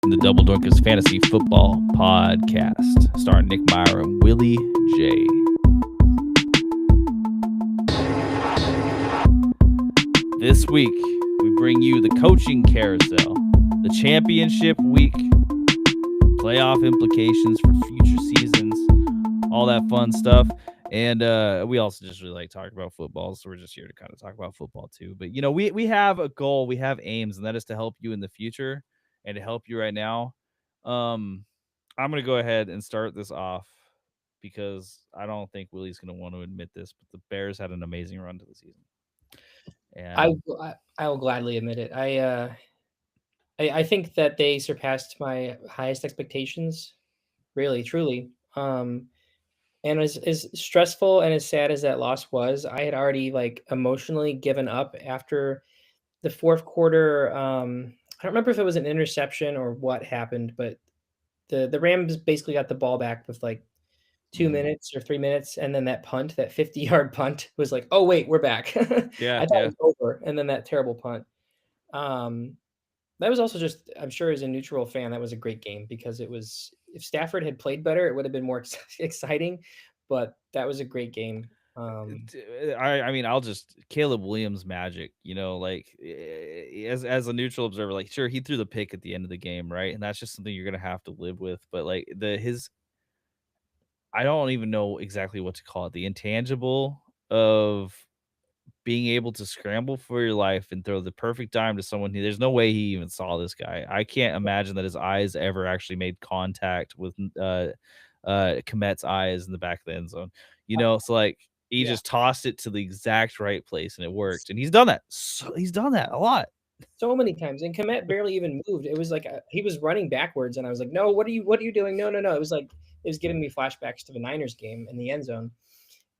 The Double Doinkers Fantasy Football Podcast, starring Nick Meyer and Willie J. This week, we bring you the coaching carousel, the championship week, playoff implications for future seasons, all that fun stuff. And we also just really like talking about football, so we're just here to kind of talk about football too. But, we have a goal, we have aims, and that is to help you in the future and to help you right now. I'm going to go ahead and start this off because I don't think Willie's going to want to admit this, but the Bears had an amazing run to the season. And I will gladly admit it. I think that they surpassed my highest expectations, really, truly. And as stressful and as sad as that loss was, I had already emotionally given up after the fourth quarter. I don't remember if it was an interception or what happened, but the Rams basically got the ball back with 2 minutes or 3 minutes, and then that punt, that 50-yard punt, was like, oh wait, we're back. I thought yeah, it was over, and then that terrible punt. Um, that was also just, I'm sure as a neutral fan, that was a great game because it was, if Stafford had played better, it would have been more exciting, but that was a great game. I mean, I'll just Caleb Williams magic, as a neutral observer, like sure he threw the pick at the end of the game, right? And that's just something you're gonna have to live with. But like his I don't even know exactly what to call it. The intangible of being able to scramble for your life and throw the perfect dime to someone who there's no way he even saw this guy. I can't imagine that his eyes ever actually made contact with Komet's eyes in the back of the end zone. So like he Yeah, just tossed it to the exact right place and it worked. And he's done that. He's done that a lot. so many times, and Komet barely even moved. It was like he was running backwards, and I was like, no, what are you doing? No, no, no. It was like it was giving me flashbacks to the Niners game in the end zone.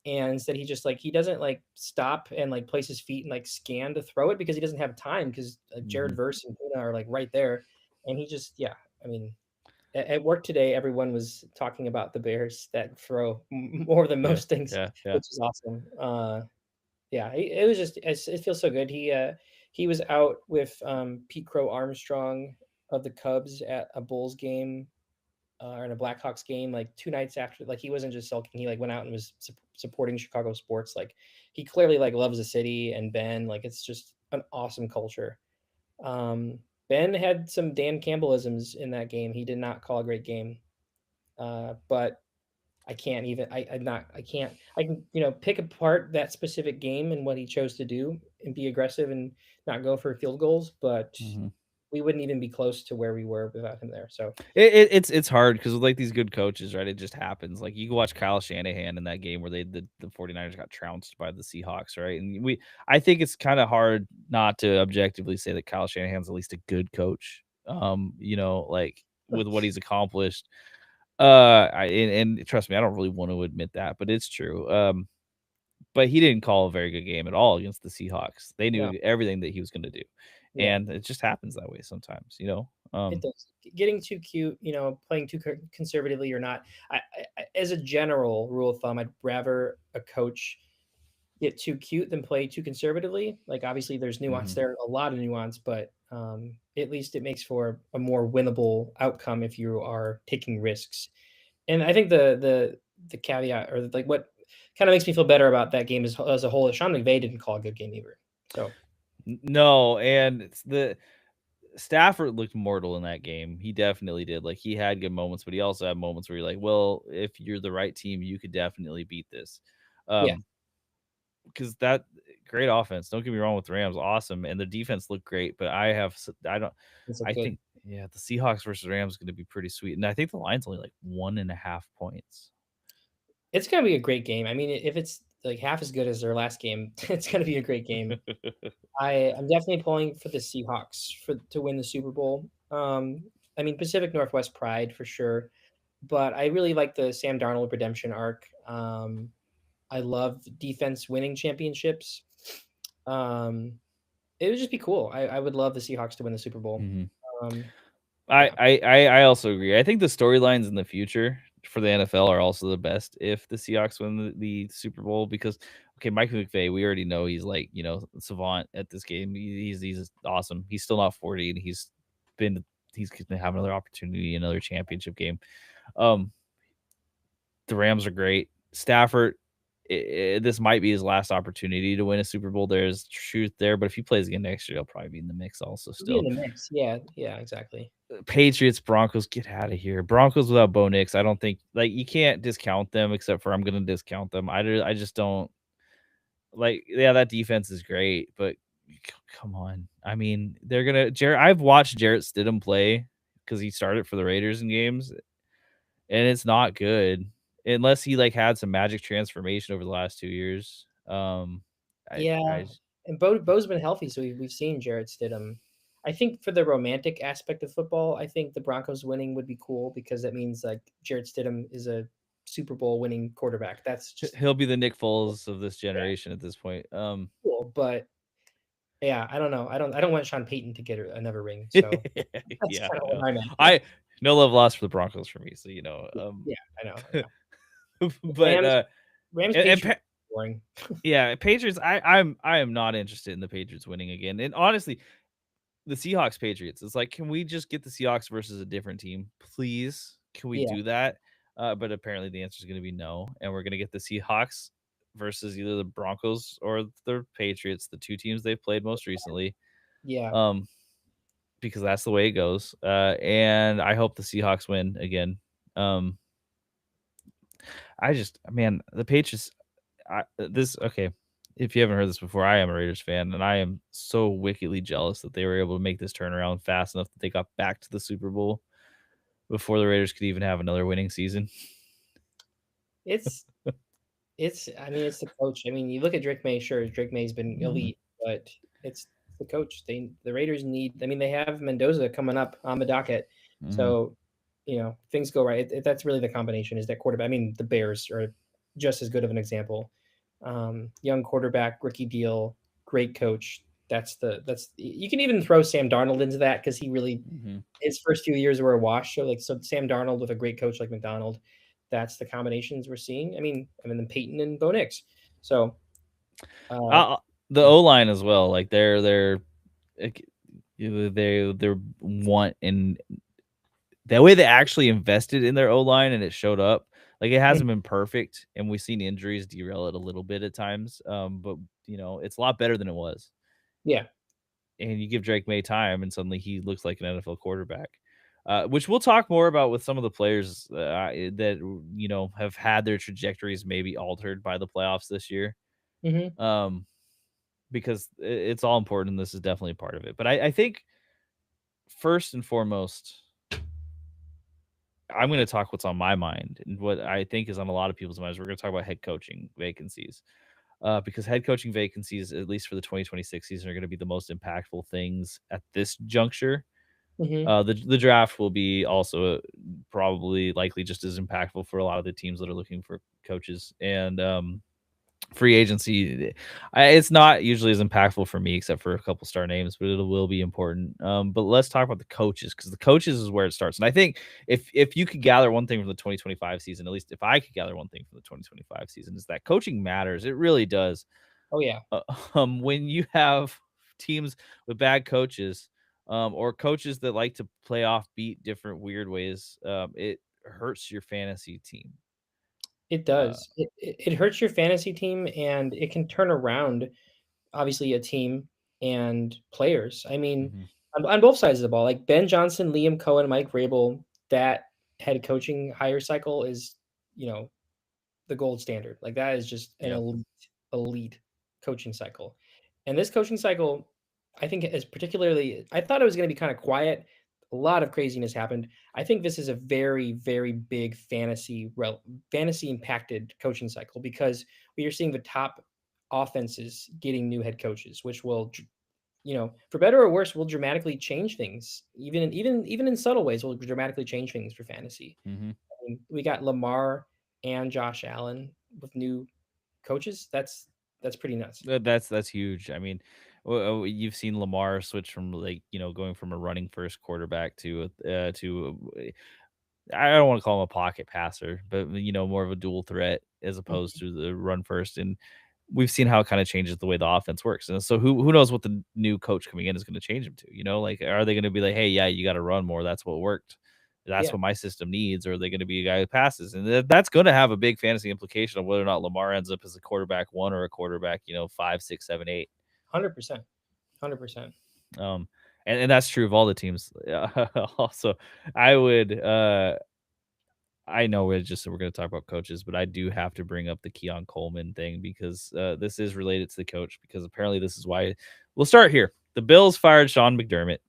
And instead he just he doesn't stop and place his feet and scan to throw it because he doesn't have time because Jared Mhm. Verse and Puna are right there, and he just I mean at work today everyone was talking about the Bears that throw more than Yeah, most things, yeah, yeah. which is awesome. Yeah, it was just it feels so good. He was out with Pete Crow Armstrong of the Cubs at a Bulls game or in a Blackhawks game, 2 nights after. He wasn't just sulking. He went out and was supporting Chicago sports. He clearly loves the city and Ben. It's just an awesome culture. Ben had some Dan Campbellisms in that game. He did not call a great game, but I can't even. I'm not. I can't. I can pick apart that specific game and what he chose to do and be aggressive and not go for field goals, but Mhm. we wouldn't even be close to where we were without him there. So It's hard because with these good coaches, right? It just happens. Like you can watch Kyle Shanahan in that game where the 49ers got trounced by the Seahawks, right? And I think it's kind of hard not to objectively say that Kyle Shanahan's at least a good coach. With what he's accomplished. And trust me, I don't really want to admit that, but it's true. But he didn't call a very good game at all against the Seahawks. They no, knew everything that he was going to do, yeah. and it just happens that way sometimes. It does. Getting too cute, playing too conservatively or not. As a general rule of thumb, I'd rather a coach get too cute than play too conservatively. Obviously, there's nuance Mhm. there, a lot of nuance, but at least it makes for a more winnable outcome if you are taking risks. And I think the caveat or what kind of makes me feel better about that game is as a whole, is Sean McVay didn't call a good game either. So No, and it's the Stafford looked mortal in that game. He definitely did. Like he had good moments, but he also had moments where you're like, well, if you're the right team, you could definitely beat this. yeah, Because that great offense. Don't get me wrong with the Rams, awesome, and the defense looked great. But I don't. it's a I good. think yeah, the Seahawks versus Rams is going to be pretty sweet, and I think the line's only like 1.5 points. It's gonna be a great game. I mean, if it's half as good as their last game, it's gonna be a great game. I'm definitely pulling for the Seahawks to win the Super Bowl. I mean, Pacific Northwest pride for sure, but I really like the Sam Darnold redemption arc. I love defense winning championships. Um, it would just be cool. I would love the Seahawks to win the Super Bowl. Mhm. Um, I, yeah, I I I also agree. I think the storylines in the future for the NFL are also the best if the Seahawks win the Super Bowl because okay, Mike McVay, we already know he's like, savant at this game. He's awesome. He's still not 40 and he's been he's gonna have another opportunity, another championship game. Um, the Rams are great. Stafford, this might be his last opportunity to win a Super Bowl. There's truth there, but if he plays again next year, he'll probably be in the mix also He'll be in still. the mix. Yeah, yeah, exactly. Patriots, Broncos, get out of here. Broncos without Bo Nix, I don't think like you can't discount them except for I'm gonna discount them. I just don't like yeah, that defense is great, but come on. I mean, they're gonna Jarrett. I've watched Jarrett Stidham play because he started for the Raiders in games, and it's not good unless he like had some magic transformation over the last 2 years. Yeah, I and Bo's been healthy, so we've seen Jarrett Stidham. I think for the romantic aspect of football, I think the Broncos winning would be cool because that means like Jarrett Stidham is a Super Bowl winning quarterback. That's just he'll be the Nick Foles of this yeah, generation at this point. cool. But yeah, I don't know. I don't want Sean Payton to get another ring. So that's Yeah, kind of no. what I'm at. I no love lost for the Broncos for me, so Yeah, I know. I know. but Rams, Rams, and Patriots, boring. yeah, Patriots. I am not interested in the Patriots winning again. And honestly, the Seahawks Patriots. It's like, can we just get the Seahawks versus a different team, please? Can we Yeah, do that? But apparently the answer is going to be no, and we're going to get the Seahawks versus either the Broncos or the Patriots, the two teams they've played most recently. yeah, Um, because that's the way it goes. And I hope the Seahawks win again. Um, man, the Patriots. Okay. If you haven't heard this before, I am a Raiders fan, and I am so wickedly jealous that they were able to make this turnaround fast enough that they got back to the Super Bowl before the Raiders could even have another winning season. it's I mean, it's the coach. I mean, you look at Drake May. Sure, Drake May's been Mhm, elite, but it's the coach. The Raiders need. I mean, they have Mendoza coming up on the docket, mhm, so things go right. That's really the combination. Is that quarterback? I mean, the Bears are just as good of an example. Young quarterback, rookie deal, great coach. That's you can even throw Sam Darnold into that because he really mhm. his first few years were a wash. So Sam Darnold with a great coach like McDonald, that's the combinations we're seeing. I mean, then Peyton and Bo Nix. So uh, Uh, the O line as well. Like like, they're want and that way they actually invested in their O line and it showed up. Like it mm, hasn't been perfect, and we've seen injuries derail it a little bit at times. But it's a lot better than it was. yeah, And you give Drake May time, and suddenly he looks like an NFL quarterback. Which we'll talk more about with some of the players that have had their trajectories maybe altered by the playoffs this year. hmm Um, because it's all important. And this is definitely a part of it. But I think first and foremost, I'm going to talk what's on my mind and what I think is on a lot of people's minds. We're going to talk about head coaching vacancies. Because head coaching vacancies, at least for the 2026 season, are going to be the most impactful things at this juncture. hmm The draft will be also probably likely just as impactful for a lot of the teams that are looking for coaches. And free agency, it's not usually as impactful for me except for a couple star names, but it will be important. But let's talk about the coaches because the coaches is where it starts. And I think if you could gather one thing from the 2025 season, at least if I could gather one thing from the 2025 season, is that coaching matters. It really does. oh yeah, Uh, when you have teams with bad coaches, or coaches that like to play off beat different weird ways, it hurts your fantasy team. it Uh, does. It hurts your fantasy team, and it can turn around obviously a team and players. I mean, mhm, on both sides of the ball, like Ben Johnson, Liam Cohen, Mike Vrabel, that head coaching hire cycle is you know the gold standard. Like that is just an yep. elite coaching cycle. And this coaching cycle, I think is particularly I thought it was going to be kind of quiet. A lot of craziness happened. I think this is a very, very big fantasy impacted coaching cycle because we are seeing the top offenses getting new head coaches, which will for better or worse, will dramatically change things. Even in subtle ways, will dramatically change things for fantasy. Mhm. Mean, we got Lamar and Josh Allen with new coaches. That's pretty nuts. That's huge. I mean, you've seen Lamar switch from like going from a running first quarterback I don't want to call him a pocket passer, but more of a dual threat as opposed Mhm. to the run first. And we've seen how it kind of changes the way the offense works. And so who knows what the new coach coming in is going to change them to, like, are they going to be like, hey, yeah, you got to run more. That's what worked. That's Yeah, what my system needs. Or are they going to be a guy who passes? And that's going to have a big fantasy implication of whether or not Lamar ends up as a quarterback 1 or a quarterback, 5, 6, 7, 8. 100%, 100%. Um, and that's true of all the teams. Also, I would, I know we're going to talk about coaches, but I do have to bring up the Keon Coleman thing because this is related to the coach, because apparently this is why. We'll start here. The Bills fired Sean McDermott.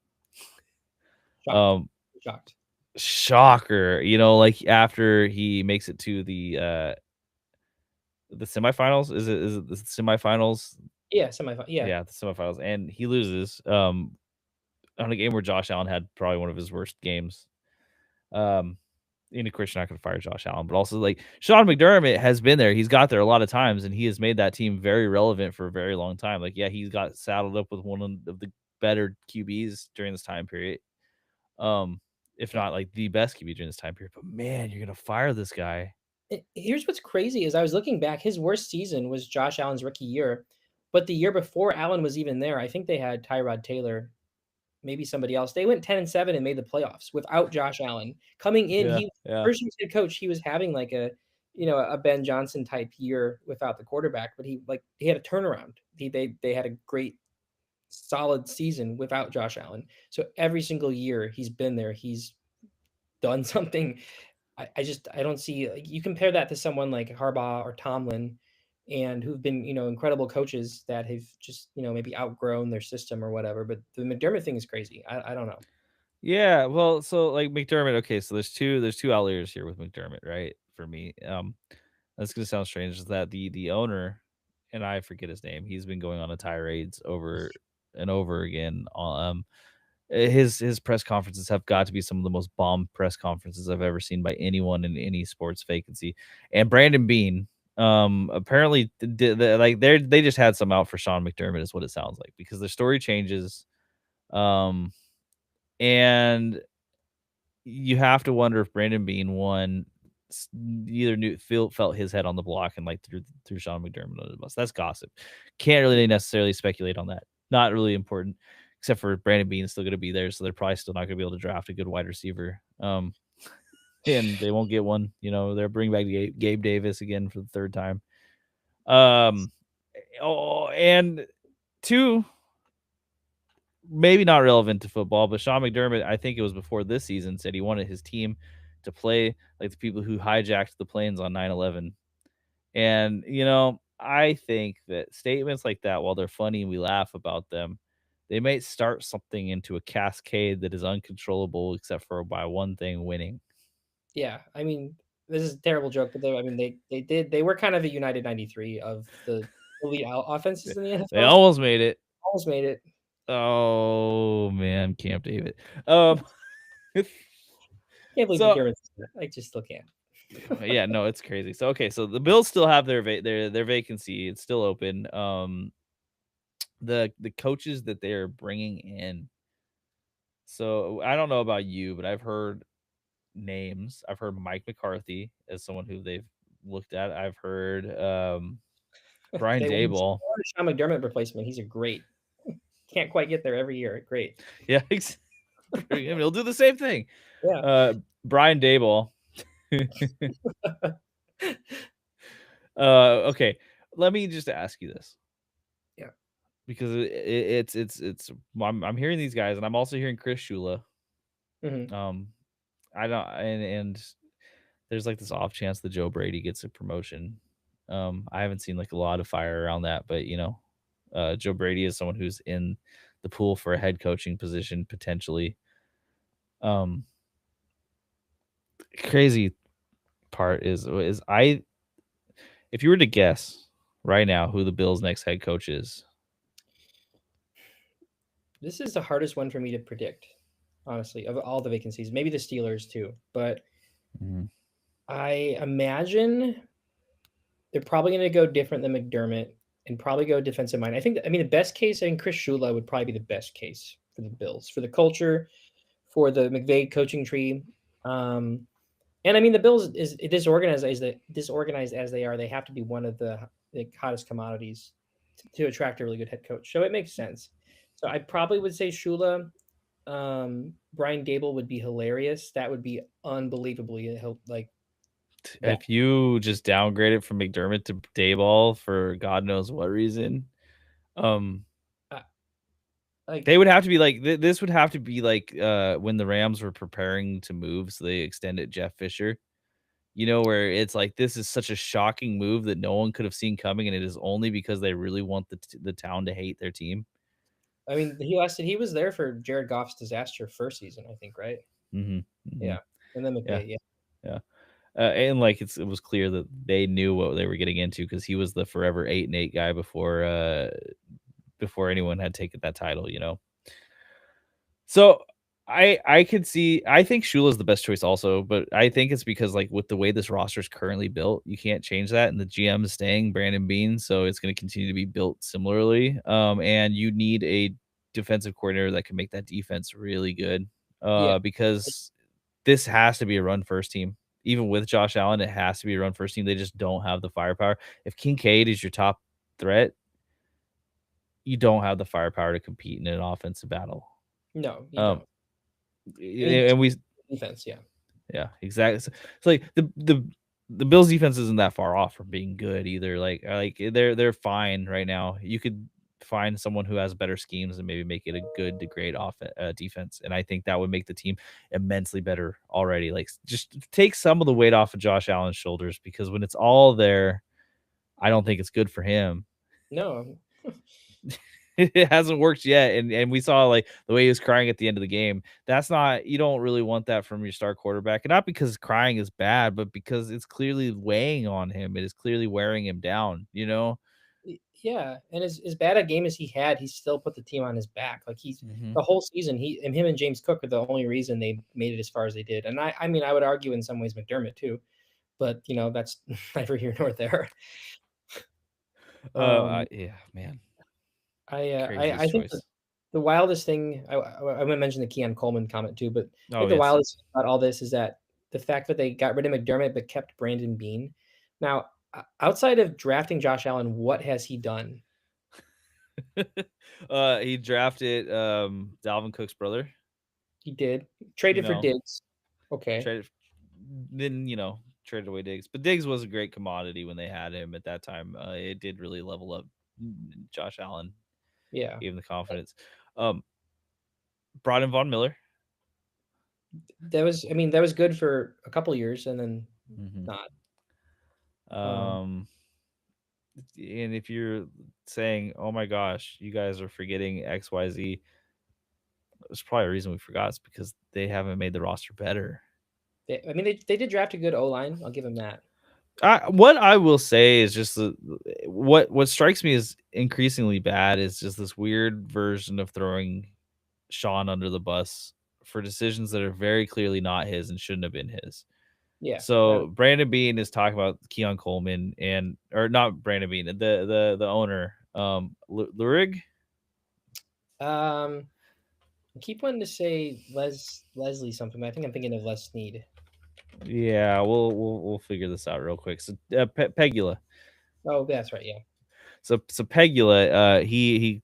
Shocked, Um, shocked. Shocker, like after he makes it to the semifinals. Is it the semifinals? Yeah, semifinal. Yeah, Yeah, the semifinals, and he loses on a game where Josh Allen had probably one of his worst games. Um, of course, you're not going to fire Josh Allen, but also like Sean McDermott has been there. He's got there a lot of times, and he has made that team very relevant for a very long time. Like, yeah, he's got saddled up with one of the better QBs during this time period. If yeah. not like the best QB during this time period. But man, you're gonna fire this guy. Here's what's crazy is I was looking back. His worst season was Josh Allen's rookie year, but the year before Allen was even there, I think they had Tyrod Taylor, maybe somebody else. They went 10-7 and made the playoffs without Josh Allen coming in. Yeah, He yeah. first year head coach. He was having like a Ben Johnson type year without the quarterback, but he had a turnaround. They had a great solid season without Josh Allen. So every single year he's been there, he's done something. I don't see, like, you compare that to someone like Harbaugh or Tomlin, and who've been incredible coaches that have just maybe outgrown their system or whatever. But the McDermott thing is crazy. I don't know. Yeah, well, so like McDermott, okay, so there's two outliers here with McDermott, right? For me. That's gonna sound strange, is that the owner, and I forget his name, he's been going on a tirades over and over again. His press conferences have got to be some of the most bomb press conferences I've ever seen by anyone in any sports vacancy. And Brandon Bean, apparently like they just had some out for Sean McDermott, is what it sounds like, because the story changes. Um, and you have to wonder if Brandon Bean either felt his head on the block and like threw Sean McDermott under the bus. That's gossip. Can't really necessarily speculate on that. Not really important, except for Brandon Bean is still going to be there, so they're probably still not going to be able to draft a good wide receiver. And they won't get one. They're bringing back Gabe Davis again for the third time. And two, maybe not relevant to football, but Sean McDermott, I think it was before this season, said he wanted his team to play like the people who hijacked the planes on 9/11. And, I think that statements like that, while they're funny and we laugh about them, they might start something into a cascade that is uncontrollable except for by one thing: winning. Yeah, I mean, this is a terrible joke, but they were kind of a United 93 of the elite offenses in the They NFL. almost made it. Almost made it. Oh man, Camp David. Um Can't believe so McDermott. I just still can't. yeah, no, it's crazy. So okay, so the Bills still have their vacancy. It's still open. The coaches that they're bringing in. So I don't know about you, but I've heard names. I've heard Mike McCarthy as someone who they've looked at. I've heard Brian They want Daboll. a Sean McDermott replacement. He's a great. Can't quite get there every year. Great. Yeah, he'll do the same thing. Yeah. Brian Daboll. Okay. Let me just ask you this. Yeah. Because it's I'm hearing these guys, and I'm also hearing Chris Shula. Mhm. I don't, and there's like this off chance that Joe Brady gets a promotion. I haven't seen like a lot of fire around that, but Joe Brady is someone who's in the pool for a head coaching position potentially. Crazy part is if you were to guess right now who the Bills' next head coach is. This is the hardest one for me to predict, honestly, of all the vacancies. Maybe the Steelers too, but Mhm. I imagine they're probably going to go different than McDermott and probably go defensive mind. I mean, the best case, I think Chris Shula would probably be the best case for the Bills, for the culture, for the McVay coaching tree. And I mean, the Bills is disorganized as they are. They have to be one of the the hottest commodities to attract a really good head coach. So it makes sense. So I probably would say Shula. Brian Dable would be hilarious. That would be unbelievably like bad. If you just downgrade it from McDermott to Dayball for God knows what reason, Like they would have to be like this would have to be like when the Rams were preparing to move, so they extended Jeff Fisher. You know, where it's like this is such a shocking move that no one could have seen coming, and it is only because they really want the town to hate their team. I mean, he was there for Jared Goff's disaster first season, I think, right? Yeah, and then Yeah, McVay, yeah. yeah. And like it was clear that they knew what they were getting into because he was the forever 8-8 guy before anyone had taken that title, you know. So I could see I think Shula's the best choice also, but I think it's because like with the way this roster is currently built, you can't change that, and the GM is staying Brandon Bean, so it's going to continue to be built similarly. And you need a defensive coordinator that can make that defense really good. Yeah. Because this has to be a run first team. Even with Josh Allen, it has to be a run first team. They just don't have the firepower. If Kincaid is your top threat, you don't have the firepower to compete in an offensive battle. No, you Um, don't. I mean, and we defense, yeah. Yeah, exactly. So, it's like the Bills defense isn't that far off from being good either. Like they're fine right now. You could find someone who has better schemes and maybe make it a good to great defense, and I think that would make the team immensely better already. Like just take some of the weight off of Josh Allen's shoulders because when it's all there, I don't think it's good for him. No, It hasn't worked yet, and we saw, like, the way he was crying at the end of the game. That's not you don't really want that from your star quarterback, and not because crying is bad, but because it's clearly weighing on him. It is clearly wearing him down, you know? yeah, and as bad a game as he had, he still put the team on his back. Like he's Mhm. the whole season, him and James Cook are the only reason they made it as far as they did. And I mean, I would argue in some ways McDermott too, but that's neither here nor there. Um, Yeah, man, I craziest think choice. the wildest thing I'm gonna mention the Keon Coleman comment too, but I think Oh, the yes. wildest thing about all this is that the fact that they got rid of McDermott but kept Brandon Bean. Now, outside of drafting Josh Allen, what has he done? He drafted, Dalvin Cook's brother, He did you traded for know, Diggs. Okay, traded then, traded away Diggs, but Diggs was a great commodity when they had him at that time. It did really level up Josh Allen, yeah, gave him the confidence. Um, brought in Von Miller. that was good for a couple years and then Mhm. not. Um, Um, and if you're saying, "Oh my gosh, you guys are forgetting XYZ," there's probably a reason we forgot. It's because they haven't made the roster better. they did draft a good O line. I'll give him that. What I will say is just what strikes me as increasingly bad is just this weird version of throwing Sean under the bus for decisions that are very clearly not his and shouldn't have been his. Yeah, So Brandon Bean is talking about Keon Coleman or not Brandon Bean, the owner, Lurig. um, I keep wanting to say Leslie something. But I think I'm thinking of Les Snead. Yeah, we'll figure this out real quick. So Pegula. Oh, that's right. Yeah, So Pegula, he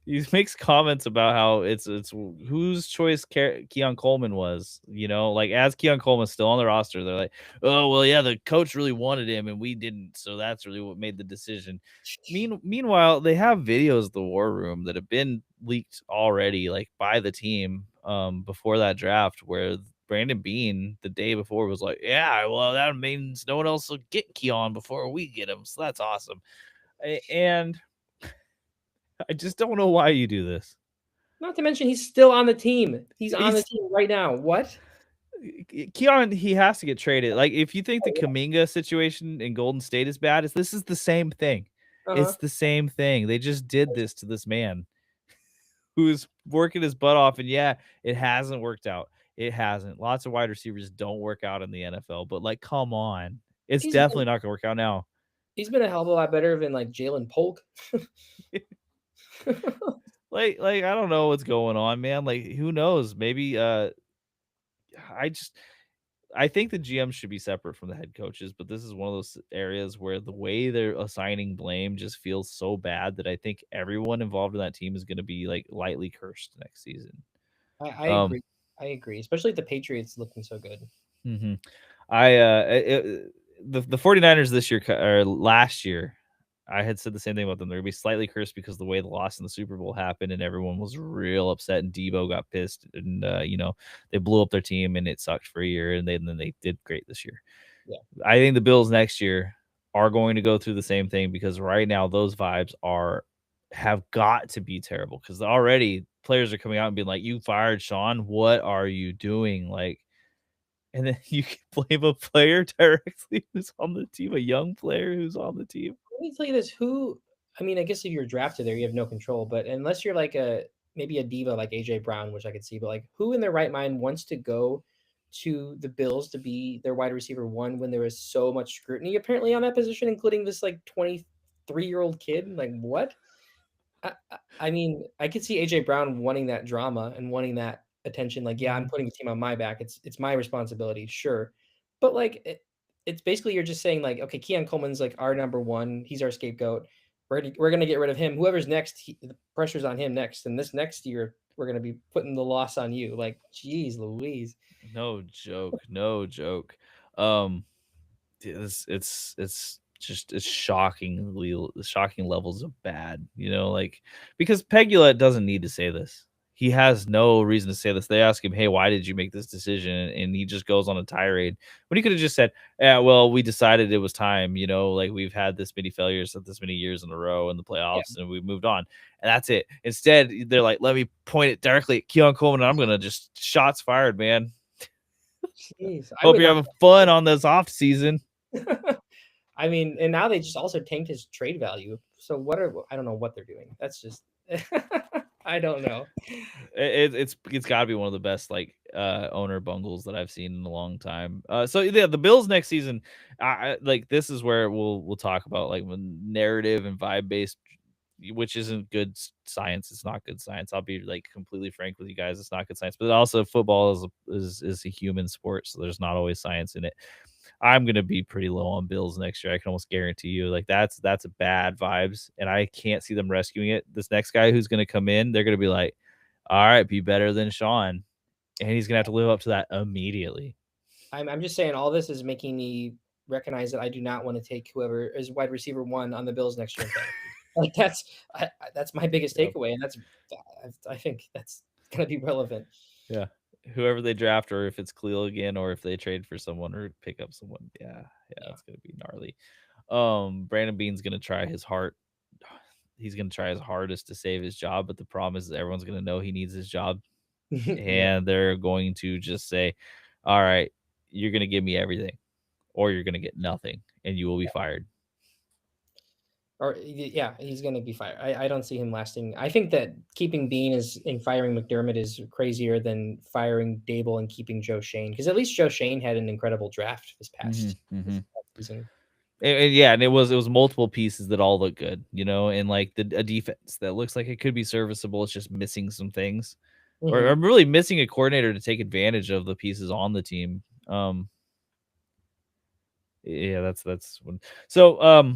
he makes comments about how it's whose choice Keon Coleman was, like as Keon Coleman's still on the roster, they're like, oh well, yeah, the coach really wanted him and we didn't, so that's really what made the decision. Meanwhile, they have videos of the war room that have been leaked already, like by the team, before that draft, where Brandon Bean the day before was like, yeah, well, that means no one else will get Keon before we get him, so that's awesome. And I just don't know why you do this. not to mention he's still on the team. He's on the He's team right now. What? Keon, he has to get traded. Like, if you think the Kuminga situation in Golden State is bad, this is the same thing. Uh-huh. It's the same thing. They just did this to this man who's working his butt off, and yeah, it hasn't worked out. It hasn't. Lots of wide receivers don't work out in the NFL, but like, come on, it's He's been definitely not gonna work out now. he's been a hell of a lot better than like Jalen Polk. Like I don't know what's going on, man. Like, who knows? Maybe I just I think the GM should be separate from the head coaches, but this is one of those areas where the way they're assigning blame just feels so bad that I think everyone involved in that team is going to be like lightly cursed next season. I Um, agree. I agree, especially the Patriots looking so good. mhm. The 49ers this year or last year, I had said the same thing about them. They're gonna be slightly cursed because the way the loss in the Super Bowl happened, and everyone was real upset, and Debo got pissed, and they blew up their team, and it sucked for a year, and then they did great this year. Yeah. I think the Bills next year are going to go through the same thing because right now those vibes have got to be terrible because already players are coming out and being like, "You fired Sean. What are you doing?" Like, and then you can blame a player directly who's on the team, a young player who's on the team. Let me tell you this, who I mean, I guess if you're drafted there, you have no control, but unless you're like a maybe a diva like AJ Brown, which I could see, but like who in their right mind wants to go to the Bills to be their wide receiver one when there is so much scrutiny apparently on that position, including this like 23-year-old kid? Like what? I mean, I could see AJ Brown wanting that drama and wanting that attention. Like, yeah, I'm Mhm. putting the team on my back. It's my responsibility, sure. But like, it's basically you're just saying like, okay, Keon Coleman's like our number one. He's our scapegoat. We're gonna get rid of him. Whoever's next, the pressure's on him next. And this next year, we're gonna be putting the loss on you. Like, geez, Louise. No joke, no joke. Um, it's just it's shocking levels of bad, like because Pegula doesn't need to say this. He has no reason to say this. They ask him, "Hey, why did you make this decision?" And he just goes on a tirade when he could have just said, "Yeah, well, we decided it was time. Like we've had this many failures of this many years in a row in the Yeah, playoffs, and we moved on." And that's it. Instead, they're like, "Let me point it directly at Keon Coleman. And I'm gonna just shots fired, man. jeez, I Hope would you're not. having fun on this off season." I mean, and now they just also tanked his trade value. So I don't know what they're doing. That's just I don't know. It's got to be one of the best owner bungles that I've seen in a long time. So yeah, the Bills next season, like this is where we'll talk about like when narrative and vibe based, which isn't good science. It's not good science. I'll be like completely frank with you guys. It's not good science, but also football is a human sport, so there's not always science in it. I'm gonna be pretty low on Bills next year. I can almost guarantee you. Like that's a bad vibes, and I can't see them rescuing it. This next guy who's gonna come in, they're gonna be like, all right, be better than Sean, and he's gonna have to live up to that immediately. I'm just saying all this is making me recognize that I do not want to take whoever is wide receiver one on the Bills next year in fantasy. Like that's my biggest Yep. takeaway, and I think that's gonna be relevant. Yeah. Whoever they draft, or if it's Khalil again, or if they trade for someone or pick up someone. Yeah, yeah, Yeah, it's gonna be gnarly. Brandon Beane's gonna try his heart. He's gonna try his hardest to save his job, but the problem is that everyone's gonna know he needs his job, yep. and they're going to just say, "All right, you're gonna give me everything, or you're gonna get nothing, and you will be fired." Or yeah, he's gonna be fired. I don't see him lasting. I think that keeping Bean is and firing McDermott is crazier than firing Dable and keeping Joe Shane because at least Joe Shane had an incredible draft Hmm, this hmm. past season. Yeah, and it was multiple pieces that all look good, and like a defense that looks like it could be serviceable. It's just missing some things, or Hmm. I'm really missing a coordinator to take advantage of the pieces on the team. Yeah, that's one. So,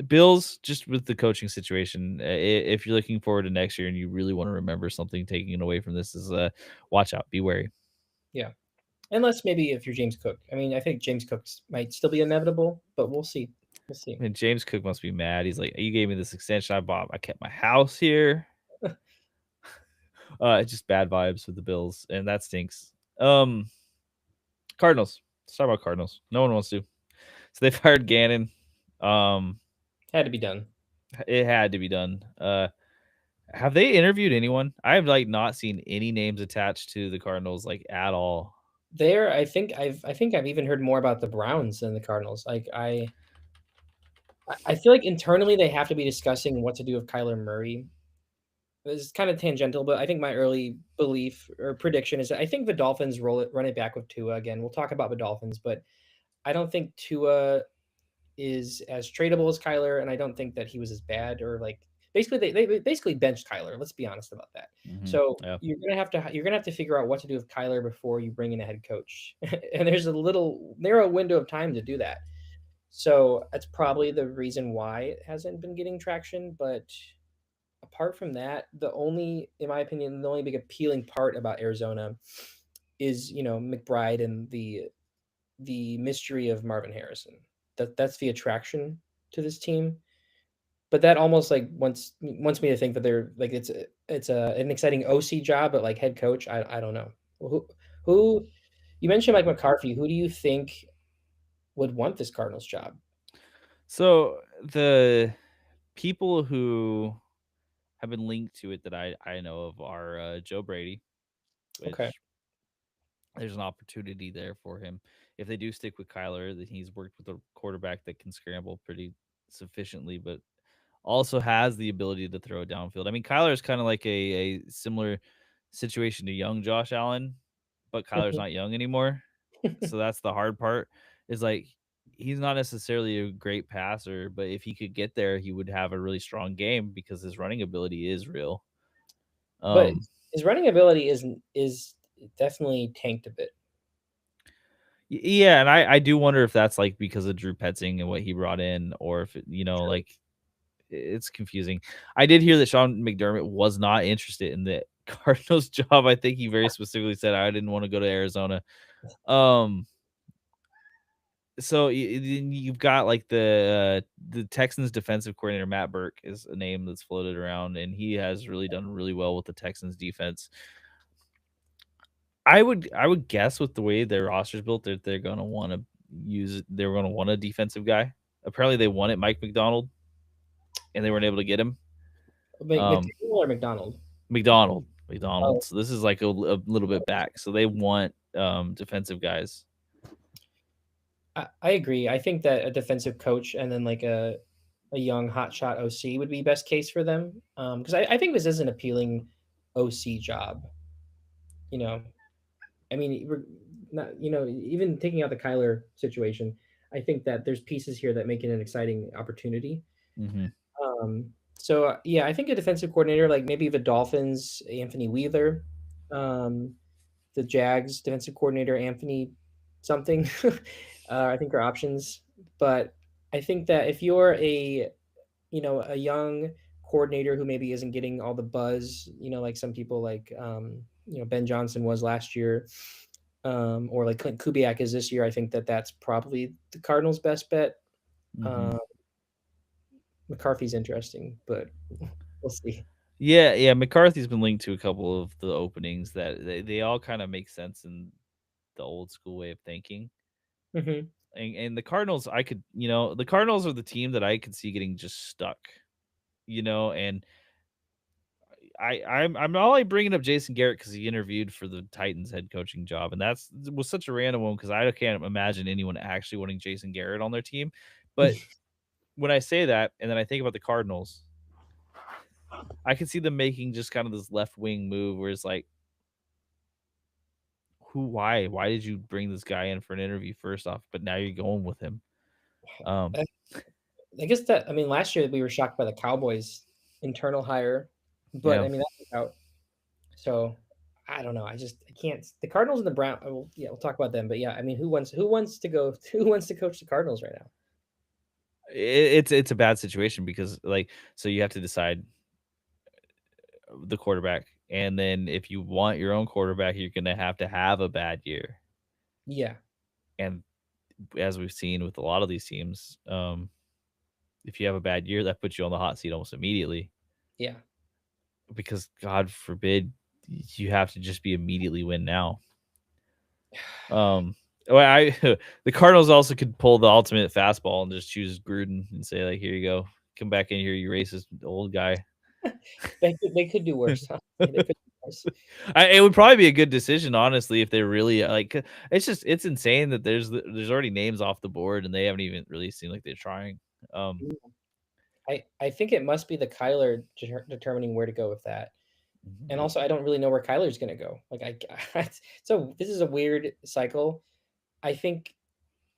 Bills, just with the coaching situation, if you're looking forward to next year and you really want to remember something, taking it away from this is watch out, be wary. Yeah. Unless maybe if you're James Cook. I mean, I think James Cook's might still be inevitable, but we'll see. We'll see. And James Cook must be mad. He's like, "You gave me this extension I bought. I kept my house here." It's just bad vibes with the Bills, and that stinks. Cardinals. Let's talk about Cardinals. No one wants to. So they fired Gannon. Um, Had to be done. it had to be done. Have they interviewed anyone? I have like not seen any names attached to the Cardinals like at all. There, I think I've even heard more about the Browns than the Cardinals. Like I feel like internally they have to be discussing what to do with Kyler Murray. This is kind of tangential, but I think my early belief or prediction is that I think the Dolphins run it back with Tua again. We'll talk about the Dolphins, but I don't think Tua is as tradable as Kyler, and I don't think that he was as bad or like basically they basically benched Kyler. Let's be honest about that. So Yeah. you're gonna have to figure out what to do with Kyler before you bring in a head coach, and there's a little narrow window of time to do that. So that's probably the reason why it hasn't been getting traction. But apart from that, in my opinion, the only big appealing part about Arizona is McBride and the mystery of Marvin Harrison. That's the attraction to this team. But that almost like wants me to think that they're like it's an exciting OC job, but like head coach, I don't know. Who you mentioned Mike McCarthy. Who do you think would want this Cardinals job? So the people who have been linked to it that I know of are Joe Brady, Okay. which there's an opportunity there for him. If they do stick with Kyler, that he's worked with a quarterback that can scramble pretty sufficiently, but also has the ability to throw it downfield. I mean, Kyler is kind of like a similar situation to young Josh Allen, but Kyler's not young anymore. So that's the hard part. Is like he's not necessarily a great passer, but if he could get there, he would have a really strong game because his running ability is real. But Um, his running ability is definitely tanked a bit. yeah, and I do wonder if that's like because of Drew Petzing and what he brought in, or if True. like it's confusing. I did hear that Sean McDermott was not interested in the Cardinals job. I think he very specifically said I didn't want to go to Arizona. Um, so you've got like the Texans defensive coordinator Matt Burke is a name that's floated around, and he has really done really well with the Texans defense. I would guess with the way their roster's built that they're gonna want to they're gonna want a defensive guy. Apparently they wanted Mike McDonald and they weren't able to get him. Um, McDaniel or McDonald? McDonald. Oh, So this is like a little bit back. So they want defensive guys. I agree. I think that a defensive coach and then like a young hotshot OC would be best case for them. Because I think this is an appealing OC job. You know, I mean, not even taking out the Kyler situation, I think that there's pieces here that make it an exciting opportunity. Hmm. So yeah, I think a defensive coordinator like maybe the Dolphins, Anthony Wheeler, um, the Jags defensive coordinator Anthony something. I think are options, but I think that if you're a young coordinator who maybe isn't getting all the buzz, like some people like Ben Johnson was last year, or like Clint Kubiak is this year. I think that that's probably the Cardinals' best bet. Hmm. Uh, McCarthy's interesting, but we'll see. Yeah. McCarthy's been linked to a couple of the openings that they all kind of make sense in the old school way of thinking. Hmm. And the Cardinals, the Cardinals are the team that I could see getting just stuck. And I'm only bringing up Jason Garrett because he interviewed for the Titans head coaching job, and was such a random one because I can't imagine anyone actually wanting Jason Garrett on their team. But when I say that, and then I think about the Cardinals, I can see them making just kind of this left wing move where it's like, why did you bring this guy in for an interview first off, but now you're going with him? Um, I I guess that I mean last year we were shocked by the Cowboys internal hire, but yeah, I mean that worked out. So I don't know. I can't. The Cardinals and the Brown. Well, yeah, we'll talk about them. But yeah, I mean, who wants to go? Who wants to coach the Cardinals right now? it's a bad situation because like so you have to decide the quarterback, and then if you want your own quarterback, you're gonna have to have a bad year, Yeah, and as we've seen with a lot of these teams, if you have a bad year, that puts you on the hot seat almost immediately yeah. because God forbid you have to just be immediately win now. Um, well, the Cardinals also could pull the ultimate fastball and just choose Gruden and say like, "Here you go, come back in here, you racist old guy." They could do worse. Huh? They could do worse. It would probably be a good decision, honestly, if they really like. It's insane that there's already names off the board and they haven't even really seemed like they're trying. Um, I think it must be the Kyler determining where to go with that. And mhm. also, I don't really know where Kyler's going to go. Like so this is a weird cycle. I think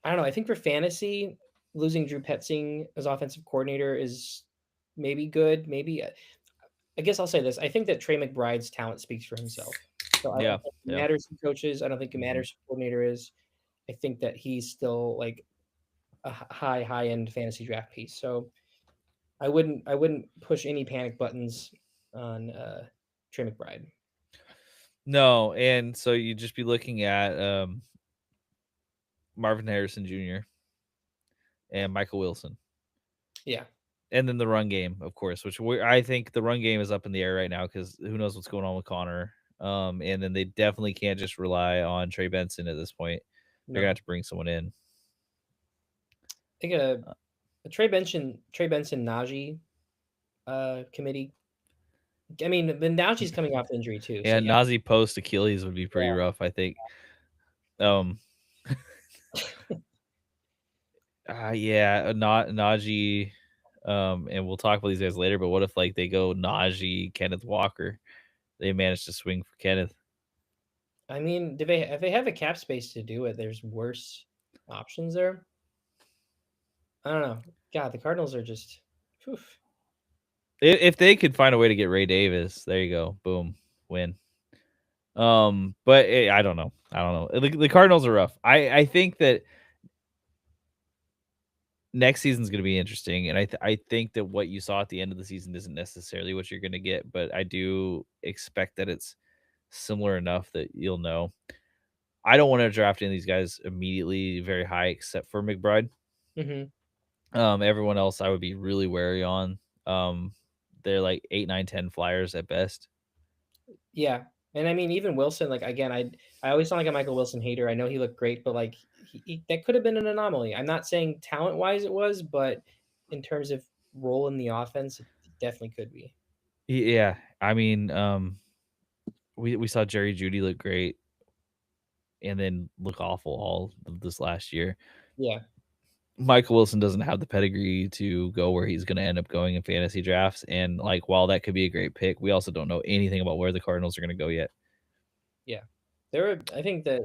I don't know. I think for fantasy, losing Drew Petzing as offensive coordinator is maybe good, maybe. I guess I'll say this: I think that Trey McBride's talent speaks for himself. So I Yeah, don't think it yeah. matters who coaches. I don't think it Hmm. matters who coordinator is. I think that he's still like a high end fantasy draft piece. So I wouldn't push any panic buttons on Trey McBride. No, and so you just be looking at Marvin Harrison Jr. and Michael Wilson. Yeah. And then the run game, of course, which I think the run game is up in the air right now because who knows what's going on with Connor. And then they definitely can't just rely on Trey Benson at this point. They're gonna have No. to bring someone in. I think a Trey Benson Najee committee. I mean, but Najee's coming off injury too. So Yeah, yeah. Nazi post Achilles would be pretty rough, I think. Um, yeah, not Najee. And we'll talk about these guys later. But what if like they go Najee, Kenneth Walker? They managed to swing for Kenneth. I mean, do they if they have a cap space to do it? There's worse options there. I don't know. God, the Cardinals are just. Oof. If they could find a way to get Ray Davis, there you go, boom, win. But I don't know. I don't know. The Cardinals are rough. I think that next season's going to be interesting, and I think that what you saw at the end of the season isn't necessarily what you're going to get, but I do expect that it's similar enough that you'll know. I don't want to draft any of these guys immediately very high, except for McBride. Hmm. Everyone else I would be really wary on. Um, they're like 8, 9, 10 flyers at best. Yeah, and I mean, even Wilson. Like again, I always sound like a Michael Wilson hater. I know he looked great, but like that could have been an anomaly. I'm not saying talent wise it was, but in terms of role in the offense, it definitely could be. Yeah, I mean, we saw Jerry Judy look great and then look awful all of this last year. Yeah, Michael Wilson doesn't have the pedigree to go where he's going to end up going in fantasy drafts, and like while that could be a great pick, we also don't know anything about where the Cardinals are going to go yet. yeah. There were. I think that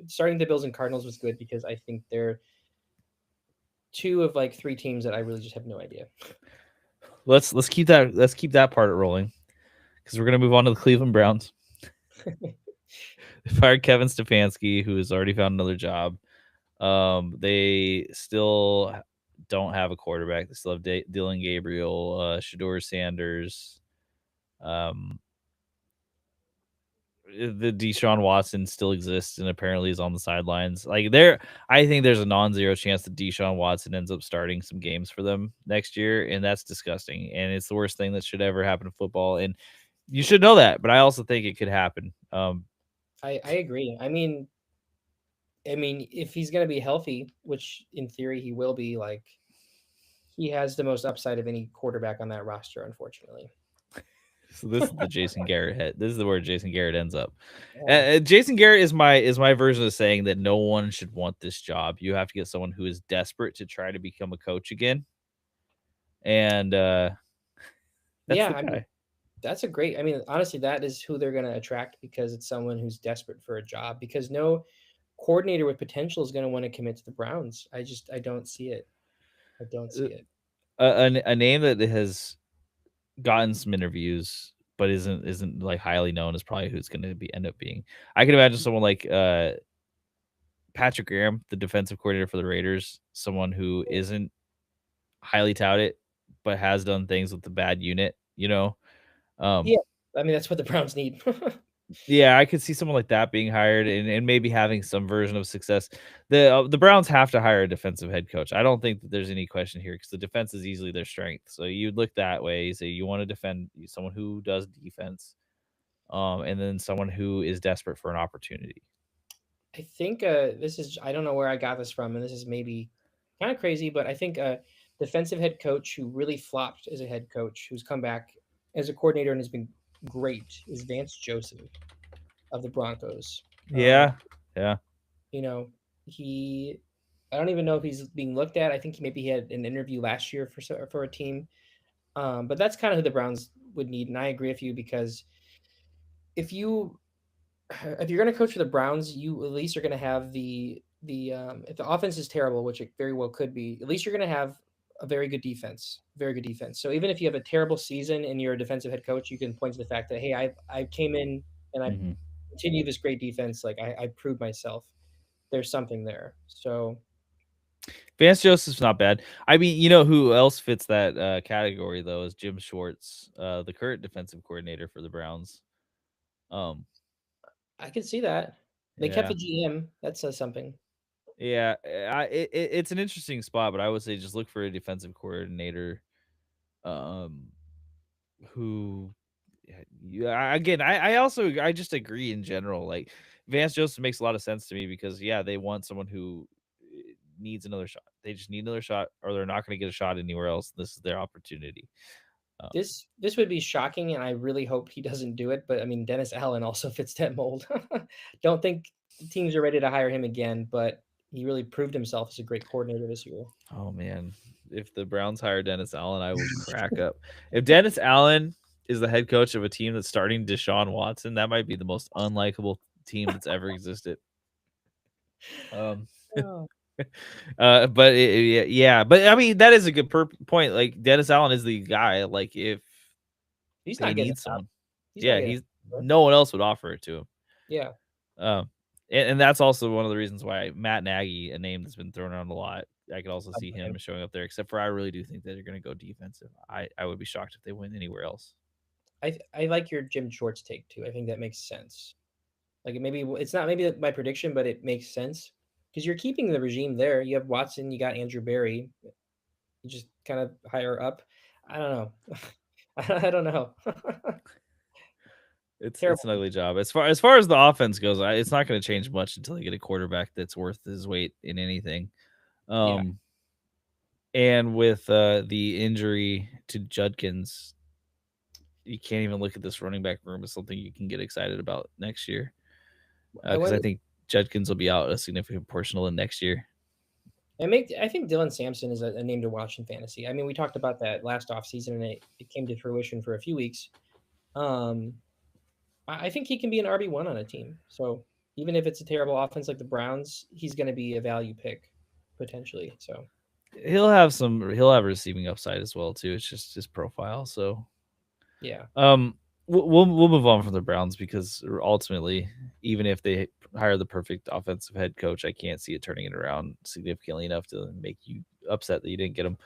starting the Bills and Cardinals was good because I think they're two of like three teams that I really just have no idea. Let's keep that part rolling because we're going to move on to the Cleveland Browns. They fired Kevin Stefanski, who has already found another job. They still don't have a quarterback. They still have Dylan Gabriel, Shador Sanders. Um, the Deshaun Watson still exists and apparently is on the sidelines. Like I think there's a non-zero chance that Deshaun Watson ends up starting some games for them next year, and that's disgusting. And it's the worst thing that should ever happen in football. And you should know that, but I also think it could happen. I agree. I mean, if he's gonna be healthy, which in theory he will be, like he has the most upside of any quarterback on that roster, unfortunately. So this is the Jason Garrett head. This is where Jason Garrett ends up. Yeah. Jason Garrett is my version of saying that no one should want this job. You have to get someone who is desperate to try to become a coach again, and that's Yeah, the I mean, guy. that's a great. I mean, honestly, that is who they're going to attract because it's someone who's desperate for a job. Because no coordinator with potential is going to want to commit to the Browns. I don't see it. I don't see it. A name that has gotten some interviews but isn't like highly known is probably who's going to be end up being. I can imagine someone like Patrick Graham, the defensive coordinator for the Raiders, someone who isn't highly touted but has done things with the bad unit. Um, Yeah, I mean that's what the Browns need. Yeah, I could see someone like that being hired and maybe having some version of success. The Browns have to hire a defensive head coach. I don't think that there's any question here because the defense is easily their strength. So you'd look that way. You say you want to defend someone who does defense, and then someone who is desperate for an opportunity. I think this is I don't know where I got this from, and this is maybe kind of crazy, but I think a defensive head coach who really flopped as a head coach, who's come back as a coordinator and has been great, is Vance Joseph of the Broncos. Yeah, yeah. You know, he I don't even know if he's being looked at. I think maybe he had an interview last year for a team, but that's kind of who the Browns would need. And I agree with you because if you if you're going to coach for the Browns, you at least are going to have the if the offense is terrible, which it very well could be, at least you're going to have a very good defense, very good defense. So even if you have a terrible season and you're a defensive head coach, you can point to the fact that hey, I came in and I Hmm. continue this great defense. Like I proved myself. There's something there. So Vance Joseph's not bad. I mean, you know who else fits that category though is Jim Schwartz, the current defensive coordinator for the Browns. Um, I can see that. They kept yeah, the GM. That says something. yeah. It's an interesting spot, but I would say just look for a defensive coordinator, um, who, yeah, again, I just agree in general. Like Vance Joseph makes a lot of sense to me because yeah, they want someone who needs another shot. They just need another shot, or they're not going to get a shot anywhere else. This is their opportunity. Um, This would be shocking, and I really hope he doesn't do it. But I mean, Dennis Allen also fits that mold. Don't think the teams are ready to hire him again, but he really proved himself as a great coordinator this year. Oh man, if the Browns hire Dennis Allen, I will crack up. If Dennis Allen is the head coach of a team that's starting Deshaun Watson, that might be the most unlikable team that's ever existed. Um, Oh. but yeah, but I mean that is a good point. Like Dennis Allen is the guy. Like if He's they not getting need a job. someone, He's not yeah, getting he's a job. no one else would offer it to him. Yeah, Um, and that's also one of the reasons why Matt Nagy, a name that's been thrown around a lot, I could also I'm see him fine. showing up there. Except for I really do think that they're going to go defensive. I would be shocked if they went anywhere else. I like your Jim Schwartz take too. I think that makes sense. Like maybe it's not maybe my prediction, but it makes sense because you're keeping the regime there. You have Watson, you got Andrew Barry. You just kind of higher up. I don't know. I don't know. It's Terrible. an ugly job as far as the offense goes. It's not going to change much until they get a quarterback that's worth his weight in anything. Yeah. Um, and with the injury to Judkins, you can't even look at this running back room as something you can get excited about next year. I Because I wonder. think Judkins will be out a significant portion of the next year. I think Dylan Sampson is a name to watch in fantasy. I mean, we talked about that last offseason and it came to fruition for a few weeks. Um, I think he can be an RB1 on a team. So even if it's a terrible offense like the Browns, he's going to be a value pick potentially. So He'll have receiving upside as well too. It's just his profile. So yeah, um, we'll move on from the Browns because ultimately, even if they hire the perfect offensive head coach, I can't see it turning it around significantly enough to make you upset that you didn't get him.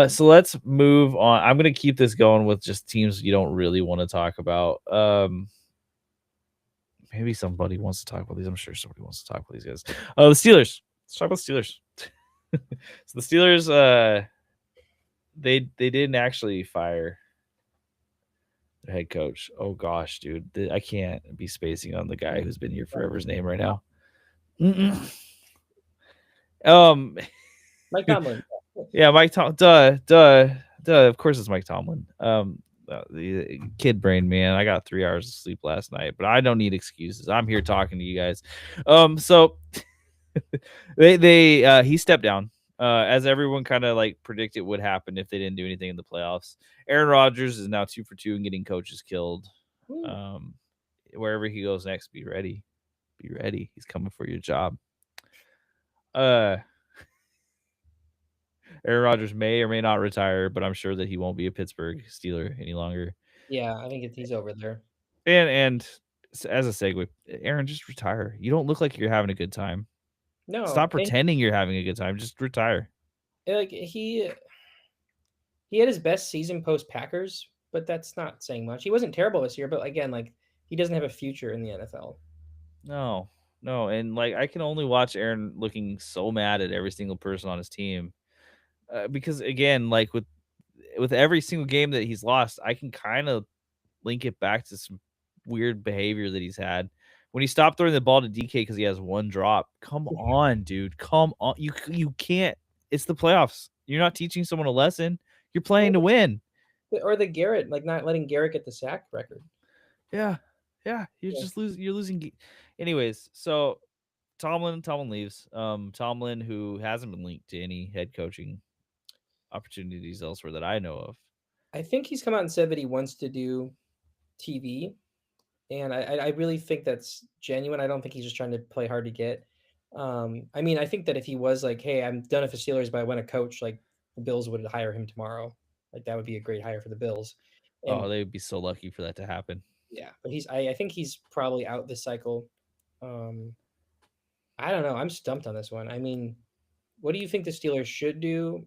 So let's move on. I'm gonna keep this going with just teams you don't really want to talk about. Maybe somebody wants to talk about these. I'm sure somebody wants to talk about these guys. Oh, the Steelers. Let's talk about the Steelers. So the Steelers, they didn't actually fire their head coach. Oh gosh, dude, I can't be spacing on the guy who's been here forever's name right now. Mm-mm. Um, Mike Tomlin. yeah, Mike Tom. Duh. Of course, it's Mike Tomlin. The kid brain, man. I got 3 hours of sleep last night, but I don't need excuses. I'm here talking to you guys. So he stepped down. As everyone kind of like predicted would happen if they didn't do anything in the playoffs. Aaron Rodgers is now 2 for 2 and getting coaches killed. Woo. Um, wherever he goes next, be ready. Be ready. He's coming for your job. Uh, Aaron Rodgers may or may not retire, but I'm sure that he won't be a Pittsburgh Steeler any longer. Yeah, I think he's over there. And as a segue, Aaron, just retire. You don't look like you're having a good time. No, Stop pretending you're having a good time. Just retire. like he had his best season post Packers, but that's not saying much. He wasn't terrible this year, but again, like he doesn't have a future in the NFL. No, no, and like I can only watch Aaron looking so mad at every single person on his team because again, like with every single game that he's lost, I can kind of link it back to some weird behavior that he's had. When he stopped throwing the ball to DK because he has one drop, come on, dude, come on, you can't. It's the playoffs. You're not teaching someone a lesson. You're playing to win. Or the Garrett, like not letting Garrett get the sack record. Yeah, yeah. You're Yeah. just losing. You're losing. Anyways, so Tomlin leaves. Tomlin, who hasn't been linked to any head coaching opportunities elsewhere that I know of. I think he's come out and said that he wants to do TV, and I really think that's genuine. I don't think he's just trying to play hard to get. I mean, I think that if he was like, "Hey, I'm done with the Steelers, but I want to coach," like the Bills would hire him tomorrow. Like that would be a great hire for the Bills. Oh, And they would be so lucky for that to happen. yeah, but I think he's probably out this cycle. Um, I don't know. I'm stumped on this one. I mean, what do you think the Steelers should do?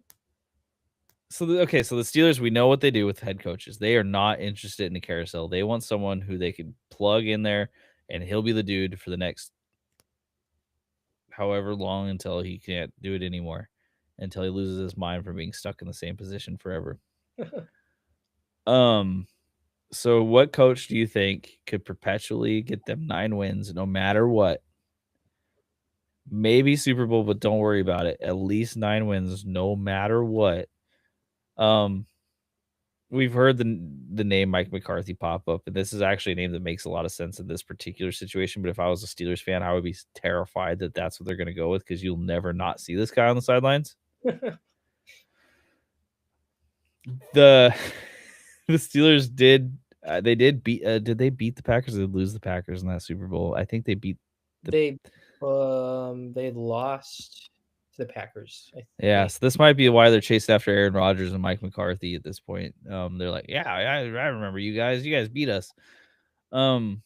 So so the Steelers, we know what they do with head coaches. They are not interested in a carousel. They want someone who they can plug in there, and he'll be the dude for the next however long until he can't do it anymore, until he loses his mind from being stuck in the same position forever. Um, so what coach do you think could perpetually get them 9 wins no matter what? Maybe Super Bowl, but don't worry about it. At least 9 wins no matter what. Um, we've heard the name Mike McCarthy pop up, and this is actually a name that makes a lot of sense in this particular situation. But if I was a Steelers fan, I would be terrified that that's what they're going to go with because you'll never not see this guy on the sidelines. The the Steelers did did they beat the Packers or did they lose the Packers in that Super Bowl? I think they beat the they they lost to the Packers, I yeah, think. so this might be why they're chasing after Aaron Rodgers and Mike McCarthy at this point. They're like, yeah, I remember you guys. You guys beat us. Um,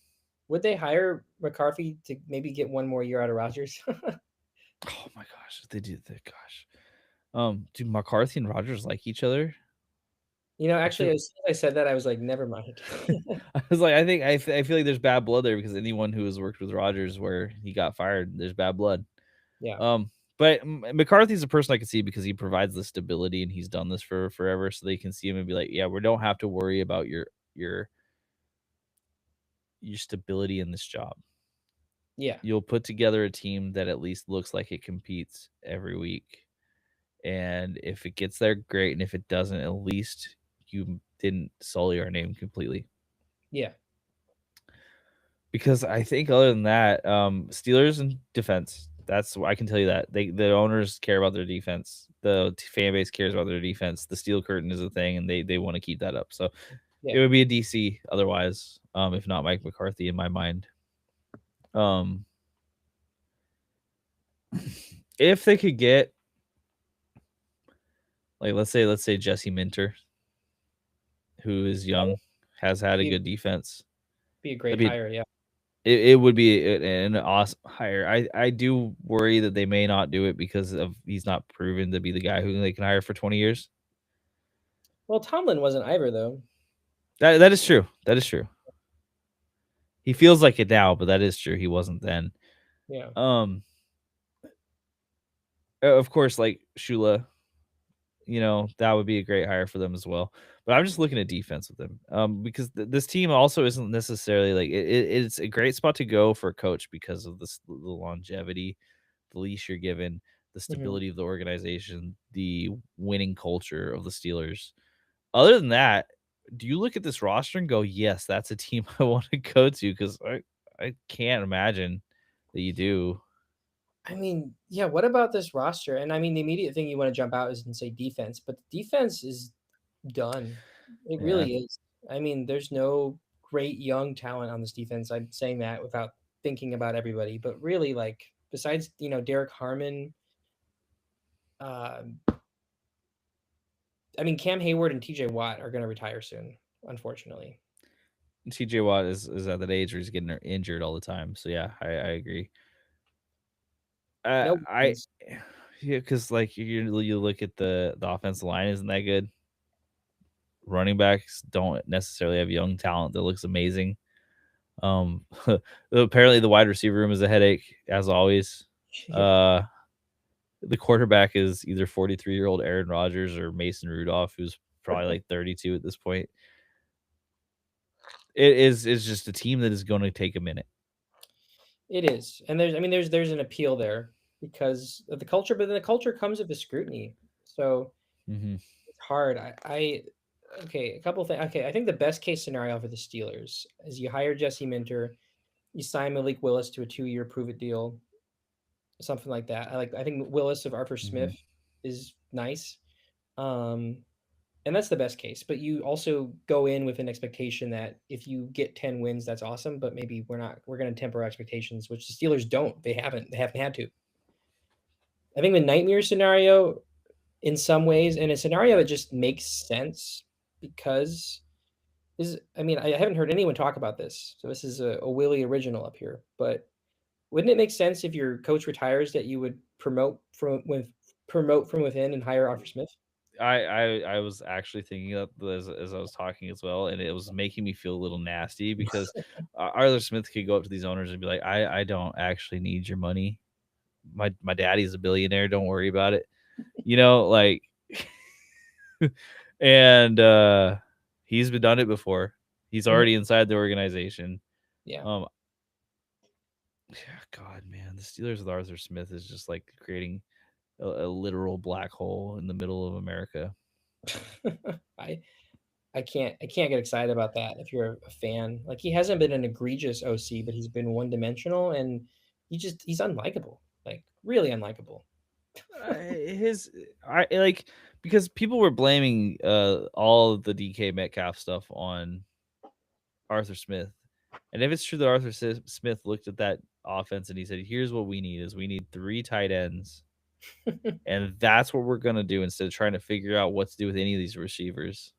Would they hire McCarthy to maybe get one more year out of Rodgers? oh my gosh, they do that. Gosh, do McCarthy and Rodgers like each other? I Actually, feel as soon as I said that, I was like, never mind. I was like, I feel like there's bad blood there because anyone who has worked with Rodgers where he got fired, there's bad blood. Yeah, But McCarthy's a person I can see because he provides the stability and he's done this for forever, so they can see him and be like, yeah, we don't have to worry about your your stability in this job. yeah, You'll put together a team that at least looks like it competes every week. And if it gets there, great. And if it doesn't, at least you didn't sully our name completely. yeah, Because I think other than that, Steelers and defense. That's I can tell you that the owners care about their defense. The fan base cares about their defense. The steel curtain is a thing, and they want to keep that up. So yeah. it would be a DC otherwise, if not Mike McCarthy in my mind. Um, if they could get like let's say Jesse Minter, who is young, has had a Be good defense. be a That'd great be hire. Yeah, it would be an awesome hire. I do worry that they may not do it because of he's not proven to be the guy who they can hire for 20 years. well, Tomlin wasn't either though. That is true. That is true. He feels like it now, but that is true. He wasn't then. Yeah, Um, of course, like Shula, that would be a great hire for them as well. But I'm just looking at defense with them, because this team also isn't necessarily like it's a great spot to go for a coach because of the longevity, the leash you're given, the hmm stability of the organization, the winning culture of the Steelers. Other than that, do you look at this roster and go, yes, that's a team I want to go to? Because I can't imagine that you do. I mean, yeah. What about this roster? And I mean, the immediate thing you want to jump out is and say defense, but the defense is done. It Yeah. really is. I mean, there's no great young talent on this defense. I'm saying that without thinking about everybody, but really, like besides Derek Harmon, uh, I mean Cam Hayward and T.J. Watt are going to retire soon, unfortunately. TJ Watt is at that age where he's getting injured all the time. So yeah, I agree. No, I yeah, because like you look at the offensive line isn't that good. Running backs don't necessarily have young talent that looks amazing. Um, apparently the wide receiver room is a headache as always. yeah, Uh, the quarterback is either 43-year-old Aaron Rodgers or Mason Rudolph, who's probably like 32 at this point. It's just a team that is going to take a minute. it is, and there's an appeal there because of the culture, but then the culture comes with the scrutiny, so Mm-hmm. it's hard. I okay, a couple things. Okay, I think the best case scenario for the Steelers is you hire Jesse Minter, you sign Malik Willis to a 2-year prove it deal, something like that. I think Willis of Arthur Mm-hmm. Smith is nice. Um, and that's the best case. But you also go in with an expectation that if you get 10 wins, that's awesome. But maybe we're going to temper our expectations, which the Steelers don't. They haven't had to. I think the nightmare scenario in some ways. In a scenario, it just makes sense because I mean, I haven't heard anyone talk about this, so this is a Willie original up here. But wouldn't it make sense if your coach retires that you would promote from within and hire Arthur Smith? I was actually thinking of as I was talking as well, and it was making me feel a little nasty because Arthur Smith could go up to these owners and be like, I don't actually need your money. My daddy's a billionaire. Don't worry about it. Like, and he's been done it before. He's Mhm. already inside the organization. Yeah. Um, God, man, the Steelers with Arthur Smith is just like creating a literal black hole in the middle of America. I I can't get excited about that if you're a fan. Like he hasn't been an egregious OC, but he's been one dimensional and he's unlikable. Like really unlikable. His I like because people were blaming all of the DK Metcalf stuff on Arthur Smith. And if it's true that Smith looked at that offense and he said, "Here's what we need: is we need 3 tight ends, and that's what we're gonna do instead of trying to figure out what to do with any of these receivers."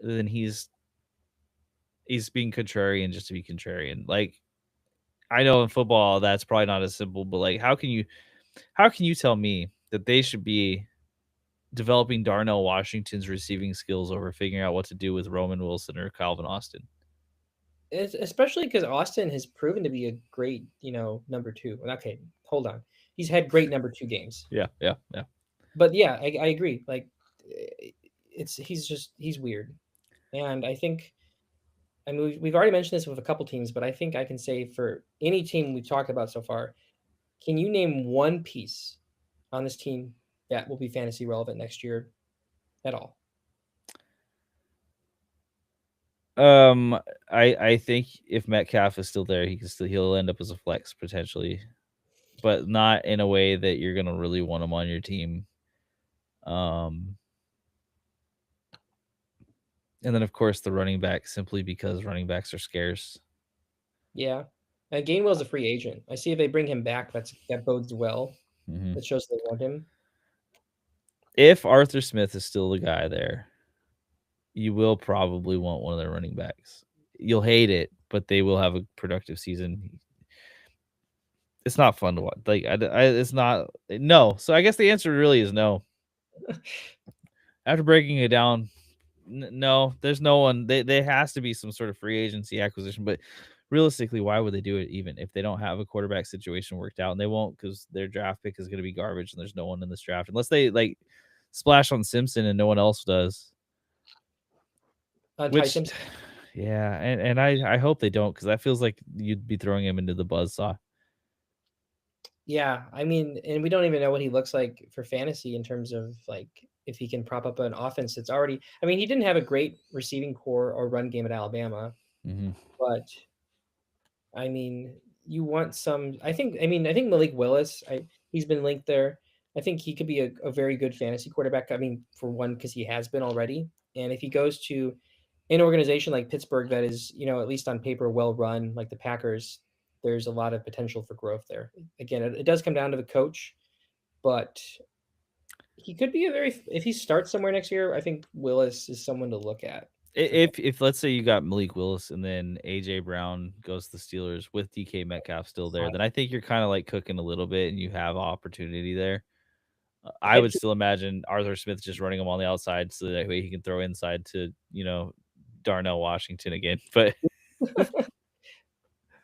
Then he's being contrarian just to be contrarian. Like I know in football that's probably not as simple, but like how can you tell me that they should be developing Darnell Washington's receiving skills over figuring out what to do with Roman Wilson or Calvin Austin? Especially because Austin has proven to be a great, number two. Okay, hold on. He's had great number two games. Yeah, yeah, yeah. But yeah, I agree. Like he's weird. And I think I mean we've already mentioned this with a couple teams, but I think I can say for any team we've talked about so far, can you name one piece on this team that will be fantasy relevant next year at all? Um, I think if Metcalf is still there, he'll end up as a flex potentially, but not in a way that you're gonna really want him on your team. Um, and then of course the running back simply because running backs are scarce. Yeah. Gainwell's a free agent. I see if they bring him back, that bodes well. Mhm. That shows they want him. If Arthur Smith is still the guy there, you will probably want one of their running backs. You'll hate it, but they will have a productive season. It's not fun to watch. Like it's not no. So I guess the answer really is no. After breaking it down, no, there's no one. There has to be some sort of free agency acquisition, but realistically, why would they do it even if they don't have a quarterback situation worked out? And they won't because their draft pick is going to be garbage, and there's no one in this draft unless they like splash on Simpson and no one else does. Ty Which, Simpson. yeah, and I hope they don't because that feels like you'd be throwing him into the buzzsaw. Yeah, I mean, and we don't even know what he looks like for fantasy in terms of like if he can prop up an offense that's already. I mean, he didn't have a great receiving core or run game at Alabama, Mm-hmm. but I mean, you want some. I think Malik Willis. He's been linked there. I think he could be a very good fantasy quarterback. I mean, for one, because he has been already, and if he goes to an organization like Pittsburgh that is, at least on paper, well run, like the Packers, there's a lot of potential for growth there. Again, it does come down to the coach, but he could be if he starts somewhere next year, I think Willis is someone to look at. If let's say you got Malik Willis and then AJ Brown goes to the Steelers with DK Metcalf still there, then I think you're kind of like cooking a little bit and you have opportunity there. I would still imagine Arthur Smith just running him on the outside so that way he can throw inside to Darnell Washington again. But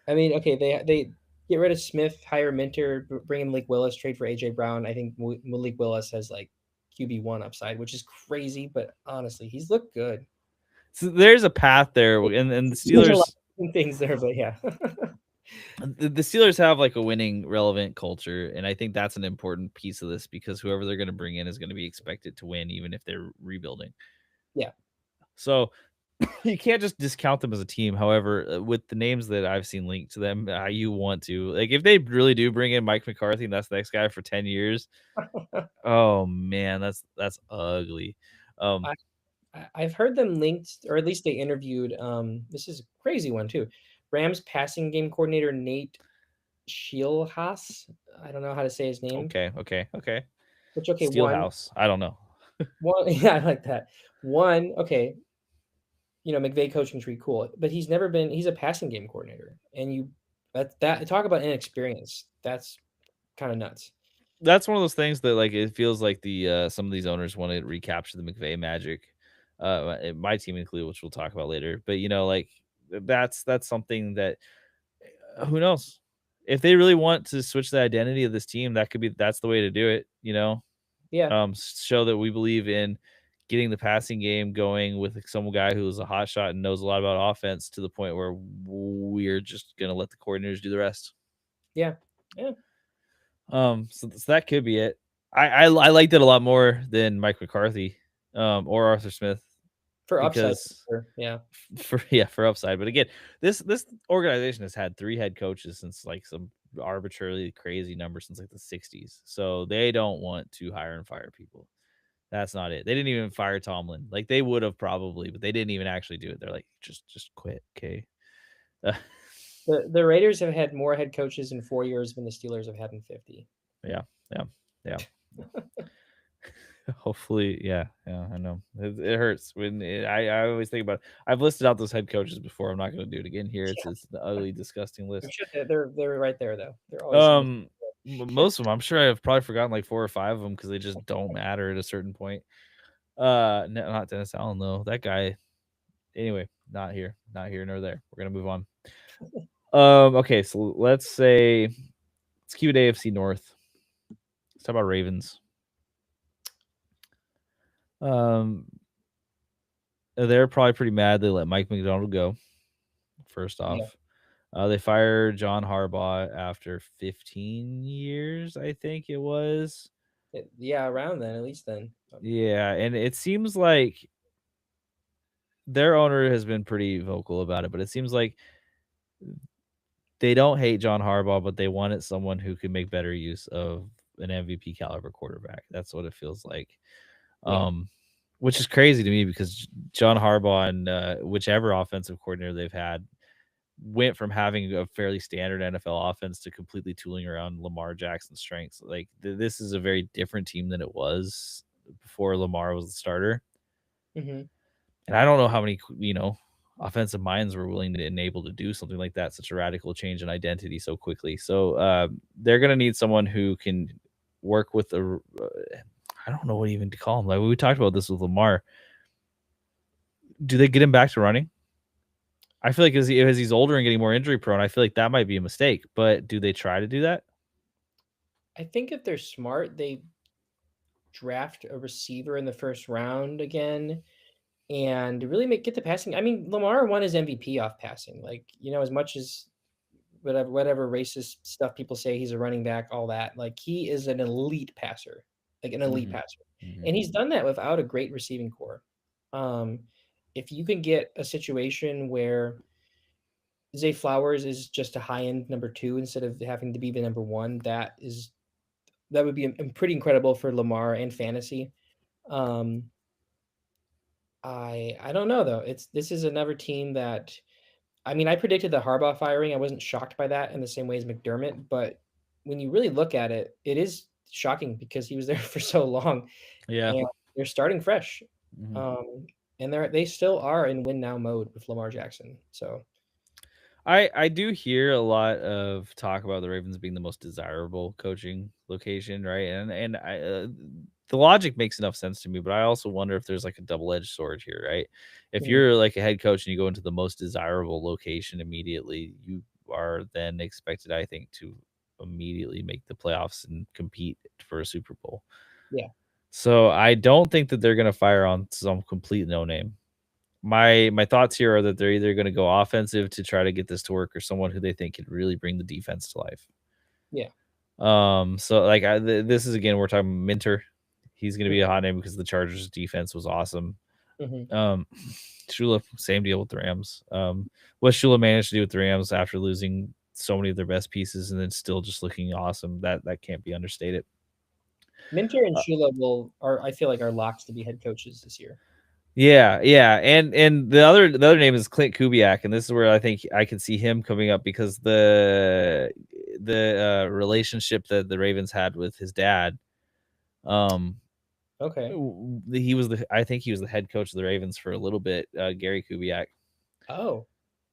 I mean, okay, they get rid of Smith, hire Minter, bring in Malik Willis, trade for AJ Brown. I think Malik Willis has like QB1 upside, which is crazy, but honestly, he's looked good. so there's a path there, and the There's a lot Steelers. of things there, but yeah. The Steelers have like a winning, relevant culture, and I think that's an important piece of this because whoever they're going to bring in is going to be expected to win, even if they're rebuilding. Yeah. So you can't just discount them as a team. However, with the names that I've seen linked to them, you want to like if they really do bring in Mike McCarthy and that's the next guy for 10 years. Oh man, that's ugly. Um, I've heard them linked, or at least they interviewed. This is a crazy one too. Rams passing game coordinator Nate Scheelhaas. I don't know how to say his name. okay. Which okay, Steelhouse. I don't know. one yeah, I like that. One, okay, McVay coaching tree, cool, but he's a passing game coordinator, and that talk about inexperience. That's kind of nuts. That's one of those things that like it feels like the some of these owners want to recapture the McVay magic. My team included, which we'll talk about later. But like that's something that who knows if they really want to switch the identity of this team, that's the way to do it. Yeah, Show that we believe in getting the passing game going with some guy who's a hot shot and knows a lot about offense to the point where we're just gonna let the coordinators do the rest. yeah. So that could be it. I liked it a lot more than Mike McCarthy, or Arthur Smith For upside, because for sure. Yeah, for upside. But again, this organization has had 3 head coaches since like some arbitrarily crazy number since like the 60s. So they don't want to hire and fire people. That's not it. They didn't even fire Tomlin. Like they would have probably, but they didn't even actually do it. They're like, just quit, okay? the Raiders have had more head coaches in 4 years than the Steelers have had in 50. Yeah. Hopefully, yeah, I know it hurts when I always think about it. I've listed out those head coaches before. I'm not going to do it again here. It's the ugly, disgusting list. They're right there though. They're always most of them. I'm sure I've probably forgotten like 4 or 5 of them because they just don't matter at a certain point. Not Dennis Allen though. That guy. Anyway, not here nor there. We're gonna move on. Okay, so let's keep it AFC North. Let's talk about Ravens. They're probably pretty mad they let Mike McDonald go. First off, they fired John Harbaugh after 15 years, I think it was. Yeah, around then, at least then. Yeah, and it seems like their owner has been pretty vocal about it, but it seems like they don't hate John Harbaugh, but they wanted someone who could make better use of an MVP caliber quarterback. That's what it feels like. Yeah. Which is crazy to me because John Harbaugh and whichever offensive coordinator they've had went from having a fairly standard NFL offense to completely tooling around Lamar Jackson's strengths. Like this is a very different team than it was before Lamar was the starter. Mm-hmm. And I don't know how many, offensive minds were willing to and able to do something like that, such a radical change in identity so quickly. So they're going to need someone who can work with I don't know what even to call him. Like we talked about this with Lamar. Do they get him back to running? I feel like as he's older and getting more injury prone, I feel like that might be a mistake. But do they try to do that? I think if they're smart, they draft a receiver in the first round again and really get the passing. I mean, Lamar won his MVP off passing. Like, as much as whatever racist stuff people say, he's a running back, all that. Like, he is an elite passer, like an elite passer. Mm-hmm. And he's done that without a great receiving core. If you can get a situation where Zay Flowers is just a high-end number 2 instead of having to be the number 1, that would be pretty incredible for Lamar and fantasy. I don't know though. This is another team that, I mean, I predicted the Harbaugh firing. I wasn't shocked by that in the same way as McDermott, but when you really look at it, it is shocking because he was there for so long. Yeah, and they're starting fresh, mm-hmm. And they still are in win now mode with Lamar Jackson. So I do hear a lot of talk about the Ravens being the most desirable coaching location, right? And the logic makes enough sense to me, but I also wonder if there's like a double-edged sword here, right? If you're like a head coach and you go into the most desirable location immediately, you are then expected, I think, to immediately make the playoffs and compete for a Super Bowl. Yeah. So I don't think that they're going to fire on some complete no-name. My thoughts here are that they're either going to go offensive to try to get this to work or someone who they think could really bring the defense to life. Yeah. So like this is, again, we're talking Minter. He's going to be a hot name because the Chargers defense was awesome. Mm-hmm. Shula, same deal with the Rams. What Shula managed to do with the Rams after losing so many of their best pieces and then still just looking awesome, that can't be understated. Minter and Shula I feel like are locks to be head coaches this year. Yeah, and the other name is Clint Kubiak, and this is where I think I can see him coming up because the relationship that the Ravens had with his dad Um, Okay. he was I think he was the head coach of the Ravens for a little bit, Gary Kubiak, Oh, well,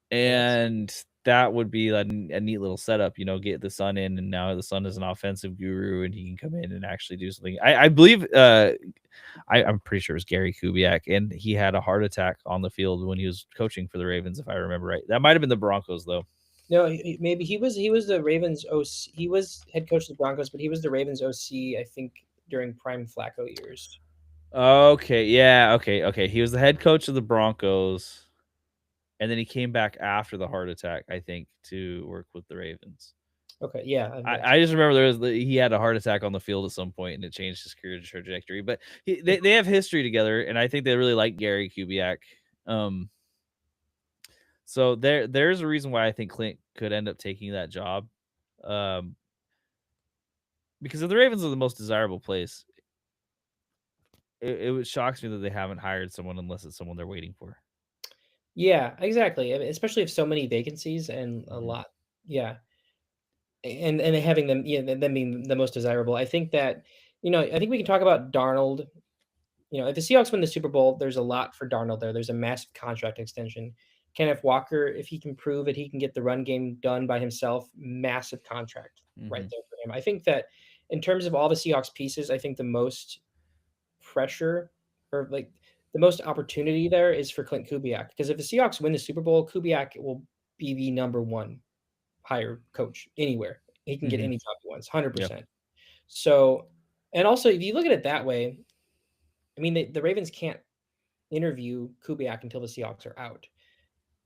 that's and that would be a neat little setup. Get the son in, and now the son is an offensive guru, and he can come in and actually do something. I believe I'm pretty sure it was Gary Kubiak, and he had a heart attack on the field when he was coaching for the Ravens, if I remember right. That might have been the Broncos, though. no. Maybe he was the Ravens OC. He was head coach of the Broncos, but he was the Ravens OC, I think, during prime Flacco years. Okay, yeah, okay. He was the head coach of the Broncos, and then he came back after the heart attack, I think, to work with the Ravens. Okay, yeah, I think I, that's I just remember he had a heart attack on the field at some point, and it changed his career trajectory. But they have history together, and I think they really like Gary Kubiak. Um, so there's a reason why I think Clint could end up taking that job. Um, because if the Ravens are the most desirable place, it shocks me that they haven't hired someone unless it's someone they're waiting for. yeah, exactly. I mean, especially if so many vacancies and a Mhm. lot. Yeah, and having them, yeah, them being the most desirable. I think that I think we can talk about Darnold. If the Seahawks win the Super Bowl, there's a lot for Darnold there. There's a massive contract extension. Kenneth Walker, if he can prove that he can get the run game done by himself, massive contract right Mhm. there for him. I think that in terms of all the Seahawks pieces, I think the most pressure or like the most opportunity there is for Clint Kubiak because if the Seahawks win the Super Bowl, Kubiak will be the number one hired coach anywhere. He can get Mhm. any job he wants, Yeah. 100%. So, and also if you look at it that way, I mean the Ravens can't interview Kubiak until the Seahawks are out.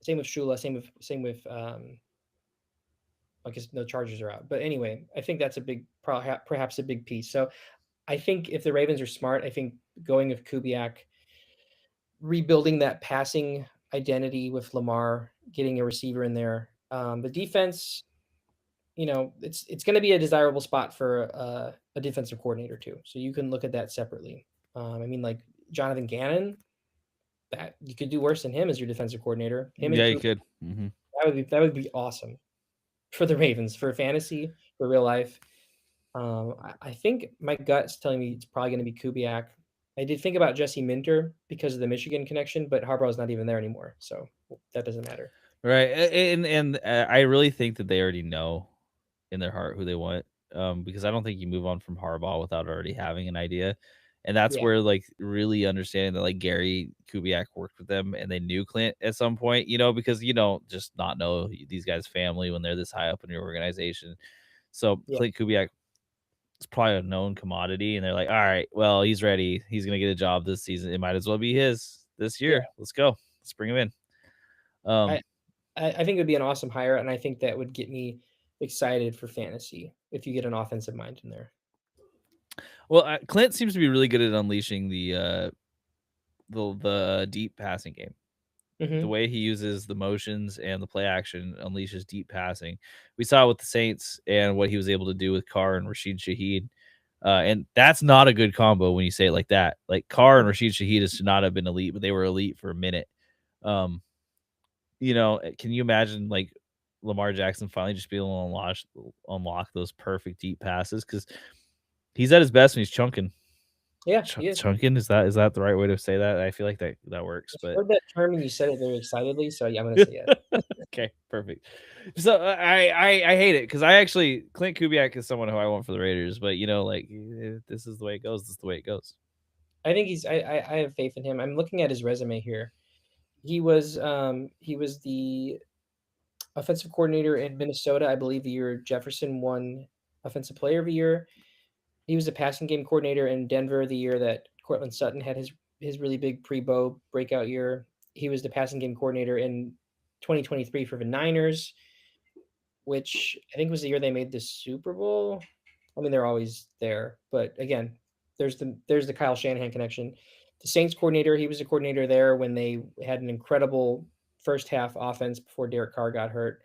Same with Shula. Same with I guess no Chargers are out. But anyway, I think that's a big perhaps a big piece. So I think if the Ravens are smart, I think going with Kubiak, rebuilding that passing identity with Lamar, getting a receiver in there. The defense, it's going to be a desirable spot for a defensive coordinator too. So you can look at that separately. I mean, like Jonathan Gannon, that you could do worse than him as your defensive coordinator. Him and Yeah, you Coop, could. Mhm. that would be awesome for the Ravens for fantasy for real life. I think my gut's telling me it's probably going to be Kubiak. I did think about Jesse Minter because of the Michigan connection, but Harbaugh's not even there anymore, so that doesn't matter. Right, and I really think that they already know in their heart who they want, because I don't think you move on from Harbaugh without already having an idea, and that's Yeah, where, like, really understanding that, like, Gary Kubiak worked with them and they knew Clint at some point, because you don't just not know these guys' family when they're this high up in your organization. So yeah, Clint Kubiak is probably a known commodity, and they're like, "All right, well, he's ready. He's gonna get a job this season. It might as well be his this yeah. year. Let's go. Let's bring him in." I, Um, I think it would be an awesome hire, and I think that would get me excited for fantasy if you get an offensive mind in there. well, Clint seems to be really good at unleashing the deep passing game. The Hmm. way he uses the motions and the play action unleashes deep passing. We saw it with the Saints and what he was able to do with Carr and Rashid Shaheed. And that's not a good combo when you say it like that. Like Carr and Rashid Shaheed should not have been elite, but they were elite for a minute. Um, can you imagine like Lamar Jackson finally just being able to unlock those perfect deep passes? Because he's at his best when he's chunking. Yeah, he is. Chunking, is that the right way to say that? I feel like that works, I but heard that term and you said it very excitedly, so yeah, I'm gonna say it. okay, perfect. So I hate it because I actually Clint Kubiak is someone who I want for the Raiders, but like this is the way it goes. This is the way it goes. I think he's. I have faith in him. I'm looking at his resume here. He was the offensive coordinator in Minnesota, I believe the year Jefferson won offensive player of the year. He was the passing game coordinator in Denver the year that Cortland Sutton had his really big pre-Bo breakout year. He was the passing game coordinator in 2023 for the Niners, which I think was the year they made the Super Bowl. I mean, they're always there, but again, there's the Kyle Shanahan connection. The Saints coordinator, he was a coordinator there when they had an incredible first half offense before Derek Carr got hurt.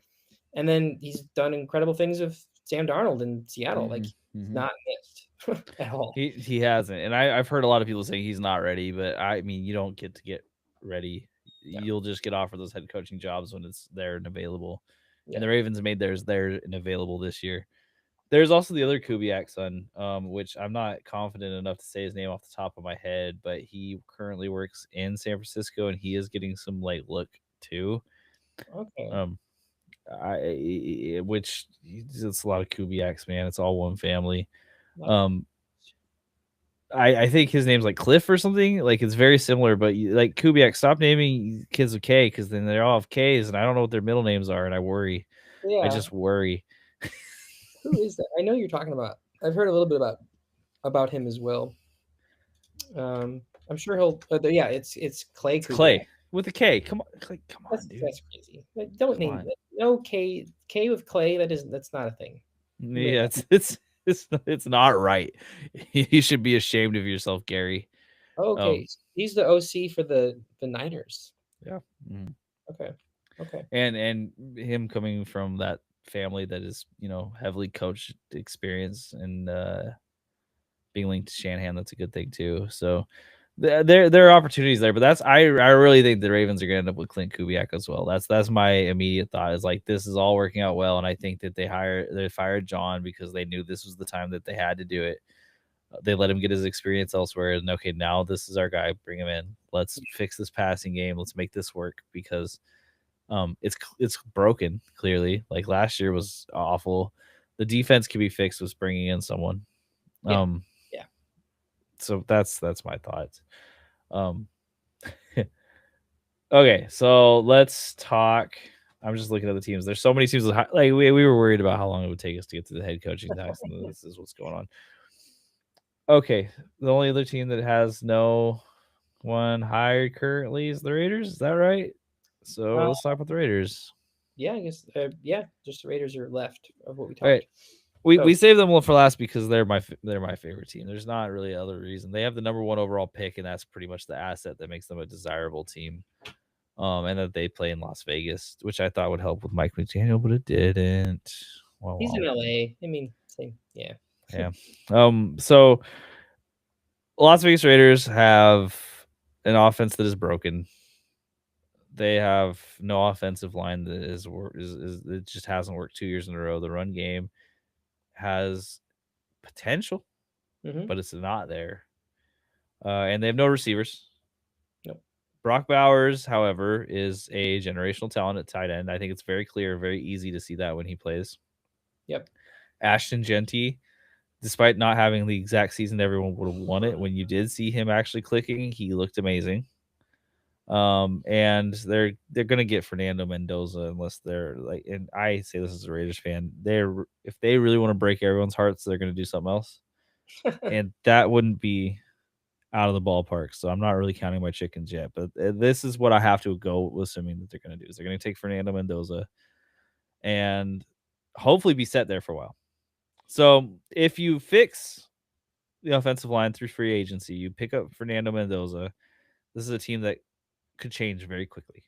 And then he's done incredible things with Sam Darnold in Seattle. Like Hmm. he's Hmm. not missed at all. He hasn't, and I've heard a lot of people saying he's not ready, but I mean you don't get to get ready. Yeah. You'll just get offered those head coaching jobs when it's there and available. And Yeah. the Ravens made theirs there and available this year. There's also the other Kubiak son, which I'm not confident enough to say his name off the top of my head, but he currently works in San Francisco, and he is getting some like look too. Okay. Um, which it's a lot of Kubiaks, man. It's all one family. Not Um, I think his name's like Cliff or something. Like it's very similar, but like Kubiak, stop naming kids with K because then they all have K's, and I don't know what their middle names are, and I worry. I yeah. just worry. Who is that? I know you're talking about. I've heard a little bit about him as well. I'm sure he'll. Yeah, it's Clay It's Kubiak. Clay with a K. Come on, Clay, come on, dude. That's crazy. Don't Come name on. it. No K with Clay. That's not a thing. Who made Yeah, it's not right. You should be ashamed of yourself, Gary. Oh, okay. He's the OC for the Niners. Yeah. Mhm. Okay. Okay. And him coming from that family that is, heavily coached experience and being linked to Shanahan, that's a good thing too. So there are opportunities there, but I really think the Ravens are going to end up with Clint Kubiak as well. That's my immediate thought is like this is all working out well, and I think that they fired John because they knew this was the time that they had to do it. They let him get his experience elsewhere, and okay, now this is our guy. Bring him in. Let's fix this passing game. Let's make this work because it's broken clearly. Like last year was awful. The defense can be fixed with bringing in someone. Yeah. Yeah. So that's my thoughts. Um, okay, so let's talk. I'm just looking at the teams. There's so many teams with like we were worried about how long it would take us to get to the head coaching task, and this is what's going on. Okay, the only other team that has no one hired currently is the Raiders. Is that right? So Uh, let's talk about the Raiders. yeah, I guess. Yeah, just the Raiders are left of what we All right, talked. we So saved them for last because they're my favorite team. There's not really other reason. They have the number one overall pick, and that's pretty much the asset that makes them a desirable team. And that they play in Las Vegas, which I thought would help with Mike McDaniel, but it didn't. he's in Well, LA. I mean, same. Yeah. yeah. So Las Vegas Raiders have an offense that is broken. They have no offensive line that is it just hasn't worked 2 years in a row. The run game has potential, Mm-hmm. but it's not there. And they have no receivers. Nope. Brock Bowers, however, is a generational talent at tight end. I think it's very clear, very easy to see that when he plays. Yep. Ashton Genty, despite not having the exact season everyone would have wanted, when you did see him actually clicking, he looked amazing. And they're gonna get Fernando Mendoza unless they're like, and I say this as a Raiders fan, if they really want to break everyone's hearts, they're gonna do something else, and that wouldn't be out of the ballpark. So I'm not really counting my chickens yet, but this is what I have to go assuming that they're gonna do is they're gonna take Fernando Mendoza and hopefully be set there for a while. So if you fix the offensive line through free agency, you pick up Fernando Mendoza. This is a team that could change very quickly.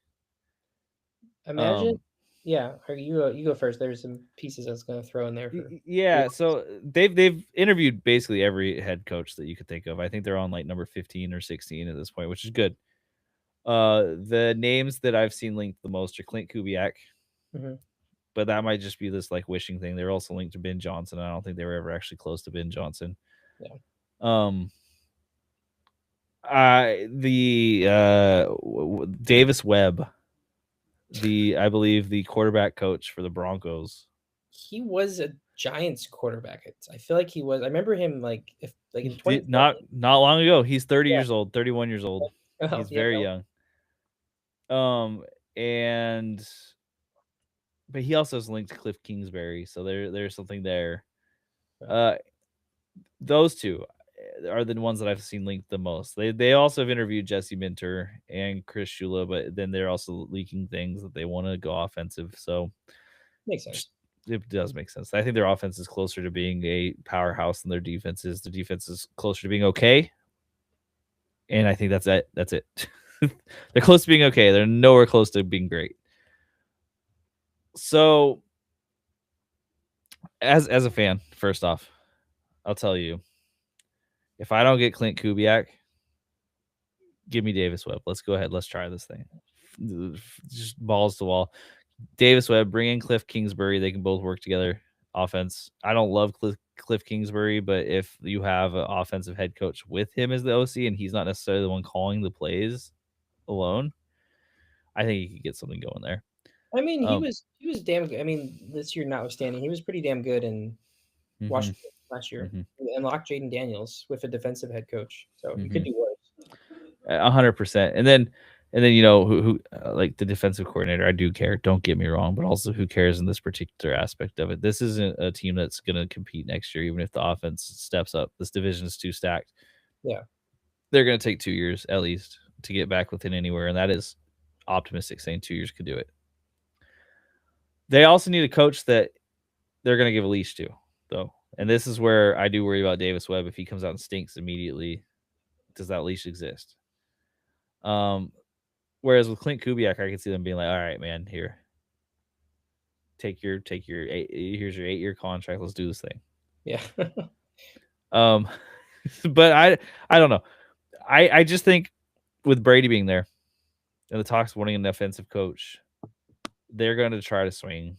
Imagine. Yeah. Or you go first. There's some pieces I was going to throw in there for. Yeah, so they've interviewed basically every head coach that you could think of. I think they're on like number 15 or 16 at this point, which is good. The names that I've seen linked the most are Clint Kubiak, Mm-hmm. but that might just be this like wishing thing. They're also linked to Ben Johnson. I don't think they were ever actually close to Ben Johnson. Yeah. Davis Webb, I believe the quarterback coach for the Broncos. He was a Giants quarterback. I feel like he was. I remember him like in 20. Not long ago. He's 30 years old, 31 years old. Oh, He's yeah, very no. young. But he also is linked to Cliff Kingsbury, so there's something there. Those two are the ones that I've seen linked the most. They also have interviewed Jesse Minter and Chris Shula, but then they're also leaking things that they want to go offensive. So Makes sense. it does make sense. I think their offense is closer to being a powerhouse than their defense is. The defense is closer to being okay. And I think that's it. That's it. They're close to being okay. They're nowhere close to being great. So as a fan, first off, I'll tell you, if I don't get Clint Kubiak, give me Davis Webb. Let's go ahead. Let's try this thing. Just balls to wall. Davis Webb, bring in Cliff Kingsbury. They can both work together. offense. I don't love Cliff Kingsbury, but if you have an offensive head coach with him as the OC and he's not necessarily the one calling the plays alone, I think he could get something going there. I mean, he Um, was damn good. I mean, this year notwithstanding, he was pretty damn good in mhm, Washington last year. mhm, He unlocked Jaden Daniels with a defensive head coach, so he could mhm. do worse. 100%. And then you know who like the defensive coordinator. I do care. Don't get me wrong, but also who cares in this particular aspect of it? This isn't a team that's going to compete next year, even if the offense steps up. This division is too stacked. Yeah, They're going to take 2 years at least to get back within anywhere, and that is optimistic, saying 2 years could do it. They also need a coach that they're going to give a leash to, though. And this is where I do worry about Davis Webb. If he comes out and stinks immediately, does that leash exist? Um, Whereas with Clint Kubiak, I could see them being like, "All right, man, here, take your here's your 8-year contract. Let's do this thing." yeah. Um, but I don't know. I just think with Brady being there and the talks wanting an offensive coach, they're going to try to swing.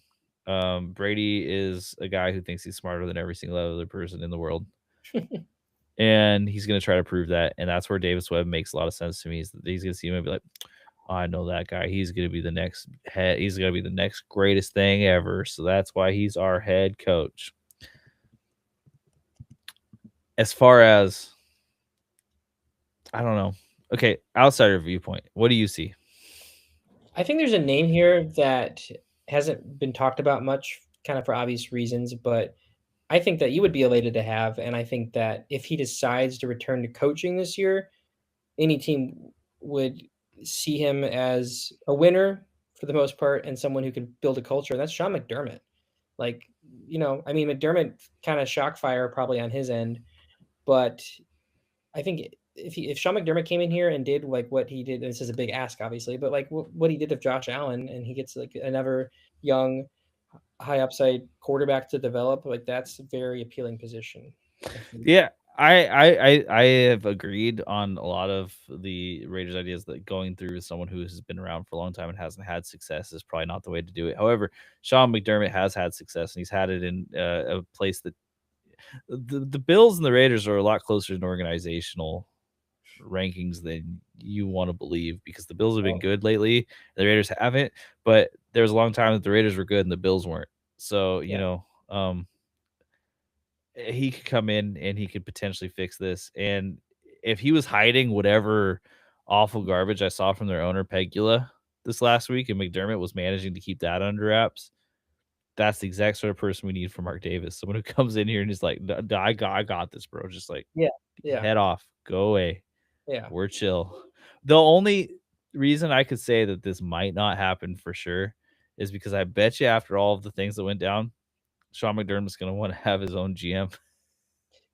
Brady is a guy who thinks he's smarter than every single other person in the world, and he's going to try to prove that. And that's where Davis Webb makes a lot of sense to me. He's going to see him and be like, "Oh, I know that guy. He's going to be the next head. He's going to be the next greatest thing ever." So that's why he's our head coach. As far as I don't know. Okay, outsider viewpoint. What do you see? I think there's a name here that hasn't been talked about much, kind of for obvious reasons, but I think that you would be elated to have. And I think that if he decides to return to coaching this year, any team would see him as a winner for the most part and someone who can build a culture. And that's Sean McDermott. Like, I mean, McDermott kind of shock fire probably on his end, but I think if Sean McDermott came in here and did like what he did, and this is a big ask, obviously, but like what he did with Josh Allen, and he gets like another young, high upside quarterback to develop, like that's a very appealing position. I think. Yeah, I have agreed on a lot of the Raiders ideas that going through with someone who has been around for a long time and hasn't had success is probably not the way to do it. However, Sean McDermott has had success and he's had it in a place that the Bills and the Raiders are a lot closer in organizational rankings than you want to believe because the Bills have been Oh, good lately. The Raiders haven't, but there was a long time that the Raiders were good and the Bills weren't. So, yeah, he could come in and he could potentially fix this. And if he was hiding whatever awful garbage I saw from their owner Pegula this last week, and McDermott was managing to keep that under wraps, that's the exact sort of person we need for Mark Davis. Someone who comes in here and is like, I got this, bro. Just like yeah, yeah, head off, go away. yeah, We're chill. The only reason I could say that this might not happen for sure is because I bet you after all of the things that went down, Sean McDermott's going to want to have his own GM.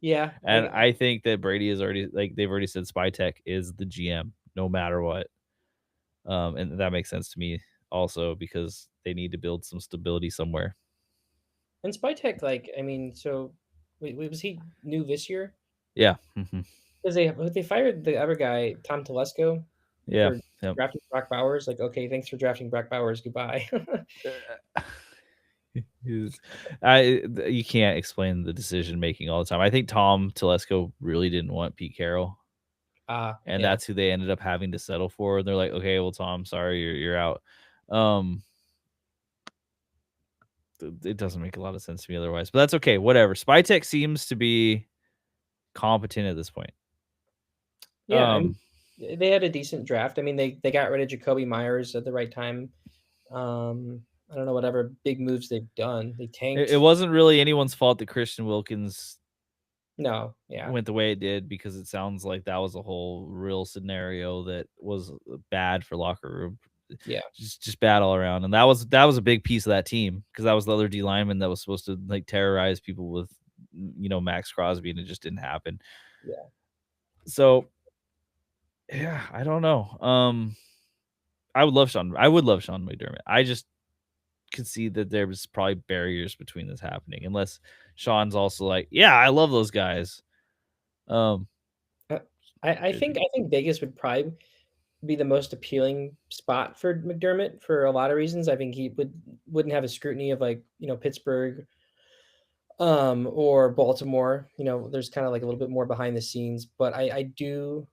yeah. And I think that Brady is already like they've already said Spytech is the GM no matter what. And that makes sense to me also because they need to build some stability somewhere. And Spytech, like, I mean, so wait, was he new this year? Yeah. Mhm. Because they fired the other guy, Tom Telesco, Yeah. for Yep. drafting Brock Bowers. Like, okay, thanks for drafting Brock Bowers. Goodbye. Is- you can't explain the decision making all the time. I think Tom Telesco really didn't want Pete Carroll, and Yeah. that's who they ended up having to settle for. And they're like, okay, well, Tom, sorry, you're out. Um, it doesn't make a lot of sense to me otherwise, but that's okay. Whatever. Spytech seems to be competent at this point. Yeah, I mean, Um, they had a decent draft. I mean, they got rid of Jacoby Myers at the right time. I don't know whatever big moves they've done. They it tanked. wasn't really anyone's fault that Christian Wilkins No, yeah, went the way it did because it sounds like that was a whole real scenario that was bad for locker room, yeah, just bad all around. And that was a big piece of that team because that was the other D lineman that was supposed to like terrorize people with Max Crosby, and it just didn't happen. yeah. So yeah, I don't know. I would love Sean. I would love Sean McDermott. I just could see that there was probably barriers between this happening, unless Sean's also like, yeah, I love those guys. Um, Uh, I think Vegas would probably be the most appealing spot for McDermott for a lot of reasons. I think he wouldn't have a scrutiny of like Pittsburgh or Baltimore. There's kind of like a little bit more behind the scenes, but I think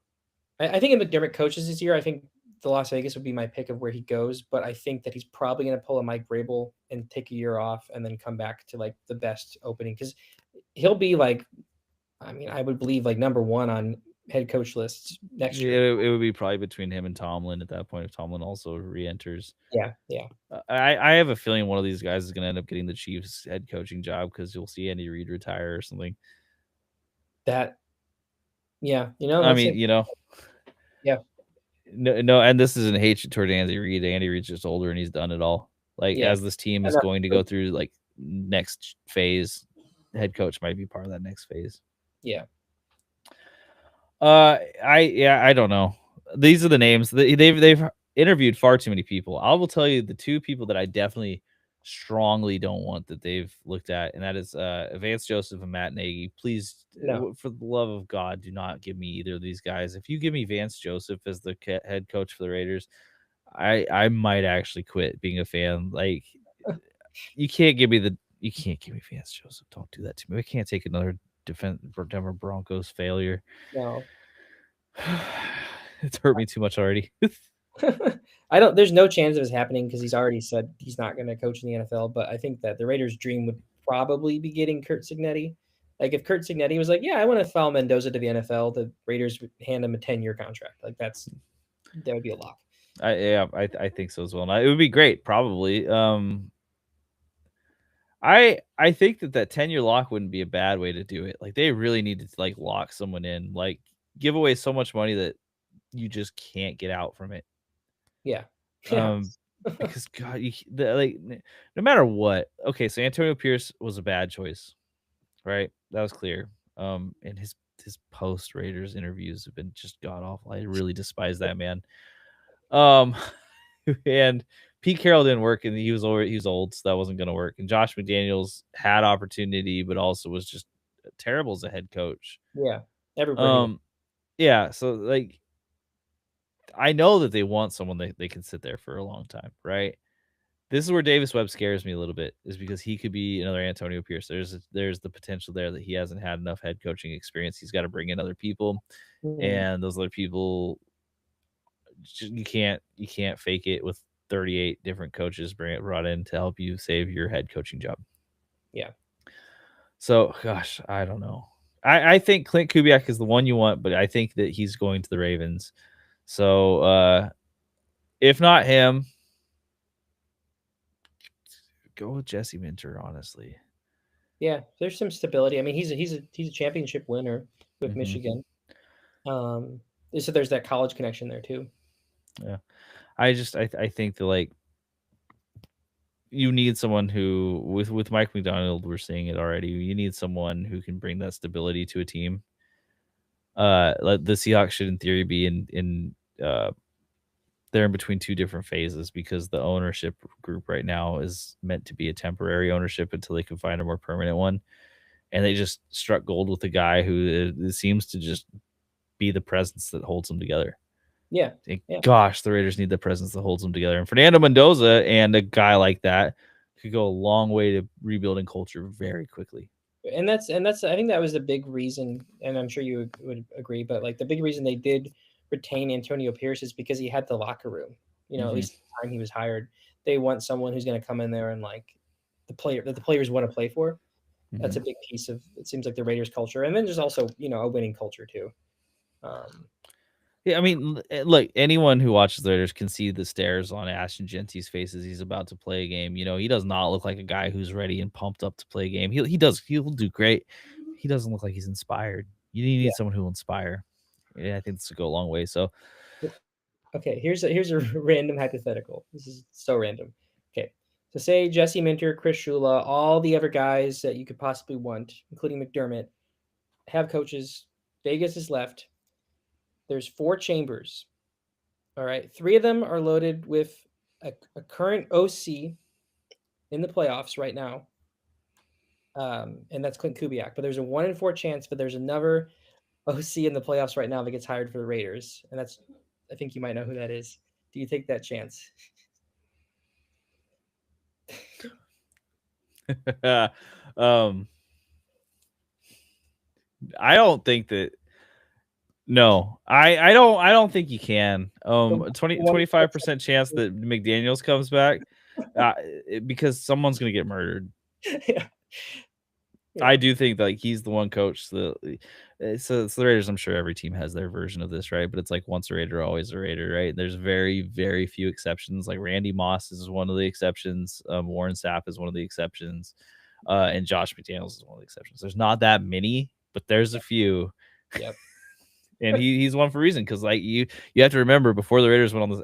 if McDermott coaches this year, I think the Las Vegas would be my pick of where he goes. But I think that he's probably going to pull a Mike Vrabel and take a year off and then come back to like the best opening because he'll be like, I mean, I would believe like number one on head coach lists next Yeah, year. it would be probably between him and Tomlin at that point if Tomlin also re-enters. Yeah, yeah, I have a feeling one of these guys is going to end up getting the Chiefs head coaching job because you'll see Andy Reid retire or something. that, yeah, I that's mean, it. Yeah, no, and this isn't hatred toward Andy Reid. Andy Reid's just older and he's done it all. Like yeah, as this team is enough. going to go through like next phase, head coach might be part of that next phase. Yeah, I don't know. These are the names. They've interviewed far too many people. I will tell you the two people that I definitely strongly don't want that they've looked at, and that is Vance Joseph and Matt Nagy. Please, no, for the love of God, do not give me either of these guys. If you give me Vance Joseph as the head coach for the Raiders, I might actually quit being a fan. Like you can't give me Vance Joseph. Don't do that to me. We can't take another Denver Broncos failure. no. It's hurt me too much already. There's no chance of this happening because he's already said he's not going to coach in the NFL. But I think that the Raiders' dream would probably be getting Kurt Signetti. Like if Kurt Signetti was like, "Yeah, I want to follow Mendoza to the NFL," the Raiders would hand him a 10-year contract. Like that would be a lock. I think so as well. And it would be great, probably. I think that 10-year lock wouldn't be a bad way to do it. Like they really need to like lock someone in, like give away so much money that you just can't get out from it. Yeah, yeah, Because God, no matter what. Okay, so Antonio Pierce was a bad choice, right? That was clear. And his post Raiders interviews have been just god awful. I really despise that man. Um, and Pete Carroll didn't work, and he was old, so that wasn't going to work. And Josh McDaniels had opportunity, but also was just terrible as a head coach. yeah. Everybody. Um, yeah. So like, I know that they want someone they can sit there for a long time, right? This is where Davis Webb scares me a little bit, is because he could be another Antonio Pierce. There's the potential there that he hasn't had enough head coaching experience. He's got to bring in other people, Mhm. and those other people, you can't fake it with 38 different coaches brought in to help you save your head coaching job. Yeah, So, gosh, I don't know. I think Clint Kubiak is the one you want, but I think that he's going to the Ravens. So, if not him, go with Jesse Minter, honestly. yeah. There's some stability. I mean, he's a championship winner with Mm-hmm. Michigan. So there's that college connection there too. Yeah. I think that like you need someone who with Mike McDonald, we're seeing it already. You need someone who can bring that stability to a team. Like the Seahawks should in theory be in they're in between two different phases because the ownership group right now is meant to be a temporary ownership until they can find a more permanent one. And they just struck gold with a guy who seems to just be the presence that holds them together. Yeah, And yeah. gosh, the Raiders need the presence that holds them together. And Fernando Mendoza and a guy like that could go a long way to rebuilding culture very quickly. And that's I think that was the big reason, and I'm sure you would agree, but like the big reason they did retain Antonio Pierce is because he had the locker room. At Mm-hmm. least at the time he was hired, they want someone who's going to come in there and like the players want to play for. That's Mm-hmm. a big piece of it. Seems like the Raiders culture, and then there's also a winning culture too. Um, Yeah, I mean, look, anyone who watches the Raiders can see the stares on Ashton Genty's face as he's about to play a game. He does not look like a guy who's ready and pumped up to play a game. He'll do great. He doesn't look like he's inspired. You need yeah. someone who will inspire. Yeah, I think this will go a long way. So, Okay. Here's a random hypothetical. This is so random. Okay. So say Jesse Minter, Chris Shula, all the other guys that you could possibly want, including McDermott, have coaches. Vegas is left. There's 4 chambers. All right. 3 of them are loaded with a current OC in the playoffs right now. And that's Clint Kubiak. But there's a 1 in 4 chance, but there's another OC in the playoffs right now that gets hired for the Raiders. And I think you might know who that is. Do you take that chance? um, I don't think that. No, I don't think you can. The 25% chance that McDaniels comes back, because someone's gonna get murdered. Yeah. I Yeah. do think like he's the one coach. So it's the Raiders. I'm sure every team has their version of this, right? But it's like once a Raider, always a Raider, right? There's very few exceptions. Like Randy Moss is one of the exceptions. Warren Sapp is one of the exceptions, and Josh McDaniels is one of the exceptions. There's not that many, but there's a few, Yep. and he's one for a reason because like you have to remember before the Raiders went on this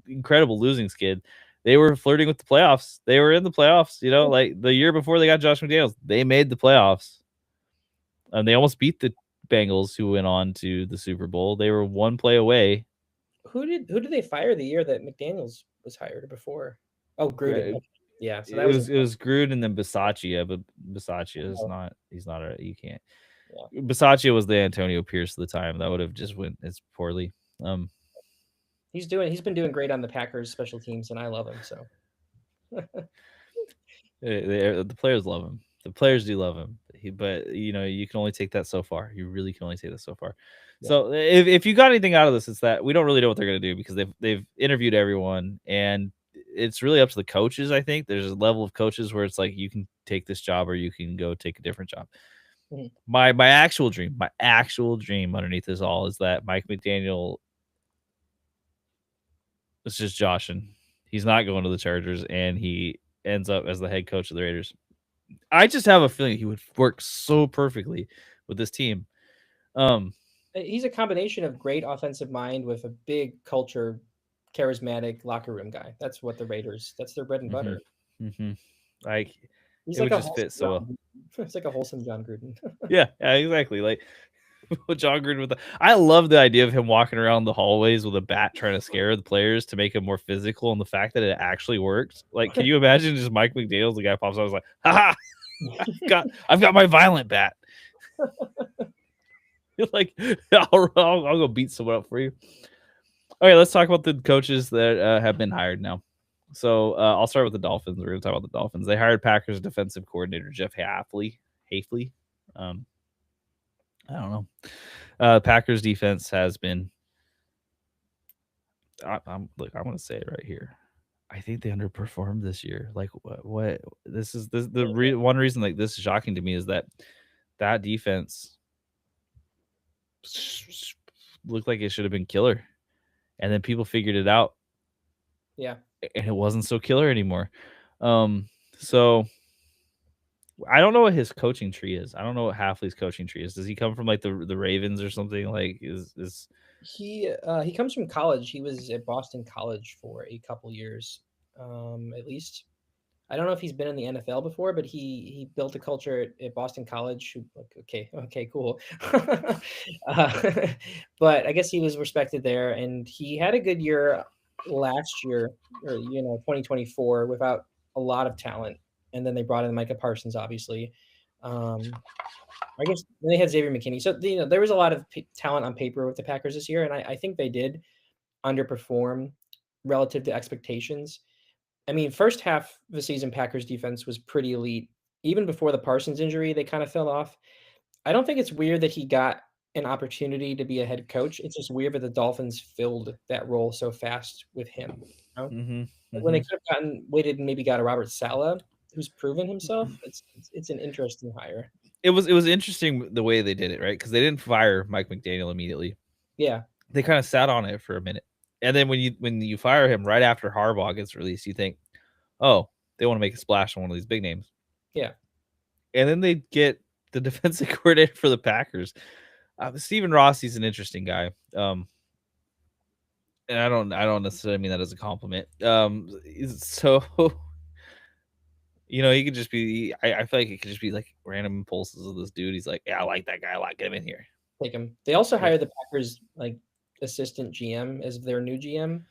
incredible losing skid. They were flirting with the playoffs. They were in the playoffs, like the year before they got Josh McDaniels. They made the playoffs. And they almost beat the Bengals, who went on to the Super Bowl. They were one play away. Who did they fire the year that McDaniels was hired before? Oh, Gruden. It Okay. Yeah, so that was was Gruden and then Bisaccia, but Bisaccia is oh, not. He's not a. You can't. yeah. Bisaccia was the Antonio Pierce of the time. That would have just went as poorly. He's been doing great on the Packers special teams, and I love him. So The players love him. The players do love him. But you can only take that so far. You really can only take that so far. yeah. So if you got anything out of this, it's that we don't really know what they're going to do because they've interviewed everyone, and it's really up to the coaches. I think there's a level of coaches where it's like you can take this job or you can go take a different job. Mhm. My actual dream underneath this all is that Mike McDaniel is just joshing. He's not going to the Chargers, and he ends up as the head coach of the Raiders. I just have a feeling he would work so perfectly with this team. He's a combination of great offensive mind with a big culture, charismatic locker room guy. That's what the Raiders. That's their bread and butter. Like He's it like would a just fit wholesome so well. John. It's like a wholesome John Gruden. Yeah, exactly. Like John Gruden with I love the idea of him walking around the hallways with a bat trying to scare the players to make him more physical, and the fact that it actually works. Like, can you imagine just Mike McDaniels, the guy pops out, I was like, haha, I've got my violent bat. You're like, I'll go beat someone up for you. Okay, let's talk about the coaches that have been hired now. So I'll start with the Dolphins. We're going to talk about the Dolphins. They hired Packers defensive coordinator Jeff Hafley. I don't know. Packers defense has been. I'm going to say it right here. I think they underperformed this year. Like what this is one reason like this is shocking to me is that defense looked like it should have been killer, and then people figured it out. Yeah, and it wasn't so killer anymore. So I don't know what his coaching tree is. I don't know what Hafley's coaching tree is. Does he come from like the Ravens or something? Like is he comes from college. He was at Boston College for a couple years, at least. I don't know if he's been in the NFL before, but he built a culture at Boston College. Okay, cool. But I guess he was respected there, and he had a good year last year, or 2024, without a lot of talent. And then they brought in Micah Parsons, obviously. I guess they had Xavier McKinney. So there was a lot of talent on paper with the Packers this year, and I think they did underperform relative to expectations. I mean, first half of the season, Packers defense was pretty elite. Even before the Parsons injury, they kind of fell off. I don't think it's weird that he got an opportunity to be a head coach. It's just weird that the Dolphins filled that role so fast with him. When they could have waited and maybe got a Robert Saleh, who's proven himself. It's an interesting hire. It was interesting the way they did it, right? Because they didn't fire Mike McDaniel immediately. Yeah, They kind of sat on it for a minute, and then when you fire him right after Harbaugh gets released, you think, oh, they want to make a splash on one of these big names. yeah. And then they get the defensive coordinator for the Packers. Stephen Rossi's an interesting guy. And I don't necessarily mean that as a compliment. So he could just be. I feel like it could just be like random impulses of this dude. He's like, yeah, I like that guy. I like get him in here. Take him. They also hired the Packers assistant GM as their new GM.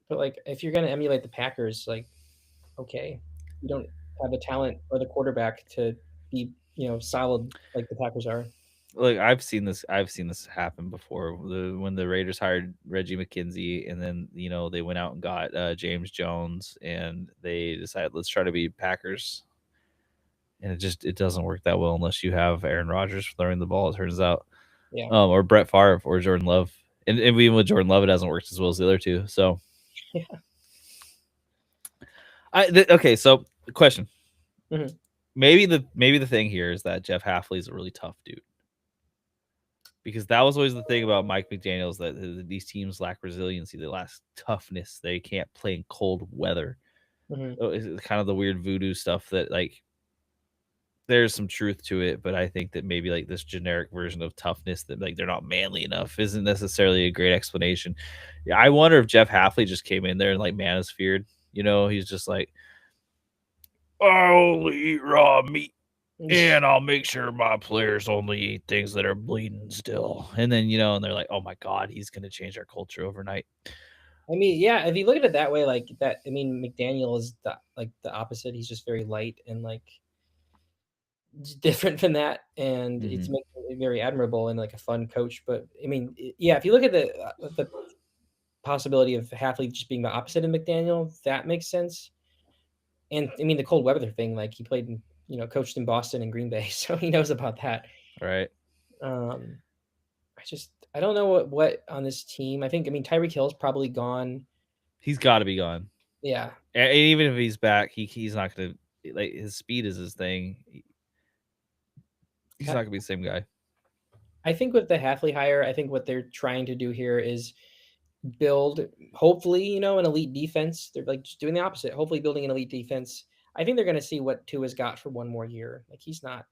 But if you're gonna emulate the Packers, okay, you don't have the talent or the quarterback to be solid like the Packers are. Look, I've seen this happen before. When the Raiders hired Reggie McKenzie, and then they went out and got James Jones, and they decided let's try to be Packers. and it doesn't work that well unless you have Aaron Rodgers throwing the ball. It turns out, Yeah. or Brett Favre or Jordan Love, and even with Jordan Love, it hasn't worked as well as the other two. So, Yeah. okay. So, question. Mhm. Maybe the thing here is that Jeff Hafley is a really tough dude, because that was always the thing about Mike McDaniel's, that these teams lack resiliency, they lack toughness, they can't play in cold weather. Mhm. It's kind of the weird voodoo stuff that, like, there's some truth to it, but I think that maybe like this generic version of toughness that like they're not manly enough isn't necessarily a great explanation. Yeah, I wonder if Jeff Hafley just came in there and like manosphered. He's just like, I'll only eat raw meat and I'll make sure my players only eat things that are bleeding still. And then, and they're like, oh my God, he's going to change our culture overnight. I mean, yeah, if you look at it that way, like that, I mean, McDaniel is the opposite. He's just very light and like different than that, and it's Mhm. very admirable and like a fun coach. But I mean, yeah, if you look at the possibility of Hafley just being the opposite of McDaniel, that makes sense. And I mean, the cold weather thing, like he played, coached in Boston and Green Bay, so he knows about that. Right. Um, I don't know what on this team. I mean, Tyreek Hill's probably gone. He's got to be gone. Yeah, Even if he's back, he's not going to, like, his speed is his thing. He's not going to be the same guy. I think with the Hafley hire, I think what they're trying to do here is build, hopefully, an elite defense. They're like just doing the opposite, hopefully building an elite defense. I think they're going to see what Tua's got for one more year. Like he's not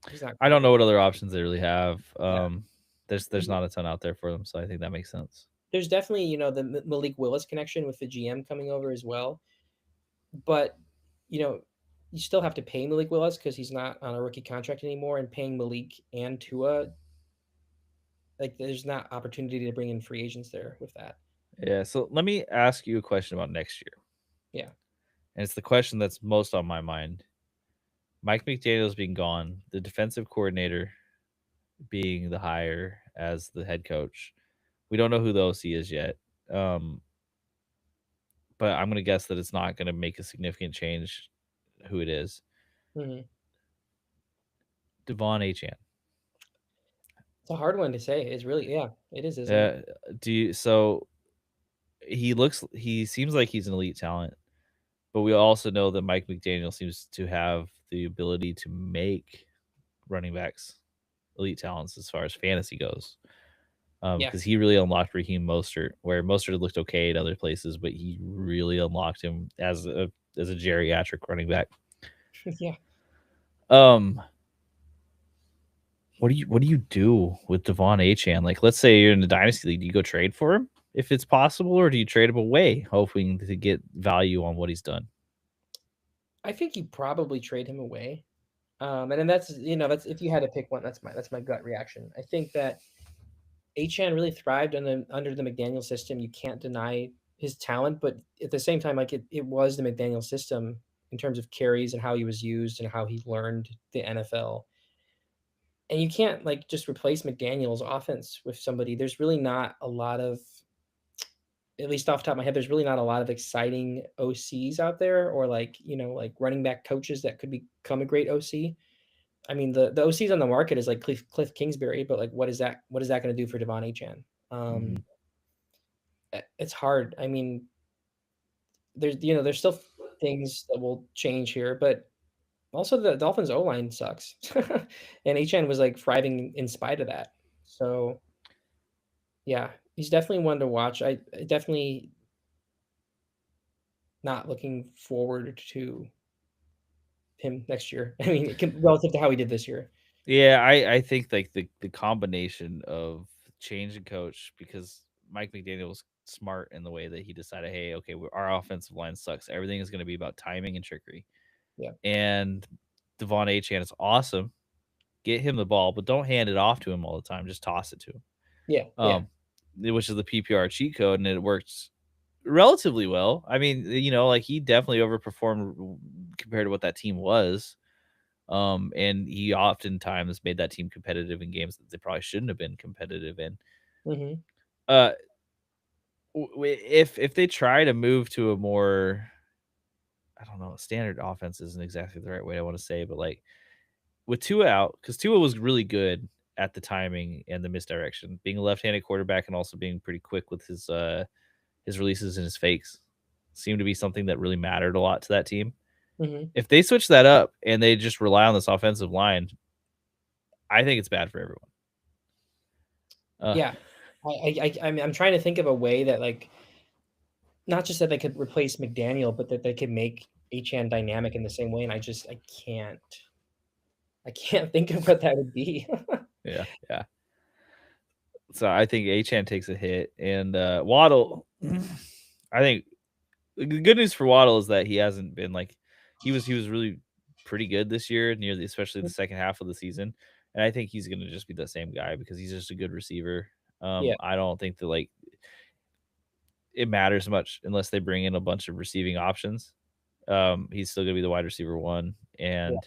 I don't great. know what other options they really have. Yeah. There's not a ton out there for them, so I think that makes sense. There's definitely, the Malik Willis connection with the GM coming over as well. But, you know, you still have to pay Malik Willis because he's not on a rookie contract anymore, and paying Malik and Tua, like there's not opportunity to bring in free agents there with that. Yeah, so let me ask you a question about next year. Yeah. And it's the question that's most on my mind. Mike McDaniel's being gone, the defensive coordinator being the hire as the head coach. We don't know who the OC is yet. Um, but I'm going to guess that it's not going to make a significant change who it is. Mhm. Devon Achan. It's a hard one to say. It's really, yeah, it is, isn't it? So he seems like he's an elite talent, but we also know that Mike McDaniel seems to have the ability to make running backs elite talents as far as fantasy goes. Yeah. Because he really unlocked Raheem Mostert, where Mostert looked okay at other places, but he really unlocked him as a geriatric running back. Yeah. Um, what do you do with Devon Achan? Like, let's say you're in the dynasty league, do you go trade for him if it's possible, or do you trade him away, hoping to get value on what he's done? I think you probably trade him away. And then that's if you had to pick one, that's my gut reaction. I think that Achan really thrived under the McDaniel system. You can't deny his talent, but at the same time, like it was the McDaniel system in terms of carries and how he was used and how he learned the NFL. And you can't like just replace McDaniel's offense with somebody. There's really not a lot of, at least off the top of my head, there's really not a lot of exciting OCs out there, or like, like running back coaches that could become a great OC. I mean, the OCs on the market is like Cliff Kingsbury, but like, what is that going to do for Devon Achan? Mm-hmm. It's hard. I mean, there's still things that will change here, but also the Dolphins O line sucks, and Achan was like thriving in spite of that. So yeah, he's definitely one to watch. I definitely not looking forward to him next year. I mean, relative to how he did this year. Yeah, I think like the combination of change in coach, because Mike McDaniel was smart in the way that he decided, hey, okay, our offensive line sucks. Everything is going to be about timing and trickery. Yeah. And Devon Achan is awesome. Get him the ball, but don't hand it off to him all the time. Just toss it to him. Yeah. Yeah. Which is the PPR cheat code, and it works relatively well. I mean, like he definitely overperformed compared to what that team was. And he oftentimes made that team competitive in games that they probably shouldn't have been competitive in. Mm-hmm. Uh, if they try to move to a more, I don't know, standard offense isn't exactly the right way I want to say, but like with Tua out, because Tua was really good at the timing and the misdirection, being a left-handed quarterback and also being pretty quick with his releases and his fakes seemed to be something that really mattered a lot to that team. Mhm. If they switch that up and they just rely on this offensive line, I think it's bad for everyone. Yeah. I'm trying to think of a way that, like, not just that they could replace McDaniel, but that they could make Achane dynamic in the same way, and I can't. I can't think of what that would be. Yeah. So I think Achane takes a hit, and Waddle. I think the good news for Waddle is that he hasn't been like he was really pretty good this year, especially the second half of the season, and I think he's going to just be the same guy because he's just a good receiver. Yeah. I don't think that like it matters much unless they bring in a bunch of receiving options. He's still going to be the wide receiver one, and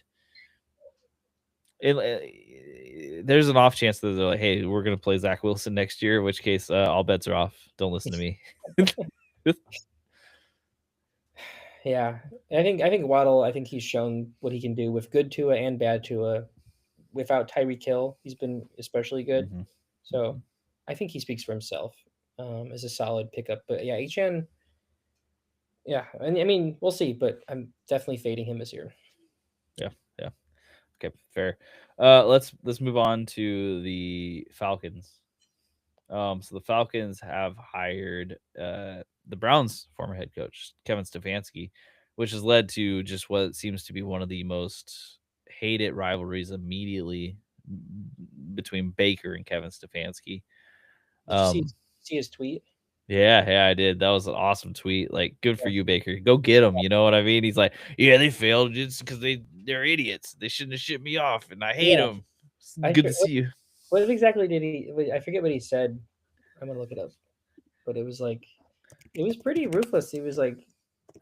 there's an off chance that they're like, "Hey, we're going to play Zach Wilson next year," in which case all bets are off. Don't listen to me. Yeah. I think Waddle, I think he's shown what he can do with good Tua and bad Tua. Without Tyreek Hill, he's been especially good. Mhm. So I think he speaks for himself as a solid pickup. But yeah, Achane, yeah, and I mean, we'll see, but I'm definitely fading him this year. Yeah. Okay, fair. Let's move on to the Falcons. So the Falcons have hired the Browns' former head coach, Kevin Stefanski, which has led to just what seems to be one of the most hated rivalries immediately between Baker and Kevin Stefanski. Did you see his tweet? Yeah, I did. That was an awesome tweet. Like, good for you, Baker. Go get them. You know what I mean? He's like, yeah, they failed just because they're idiots. They shouldn't have shipped me off, and I hate Yeah. them. Good to see you. What exactly did he? I forget what he said. I'm gonna look it up. But it was like, it was pretty ruthless. He was like,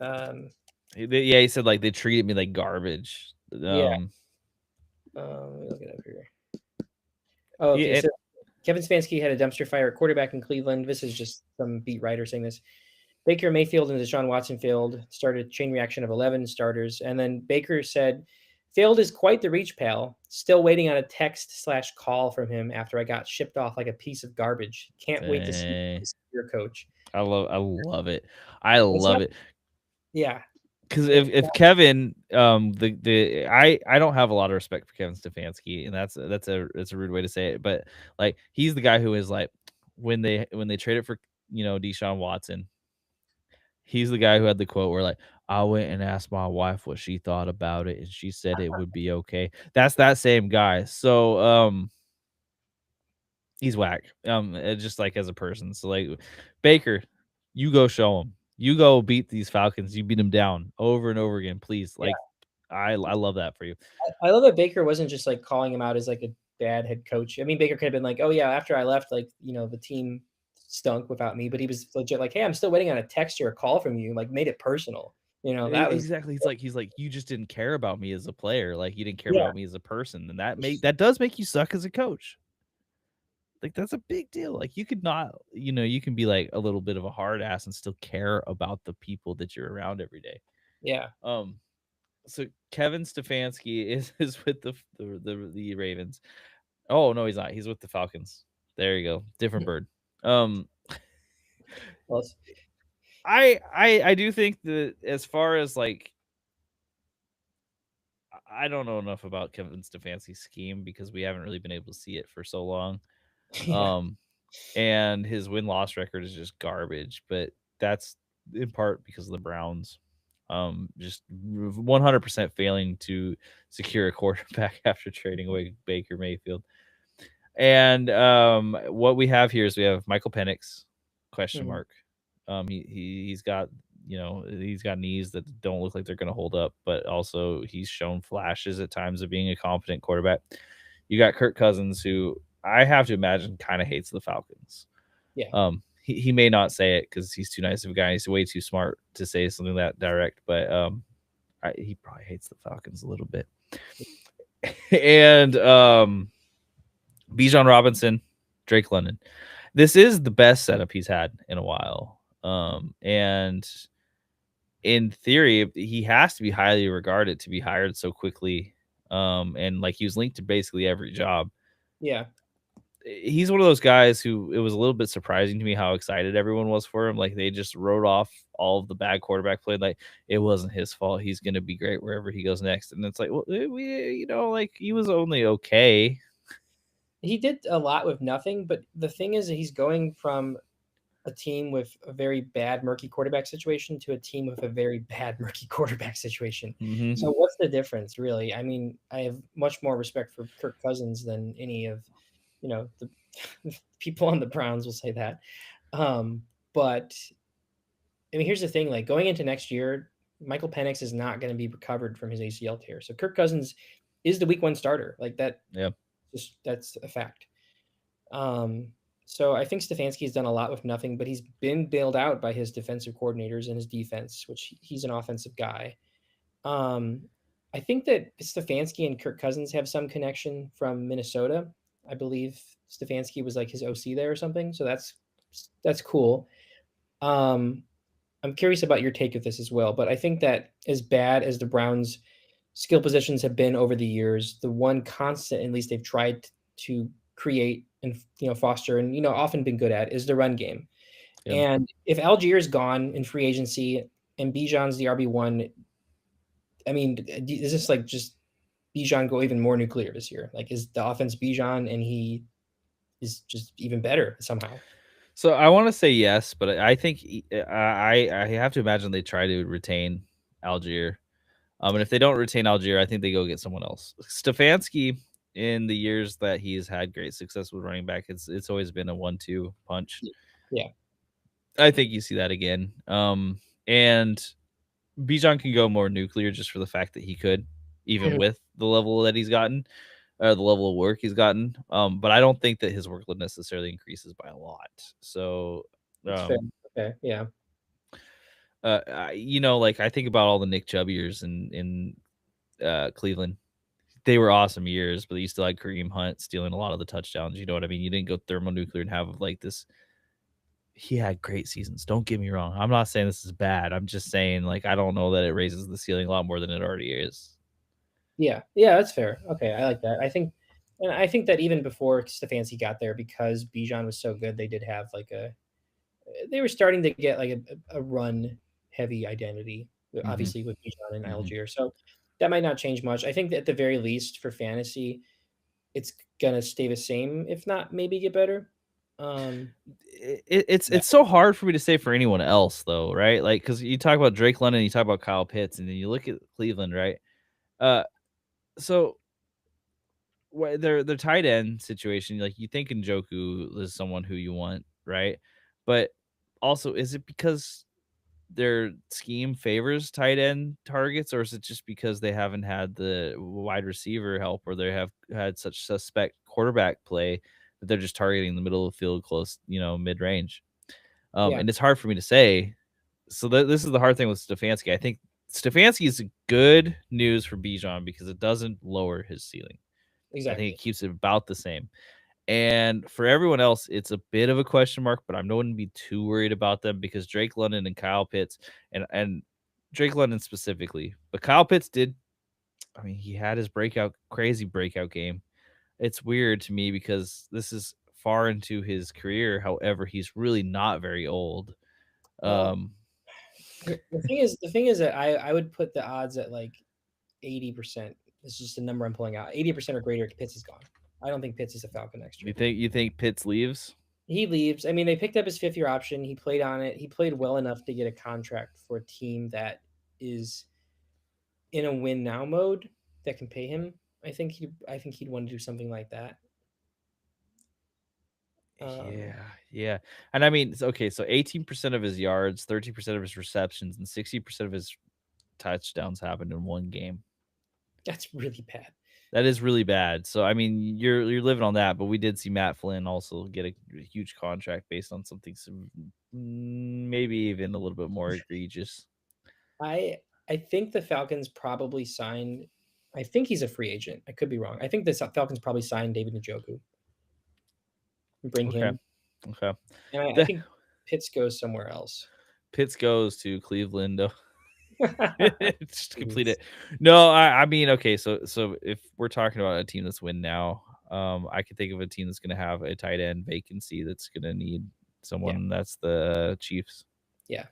Yeah, he said like they treated me like garbage. yeah. Let me look it up here. Oh, okay. Yeah, So Kevin Stefanski had a dumpster fire at quarterback in Cleveland. This is just some beat writer saying this. Baker Mayfield and Deshaun Watson failed, started chain reaction of 11 starters. And then Baker said, failed is quite the reach, pal. Still waiting on a text/call from him after I got shipped off like a piece of garbage. Can't wait to see your coach. I love it. I love it. Yeah. Because if Kevin, I don't have a lot of respect for Kevin Stefanski, and that's a rude way to say it, but like he's the guy who is like when they traded for Deshaun Watson, he's the guy who had the quote where like I went and asked my wife what she thought about it, and she said it would be okay. That's that same guy. So he's whack. Just like as a person. So like Baker, you go show him. You go beat these Falcons. You beat them down over and over again, please. Like I love that for you. I love that Baker wasn't just like calling him out as like a bad head coach. I mean, Baker could have been like, "Oh yeah, after I left, like the team stunk without me," but he was legit like, "Hey, I'm still waiting on a text or a call from you." Like, made it personal. That was Exactly. He's like you just didn't care about me as a player. Like you didn't care yeah, about me as a person, and that does make you suck as a coach. Like that's a big deal. Like you could not, you can be like a little bit of a hard ass and still care about the people that you're around every day. yeah. So Kevin Stefanski is with the Ravens. Oh no, he's not. He's with the Falcons. There you go. Different bird. Well, I do think that as far as like I don't know enough about Kevin Stefanski's scheme because we haven't really been able to see it for so long. yeah, And his win-loss record is just garbage, but that's in part because of the Browns. Just 100% failing to secure a quarterback after trading away Baker Mayfield. And what we have here is we have Michael Penix, question mark. He's got he's got knees that don't look like they're going to hold up, but also he's shown flashes at times of being a competent quarterback. You got Kirk Cousins, who I have to imagine kind of hates the Falcons. yeah. He may not say it because he's too nice of a guy. He's way too smart to say something that direct, but he probably hates the Falcons a little bit. And Bijan Robinson, Drake London. This is the best setup he's had in a while. And in theory, he has to be highly regarded to be hired so quickly And like he was linked to basically every job. Yeah. He's one of those guys who it was a little bit surprising to me how excited everyone was for him. Like they just wrote off all of the bad quarterback play. Like it wasn't his fault. He's going to be great wherever he goes next. And it's like, well, like he was only okay. He did a lot with nothing, but the thing is that he's going from a team with a very bad murky quarterback situation to a team with a very bad murky quarterback situation. Mm-hmm. So what's the difference, really? I mean, I have much more respect for Kirk Cousins than any of, the people on the Browns will say that. But I mean, here's the thing: like going into next year, Michael Penix is not going to be recovered from his ACL tear. So Kirk Cousins is the Week 1 starter. Like that, Yeah. that's a fact. Um, so I think Stefanski's done a lot with nothing, but he's been bailed out by his defensive coordinators and his defense, which he's an offensive guy. Um, I think that Stefanski and Kirk Cousins have some connection from Minnesota. I believe Stefanski was like his OC there or something. So that's cool. Um, I'm curious about your take of this as well, but I think that as bad as the Browns' skill positions have been over the years, the one constant, at least they've tried to create and foster and often been good at, is the run game. Yeah. And if Algier's gone in free agency and Bijan's the RB1, I mean, is this like just Bijan go even more nuclear this year? Like, is the offense Bijan and he is just even better somehow? So I want to say yes, but I think I have to imagine they try to retain Algier. And if they don't retain Algier, I think they go get someone else. Stefanski, in the years that he's had great success with running back, it's always been a 1-2 punch. Yeah. I think you see that again. And Bijan can go more nuclear just for the fact that he could, even with the level that he's gotten, or the level of work he's gotten. But I don't think that his workload necessarily increases by a lot. So, That's fair. Okay. Yeah. like I think about all the Nick Chubb years in Cleveland. They were awesome years, but you still had Kareem Hunt stealing a lot of the touchdowns. You know what I mean? You didn't go thermonuclear and have like this. He had great seasons. Don't get me wrong. I'm not saying this is bad. I'm just saying like I don't know that it raises the ceiling a lot more than it already is. Yeah. Yeah, that's fair. Okay, I like that. I think that even before Stefanski got there, because Bijan was so good, they did have like they were starting to get like a run heavy identity, Mm-hmm. obviously with Bijan and Mm-hmm. Algier. So that might not change much. I think that at the very least for fantasy, it's gonna stay the same, if not maybe get better. Yeah. It's so hard for me to say for anyone else though, right? Like because you talk about Drake London, you talk about Kyle Pitts, and then you look at Cleveland, right? Uh, so their tight end situation, like you think Njoku is someone who you want, right? But also, is it because their scheme favors tight end targets, or is it just because they haven't had the wide receiver help, or they have had such suspect quarterback play that they're just targeting the middle of the field, close, mid range? Yeah. And it's hard for me to say. So this is the hard thing with Stefanski. I think Stefanski is good news for Bijan because it doesn't lower his ceiling. I think it Exactly. keeps it about the same. And for everyone else, it's a bit of a question mark, but I'm not going to be too worried about them because Drake London and Kyle Pitts and Drake London specifically, but Kyle Pitts did. I mean, he had his crazy breakout game. It's weird to me because this is far into his career. However, he's really not very old. Well, Um, the thing is that I would put the odds at like 80%. It's just a number I'm pulling out. 80% or greater, Pitts is gone. I don't think Pitts is a Falcon next year. you think Pitts leaves? He leaves. I mean, they picked up his 5th-year option. He played on it. He played well enough to get a contract for a team that is in a win now mode that can pay him. I think he'd want to do something like that. Um, Yeah. And I mean, okay, so 18% of his yards, 13% of his receptions, and 60% of his touchdowns happened in one game. that's really bad. That is really bad. So I mean, you're living on that, but we did see Matt Flynn also get a huge contract based on something maybe even a little bit more egregious. I I think the Falcons probably signed. I think he's a free agent. I could be wrong. I think the Falcons probably signed David Njoku and bring Okay. him, Okay. and I The think Pitts goes somewhere else. Pitts goes to Cleveland. Just complete it. No, I mean, okay, so if we're talking about a team that's win now, I could think of a team that's going to have a tight end vacancy that's going to need Yeah, someone. That's the Chiefs. yeah.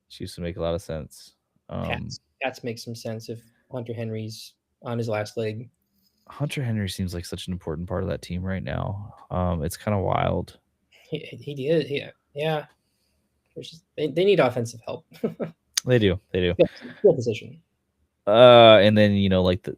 Chiefs would make a lot of sense. Pats makes some sense if Hunter Henry's on his last leg. Hunter Henry seems like such an important part of that team right now. It's kind of wild. He did. Yeah. They need offensive help. They do. Field position. And then like the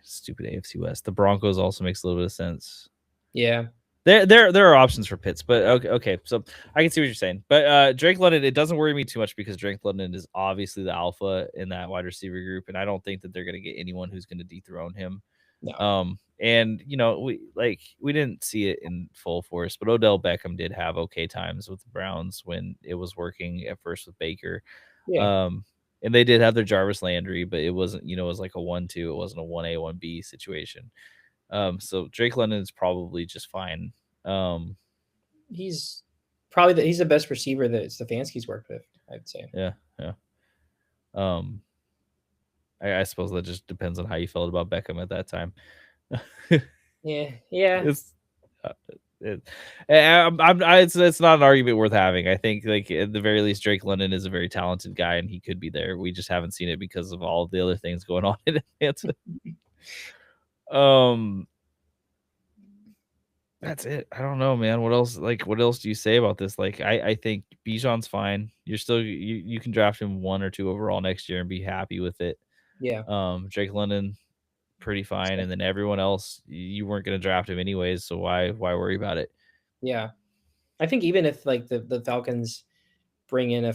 stupid AFC West. The Broncos also makes a little bit of sense. Yeah. There are options for Pitts, but okay. So I can see what you're saying. But Drake London, it doesn't worry me too much because Drake London is obviously the alpha in that wide receiver group, and I don't think that they're going to get anyone who's going to dethrone him. No. And we didn't see it in full force, but Odell Beckham did have okay times with the Browns when it was working at first with Baker. Yeah. And they did have their Jarvis Landry, but it wasn't, it was like a 1-2. It wasn't a 1A, 1B situation. So Drake London is probably just fine. He's probably he's the best receiver that Stefanski's worked with, I'd say. Yeah. I suppose that just depends on how you felt about Beckham at that time. Yeah. It's it's not an argument worth having. I think like at the very least, Drake London is a very talented guy, and he could be there. We just haven't seen it because of all of the other things going on in Atlanta. That's it. I don't know, man. What else do you say about this? Like, I think Bijan's fine. You're still you can draft him 1 or 2 overall next year and be happy with it. Yeah. Drake London, pretty fine, and then everyone else, you weren't going to draft him anyways, so why worry about it? Yeah. I think even if like the Falcons bring in a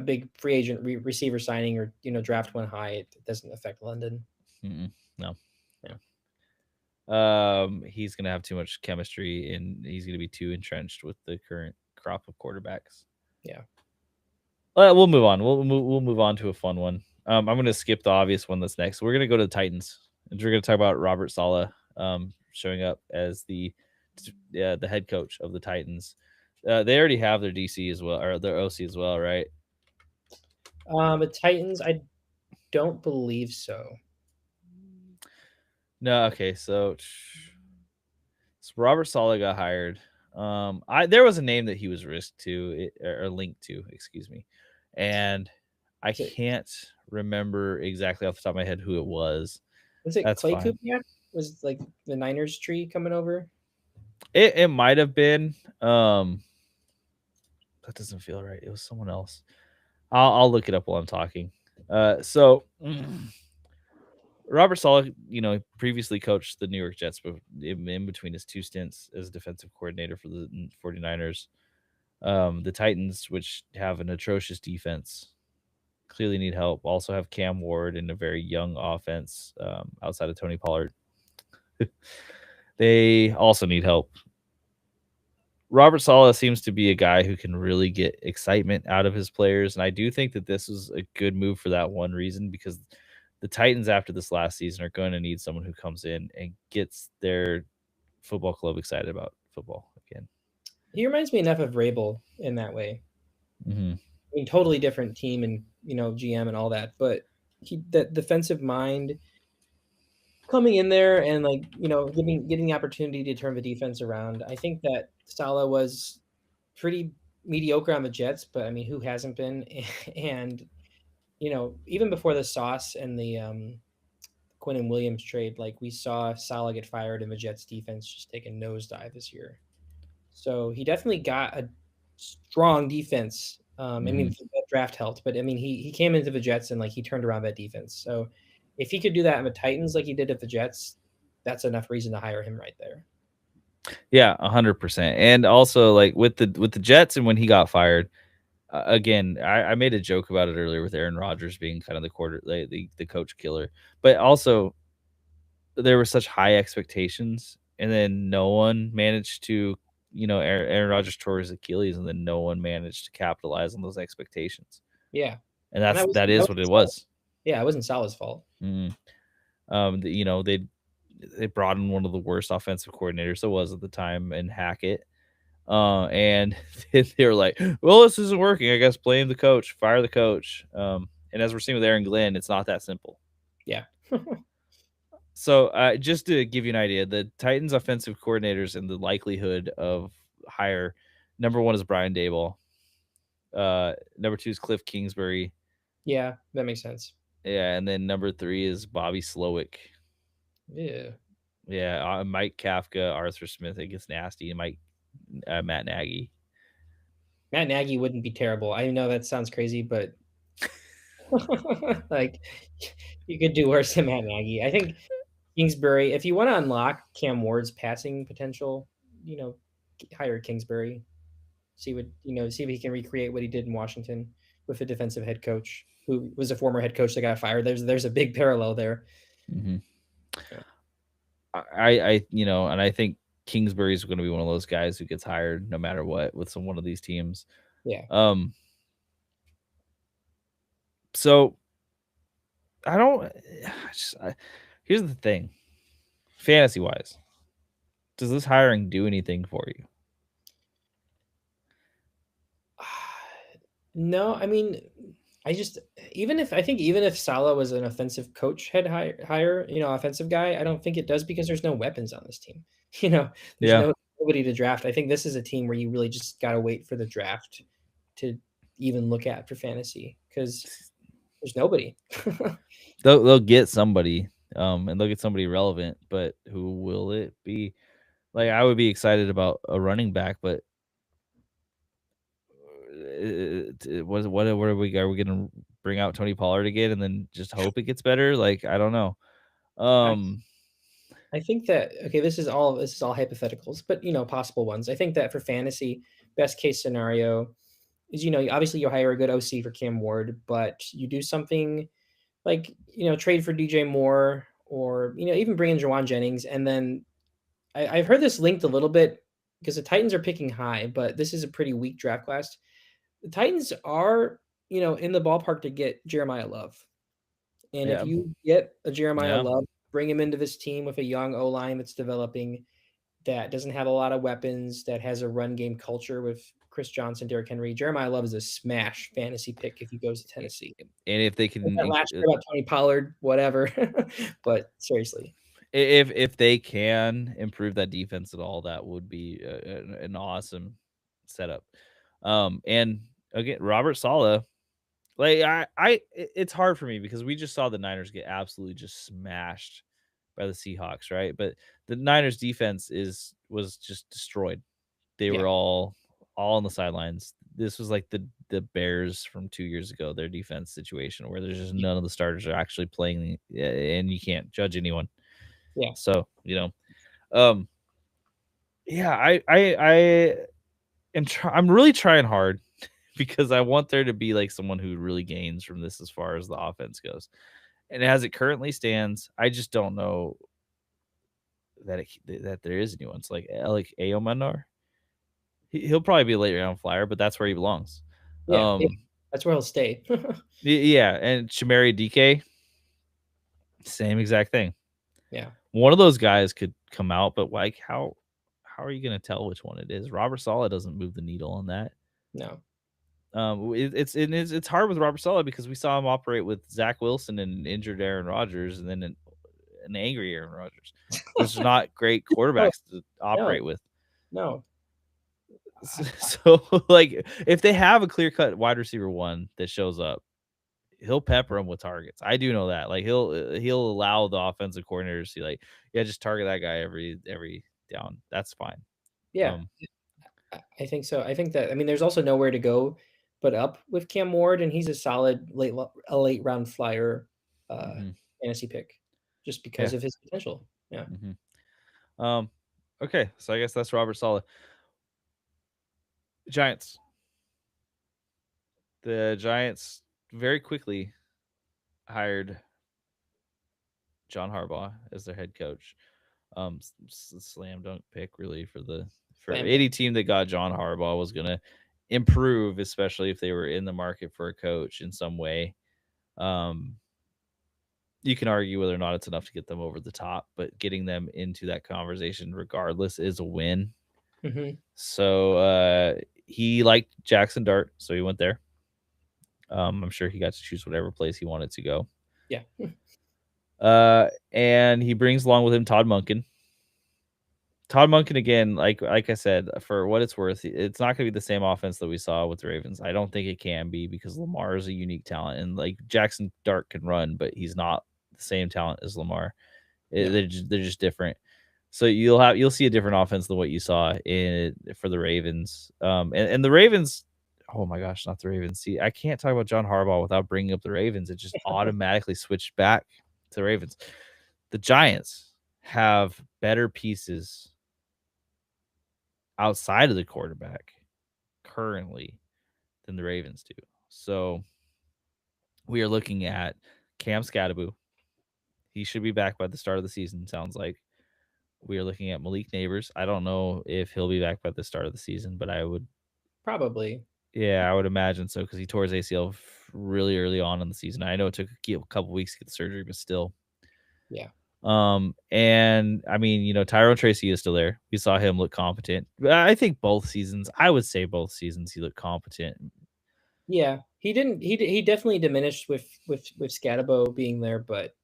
big free agent receiver signing or draft one high, it doesn't affect London. No. Yeah. He's gonna have too much chemistry, and he's gonna be too entrenched with the current crop of quarterbacks. Yeah. We'll move on. We'll move on to a fun one. I'm gonna skip the obvious one that's next. We're gonna go to the Titans, and we're gonna talk about Robert Saleh showing up as the head coach of the Titans. They already have their DC as well, or their OC as well, right? The Titans, I don't believe so. No, okay, so Robert Saleh got hired. There was a name that he was linked to, excuse me, and I can't remember exactly off the top of my head who it was. Was it That's Clay fine. Kubiak? Was like the Niners tree coming over? It might have been. That doesn't feel right. It was someone else. I'll look it up while I'm talking. Robert Saleh, previously coached the New York Jets in between his 2 stints as defensive coordinator for the 49ers. The Titans, which have an atrocious defense, clearly need help. Also have Cam Ward in a very young offense outside of Tony Pollard. They also need help. Robert Saleh seems to be a guy who can really get excitement out of his players, and I do think that this is a good move for that one reason, because the Titans after this last season are going to need someone who comes in and gets their football club excited about football again. He reminds me enough of Rabel in that way. Mm-hmm. I mean, totally different team and GM and all that, but that defensive mind coming in there and getting the opportunity to turn the defense around. I think that Saleh was pretty mediocre on the Jets, but I mean, who hasn't been? And even before the Sauce and the Quinn and Williams trade, like we saw Saleh get fired and the Jets defense just take a nosedive this year. So he definitely got a strong defense. I mean, that draft helped, but I mean, he came into the Jets and he turned around that defense. So if he could do that on the Titans like he did at the Jets, that's enough reason to hire him right there. Yeah, 100%. And also with the Jets and when he got fired, again, I made a joke about it earlier with Aaron Rodgers being kind of the coach killer, but also there were such high expectations, and then no one managed to, Aaron Rodgers tore his Achilles, and then no one managed to capitalize on those expectations. Yeah, and that is what it was. Yeah, it wasn't Saleh's fault. They brought in one of the worst offensive coordinators there was at the time in Hackett. And they were like, well, this isn't working. I guess blame the coach, fire the coach. And as we're seeing with Aaron Glenn, it's not that simple. Yeah. So just to give you an idea, the Titans offensive coordinators and the likelihood of hire, number 1 is Brian Daboll. Number 2 is Cliff Kingsbury. Yeah, that makes sense. Yeah, and then number 3 is Bobby Slowick. Yeah. Yeah, Mike Kafka, Arthur Smith. It gets nasty. And Matt Nagy. Matt Nagy wouldn't be terrible. I know that sounds crazy, but like you could do worse than Matt Nagy. I think Kingsbury, if you want to unlock Cam Ward's passing potential, hire Kingsbury. See if he can recreate what he did in Washington with a defensive head coach who was a former head coach that got fired. There's a big parallel there. Mm-hmm. Yeah. And I think Kingsbury is going to be one of those guys who gets hired no matter what with one of these teams. Yeah. So here's the thing. Fantasy wise, does this hiring do anything for you? No, I mean, even if Saleh was an offensive coach head hire, offensive guy, I don't think it does because there's no weapons on this team. There's nobody to draft. I think this is a team where you really just got to wait for the draft to even look at for fantasy because there's nobody. They'll get somebody, and they'll get somebody relevant, but who will it be? Like, I would be excited about a running back, but what are we going to bring out Tony Pollard again and then just hope it gets better? Like, I don't know. I think that this is all hypotheticals, but possible ones. I think that for fantasy, best case scenario is obviously you hire a good OC for Cam Ward, but you do something like trade for DJ Moore or even bring in Jawan Jennings, and then I've heard this linked a little bit because the Titans are picking high, but this is a pretty weak draft class. The Titans are in the ballpark to get Jeremiah Love, and if you get a Jeremiah Love, bring him into this team with a young O-line that's developing, that doesn't have a lot of weapons, that has a run game culture with Chris Johnson, Derrick Henry. Jeremiah Love is a smash fantasy pick if he goes to Tennessee. And if they can last year about Tony Pollard, whatever. But seriously, if they can improve that defense at all, that would be an awesome setup. And again, Robert Saleh, like it's hard for me because we just saw the Niners get absolutely just smashed by the Seahawks, right? But the Niners defense was just destroyed. They were all on the sidelines. This was like the Bears from 2 years ago, their defense situation where there's just none of the starters are actually playing, and you can't judge anyone. Yeah. So, I'm really trying hard because I want there to be like someone who really gains from this as far as the offense goes. And as it currently stands, I just don't know that there is anyone. It's like Ayomanar. He'll probably be a late round flyer, but that's where he belongs. Yeah, that's where he'll stay. Yeah, and Shamari DK, same exact thing. Yeah, one of those guys could come out, but like how are you going to tell which one it is? Robert Saleh doesn't move the needle on that. No. It's hard with Robert Saleh because we saw him operate with Zach Wilson and injured Aaron Rodgers, and then an angry Aaron Rodgers. Those are not great quarterbacks to operate with. No. So, like, if they have a clear-cut wide receiver one that shows up, he'll pepper them with targets. I do know that. Like, he'll allow the offensive coordinators to like, just target that guy every down. That's fine. Yeah, I think so. I think that there's also nowhere to go but up with Cam Ward, and he's a solid late round flyer fantasy pick just because of his potential. Yeah. Mm-hmm. Okay, so I guess that's Robert Saleh. Giants. The Giants very quickly hired John Harbaugh as their head coach. Slam dunk pick really for any team that got John Harbaugh was going to improve, especially if they were in the market for a coach in some way. You can argue whether or not it's enough to get them over the top, but getting them into that conversation regardless is a win. Mm-hmm. So he liked Jackson Dart, so he went there. I'm sure he got to choose whatever place he wanted to go. Yeah. And he brings along with him Todd Monken. Todd Monken again, like I said, for what it's worth, it's not going to be the same offense that we saw with the Ravens. I don't think it can be because Lamar is a unique talent, and like Jackson Dart can run, but he's not the same talent as Lamar. No. They're just different. So you'll see a different offense than what you saw in for the Ravens. And the Ravens, oh my gosh, not the Ravens. See, I can't talk about John Harbaugh without bringing up the Ravens. It just automatically switched back to the Ravens. The Giants have better pieces outside of the quarterback currently than the Ravens do. So we are looking at Cam Scattaboo. He should be back by the start of the season, sounds like. We are looking at Malik Neighbors. I don't know if he'll be back by the start of the season, but Probably. I would imagine so because he tore his ACL really early on in the season. I know it took a couple weeks to get the surgery, but still. Yeah. And I mean, Tyrone Tracy is still there. We saw him look competent. But I think both seasons, I would say both seasons, he looked competent. Yeah. He didn't. He definitely diminished with Scatabo being there, but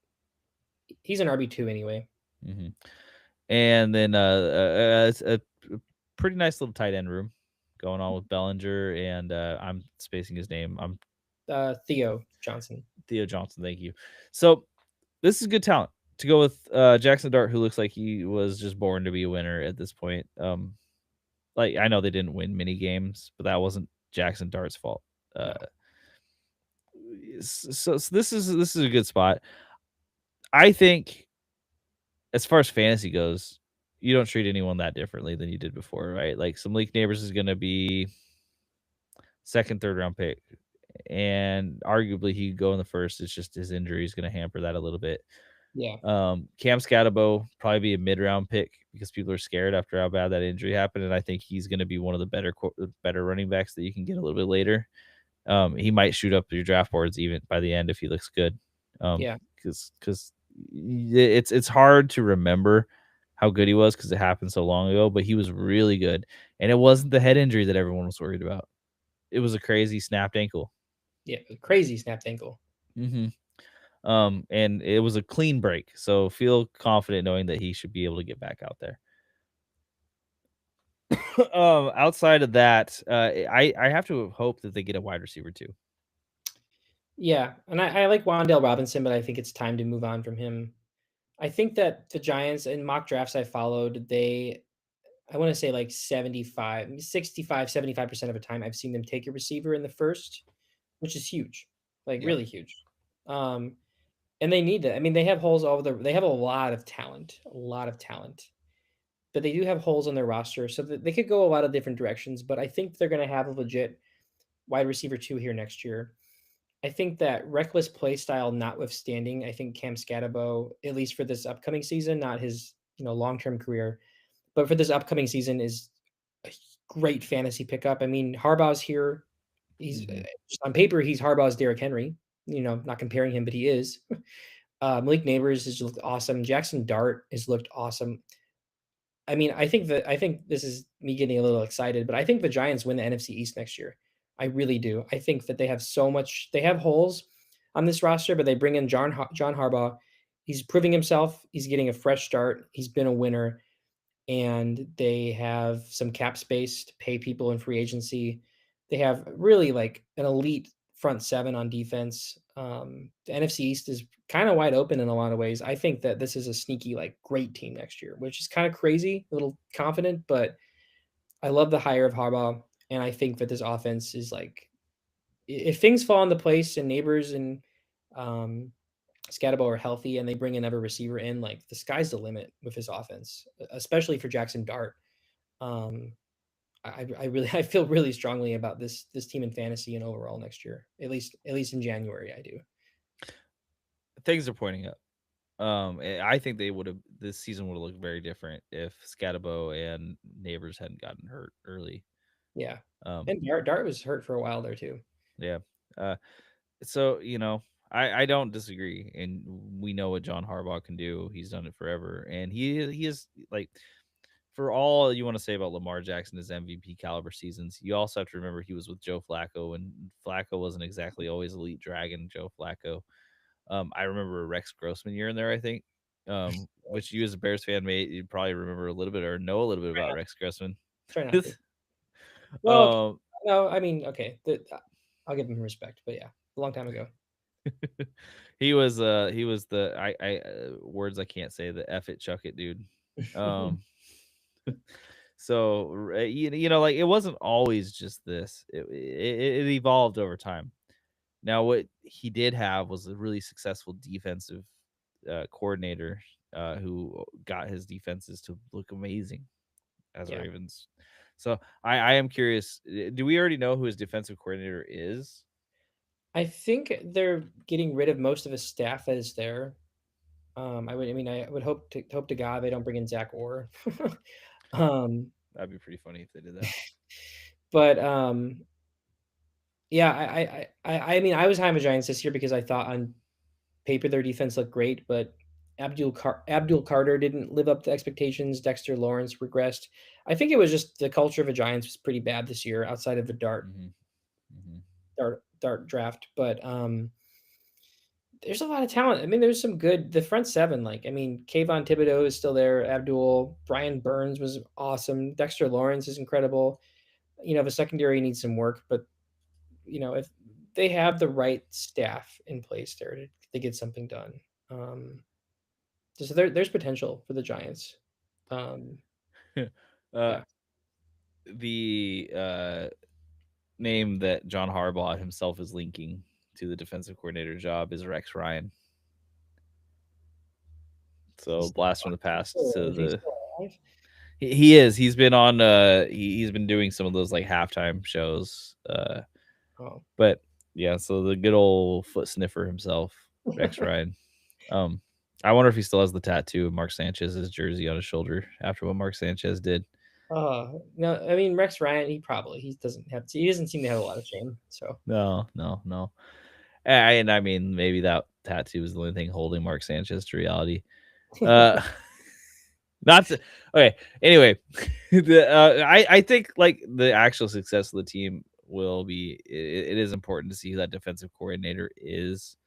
he's an RB2 anyway. hmm And then it's a pretty nice little tight end room going on with Bellinger and I'm spacing his name. I'm Theo Johnson. Theo Johnson. Thank you. So this is good talent to go with Jackson Dart, who looks like he was just born to be a winner at this point. Like I know they didn't win many games, but that wasn't Jackson Dart's fault. No. So this is a good spot. I think as far as fantasy goes, you don't treat anyone that differently than you did before, right? Like some Leak Neighbors is going to be second, third round pick, and arguably he could go in the first. It's just his injury is going to hamper that a little bit. Yeah. Cam Scatabo probably be a mid round pick because people are scared after how bad that injury happened, and I think he's going to be one of the better running backs that you can get a little bit later. He might shoot up your draft boards even by the end if he looks good. Yeah. Because it's hard to remember how good he was because it happened so long ago, but he was really good, and it wasn't the head injury that everyone was worried about. It was a crazy snapped ankle. Yeah. Crazy snapped ankle. Mm-hmm. And it was a clean break, so feel confident knowing that he should be able to get back out there. Outside of that, I have to hope that they get a wide receiver too. Yeah, and I like Wan'Dale Robinson, but I think it's time to move on from him. I think that the Giants in mock drafts I followed, I want to say like 75% of the time I've seen them take a receiver in the first, which is huge. Like Yep. really huge. Um and they need it. I mean, they have holes all over they have a lot of talent, a lot of talent. But they do have holes on their roster so that they could go a lot of different directions, but I think they're going to have a legit wide receiver 2 here next year. I think that reckless play style notwithstanding, I think Cam Scatabo, at least for this upcoming season, not his long-term career, but for this upcoming season, is a great fantasy pickup. I mean, Harbaugh's here. He's Mhm. just on paper, he's Harbaugh's Derrick Henry. Not comparing him, but he is. Malik Neighbors has looked awesome. Jackson Dart has looked awesome. I mean, I think this is me getting a little excited, but I think the Giants win the NFC East next year. I really do. I think that they have they have holes on this roster, but they bring in John Harbaugh. He's proving himself. He's getting a fresh start. He's been a winner, and they have some cap space to pay people in free agency. They have really like an elite front seven on defense. The NFC East is kind of wide open in a lot of ways. I think that this is a sneaky, like, great team next year, which is kind of crazy, a little confident, but I love the hire of Harbaugh, and I think that this offense is like, if things fall into place and Neighbors and um, Scatabo are healthy and they bring another receiver in, like the sky's the limit with his offense, especially for Jackson Dart. Um, I really I feel really strongly about this team in fantasy and overall next year. At least in January, I do. Things are pointing up. I think this season would have looked very different if Scatabo and Neighbors hadn't gotten hurt early. Yeah, Um, and Dart was hurt for a while there too. yeah. Uh, so I don't disagree, and we know what John Harbaugh can do. He's done it forever, and he is like for all you want to say about Lamar Jackson, his MVP caliber seasons, you also have to remember he was with Joe Flacco, and Flacco wasn't exactly always elite dragon. Joe Flacco. I remember a Rex Grossman year in there, I think, which you as a Bears fan you probably remember a little bit or know a little bit about Rex Grossman. Try not to. Well, okay. um, No, I mean, okay. I'll give him respect, but yeah, a long time ago. he was the words I can't say, the F it chuck it dude. Um, so you know, like it wasn't always just this. It evolved over time. Now, what he did have was a really successful defensive coordinator who got his defenses to look amazing as Yeah. Ravens. So I am curious. Do we already know who his defensive coordinator is? I think they're getting rid of most of his staff that is there. I would hope to God they don't bring in Zach Orr. um, That'd be pretty funny if they did that. but yeah, I mean, I was high on the Giants this year because I thought on paper their defense looked great, but Abdul Carter didn't live up to expectations. Dexter Lawrence regressed. I think it was just the culture of the Giants was pretty bad this year outside of the Mm-hmm. Mm-hmm. dart draft. But there's a lot of talent. I mean, there's some good the front seven. Like, I mean, Kayvon Thibodeau is still there. Abdul Brian Burns was awesome. Dexter Lawrence is incredible. You know, the secondary needs some work, but you know, if they have the right staff in place there to get something done. So there's potential for the Giants. uh, Yeah. the name that John Harbaugh himself is linking to the defensive coordinator job is Rex Ryan. So He's blast from the past to is he the still alive? he is. He's been on he's been doing some of those like halftime shows. Oh. But yeah, so the good old foot sniffer himself, Rex Ryan. Um I wonder if he still has the tattoo of Mark Sanchez's jersey on his shoulder after what Mark Sanchez did. No, I mean Rex Ryan, he doesn't seem to have a lot of shame. So No, no, no. And I mean maybe that tattoo is the only thing holding Mark Sanchez to reality. Uh Not to, okay. Anyway, I think like the actual success of the team will be. It is important to see who that defensive coordinator is.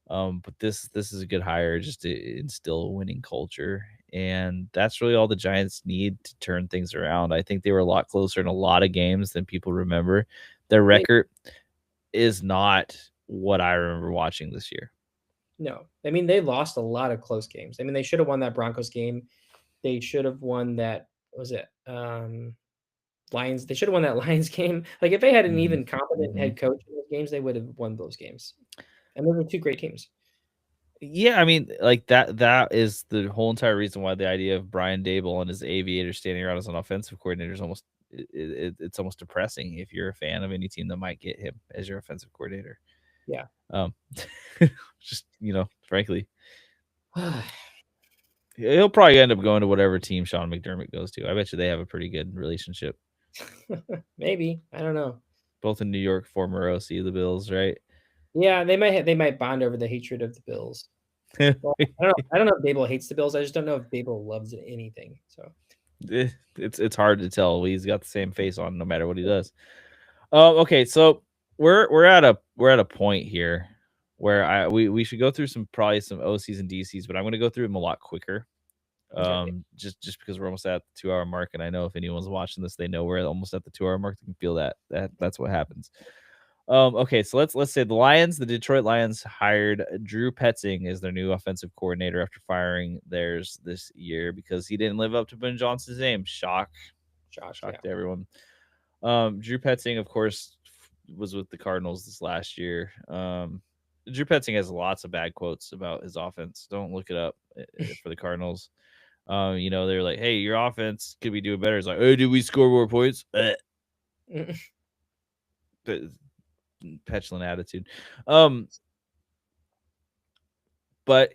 But this is a good hire just to instill a winning culture, and that's really all the Giants need to turn things around. I think they were a lot closer in a lot of games than people remember. Their they record is not what I remember watching this year. no, I mean they lost a lot of close games. I mean they should have won that Broncos game. They should have won that. Was it Lions? They should have won that Lions game. Like if they had an Mhm, even competent mhm. head coach in those games, they would have won those games. And those were two great teams. Yeah, I mean, like that is the whole entire reason why the idea of Brian Dable and his aviator standing around as an offensive coordinator is almost it's almost depressing if you're a fan of any team that might get him as your offensive coordinator. Yeah. Um, just frankly, he'll probably end up going to whatever team Sean McDermott goes to. I bet you they have a pretty good relationship, Maybe. I don't know. both in New York, former OC of the Bills, right? Yeah, they might bond over the hatred of the Bills. Well, I don't know if Dable hates the Bills. I just don't know if Dable loves anything. So It's hard to tell. He's got the same face on no matter what he does. Okay, so we're at a point here where we should go through probably some OCs and DCs, but I'm going to go through them a lot quicker. okay. Just because we're almost at the 2 hour mark, and I know if anyone's watching this, they know we're almost at the 2 hour mark. They can feel that's what happens. Okay, so let's say the Detroit Lions hired Drew Petzing as their new offensive coordinator after firing theirs this year because he didn't live up to Ben Johnson's name. Shock Josh, yeah. to everyone. Drew Petzing, of course, was with the Cardinals this last year. Drew Petzing has lots of bad quotes about his offense. Don't look it up for the Cardinals. They're like, "Hey, your offense could be doing better." It's like, "Oh, did we score more points?" But petulant attitude. But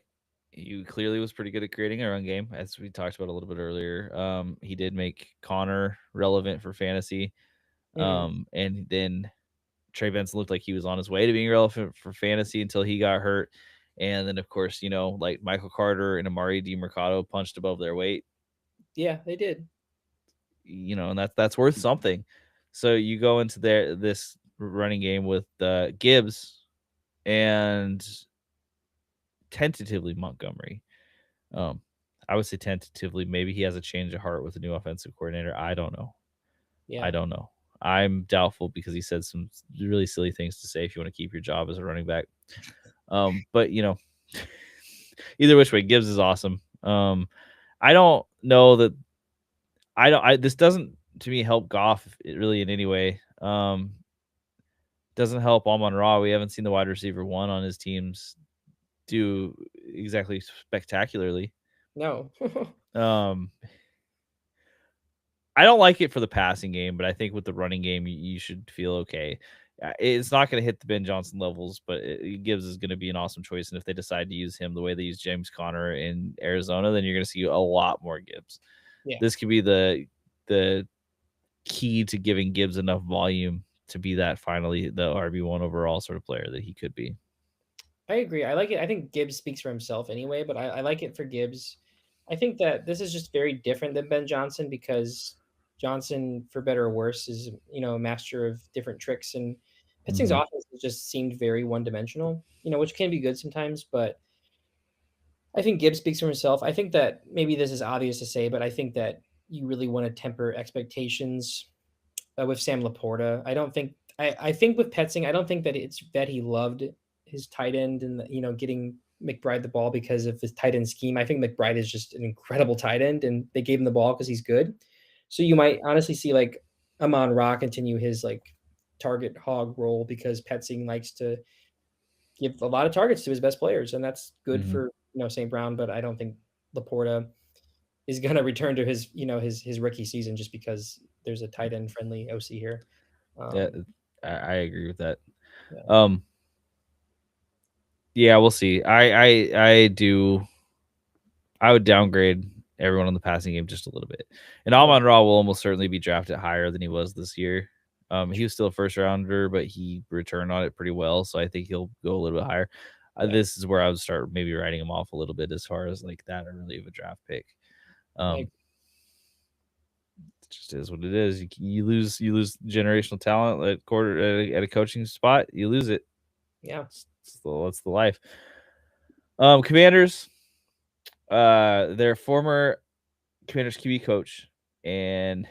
he clearly was pretty good at creating a run game, as we talked about a little bit earlier. He did make Connor relevant for fantasy. And then Trey Benson looked like he was on his way to being relevant for fantasy until he got hurt. And then, of course, like Michael Carter and Amari DiMercado punched above their weight. Yeah, they did. and that's worth something. So you go into this running game with Gibbs and tentatively Montgomery. Um, I would say tentatively, maybe he has a change of heart with the new offensive coordinator. I don't know. I Yeah. don't know. I'm doubtful because he said some really silly things to say if you want to keep your job as a running back. But either which way, Gibbs is awesome. I don't know that I don't. This doesn't to me help Goff really in any way. Doesn't help Amon Ra. We haven't seen the wide receiver one on his teams do exactly spectacularly. No. Um, I don't like it for the passing game, but I think with the running game, you should feel okay. It's not going to hit the Ben Johnson levels, but Gibbs is going to be an awesome choice. And if they decide to use him the way they use James Conner in Arizona, then you're going to see a lot more Gibbs. Yeah. This could be the key to giving Gibbs enough volume to be that finally the RB1 overall sort of player that he could be. I agree. I like it. I think Gibbs speaks for himself anyway, but I like it for Gibbs. I think that this is just very different than Ben Johnson because Johnson, for better or worse, is a master of different tricks, and Pittsing's Mhm. offense just seemed very one dimensional. Which can be good sometimes, but I think Gibbs speaks for himself. I think that maybe this is obvious to say, but I think that you really want to temper expectations with Sam Laporta. I don't think I think with Petzing, I don't think that it's that he loved his tight end and getting McBride the ball because of his tight end scheme. I think McBride is just an incredible tight end, and they gave him the ball because he's good. So you might honestly see like Amon Ra continue his like target hog role because Petzing likes to give a lot of targets to his best players, and that's good Mhm. for St. Brown. But I don't think Laporta is going to return to his rookie season just because there's a tight end friendly OC here. Yeah, Um, I agree with that. yeah, Um, yeah, we'll see. I would downgrade everyone on the passing game just a little bit. And yeah, Amon Ra will almost certainly be drafted higher than he was this year. He was still a first rounder, but he returned on it pretty well, so I think he'll go a little bit higher. yeah. This is where I would start maybe writing him off a little bit as far as like that early of a draft pick. I, Um, it just is what it is. You lose generational talent at at a coaching spot. You lose it. yeah, That's the life. Commanders. Their former Commanders QB coach and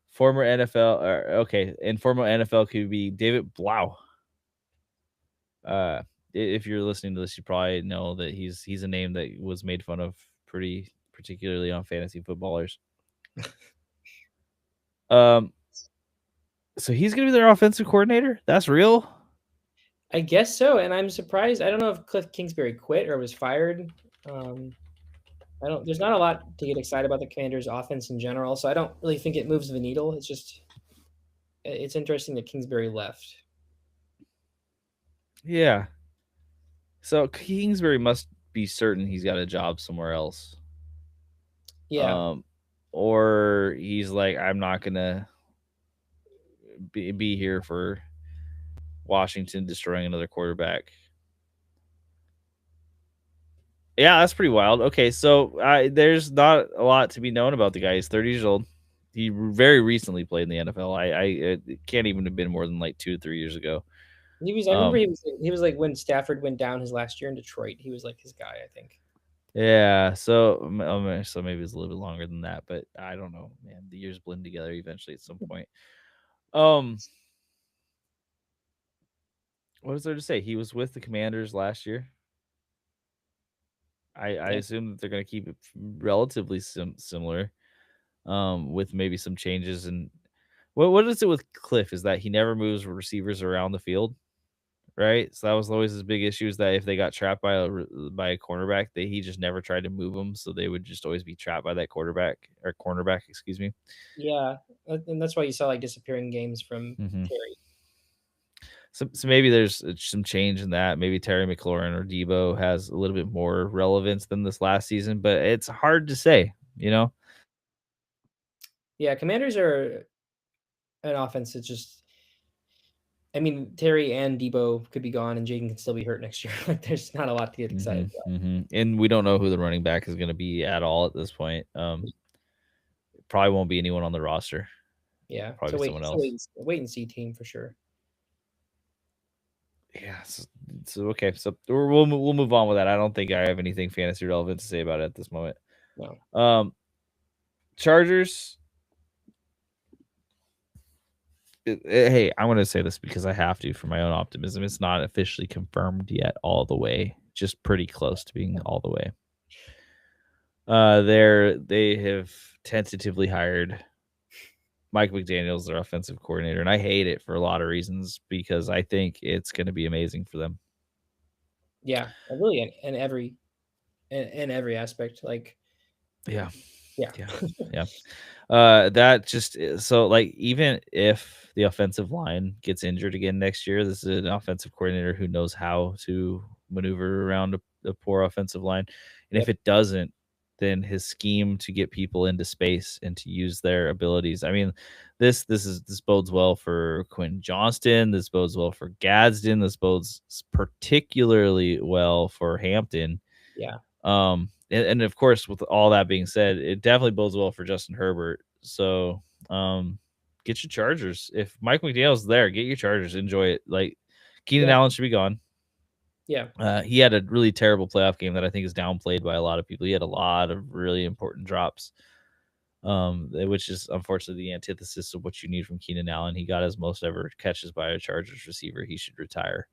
former NFL and former NFL QB David Blau. If you're listening to this, you probably know that he's a name that was made fun of pretty particularly on fantasy footballers. Um, so he's gonna be their offensive coordinator. That's real. I guess so. And I'm surprised. I don't know if Cliff Kingsbury quit or was fired. Um, I don't. There's not a lot to get excited about the Commanders' offense in general, so I don't really think it moves the needle. It's interesting that Kingsbury left. Yeah. So Kingsbury must be certain he's got a job somewhere else. Yeah, Um, or he's like, I'm not gonna be here for Washington destroying another quarterback. Yeah, that's pretty wild. Okay, so there's not a lot to be known about the guy. He's 30 years old. He very recently played in the NFL. It can't even have been more than like 2 or 3 years ago. he was. I remember Um, he was like when Stafford went down his last year in Detroit. He was like his guy. I think. yeah. So maybe it's a little bit longer than that, but I don't know, man. The years blend together eventually at some point. Um, what is there to say? He was with the Commanders last year. I Yeah, assume that they're going to keep it relatively similar. With maybe some changes. And what is it with Cliff is that he never moves receivers around the field, right? So that was always his big issue is that if they got trapped by a cornerback, he just never tried to move them, so they would just always be trapped by that quarterback or cornerback, excuse me. yeah, and that's why you saw like disappearing games from hmm Terry. So maybe there's some change in that. Maybe Terry McLaurin or Debo has a little bit more relevance than this last season, but it's hard to say, you know. Yeah, Commanders are an offense that's just. I mean, Terry and Debo could be gone, and Jaden can still be hurt next year. Like, there's not a lot to get excited about. And we don't know who the running back is going to be at all at this point. probably won't be anyone on the roster. Yeah. Probably someone It's a else. wait and see team for sure. Yeah. So okay. So we'll move on with that. I don't think I have anything fantasy relevant to say about it at this moment. No. Chargers. Hey, I want to say this because I have to for my own optimism. It's not officially confirmed yet all the way, just pretty close to being all the way. They have tentatively hired Mike McDaniel's their offensive coordinator, and I hate it for a lot of reasons because I think it's going to be amazing for them. Yeah, really in every aspect. Like, Yeah, yeah, yeah. That just so like even if the offensive line gets injured again next year, this is an offensive coordinator who knows how to maneuver around a poor offensive line, and if yep, it doesn't, then his scheme to get people into space and to use their abilities. I mean, this bodes well for Quentin Johnston. This bodes well for Gadsden. This bodes particularly well for Hampton. yeah, And of course, with all that being said, it definitely bodes well for Justin Herbert. So, get your Chargers. If Mike McDaniel's there, get your Chargers. Enjoy it. Like Keenan yeah, Allen should be gone. yeah. He had a really terrible playoff game that I think is downplayed by a lot of people. He had a lot of really important drops, which is unfortunately the antithesis of what you need from Keenan Allen. He got his most ever catches by a Chargers receiver. He should retire.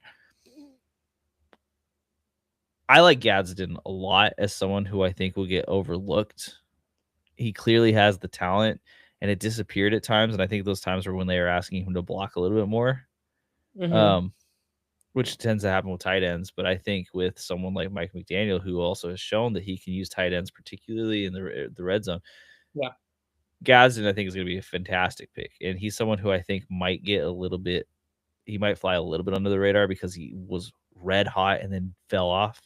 I like Gadsden a lot as someone who I think will get overlooked. He clearly has the talent, and it disappeared at times, and I think those times were when they were asking him to block a little bit more, Mm-hmm. um, which tends to happen with tight ends. But I think with someone like Mike McDaniel, who also has shown that he can use tight ends, particularly in the red zone, Yeah, Gadsden I think is going to be a fantastic pick, and he's someone who I think might get a little bit. He might fly a little bit under the radar because he was red hot and then fell off.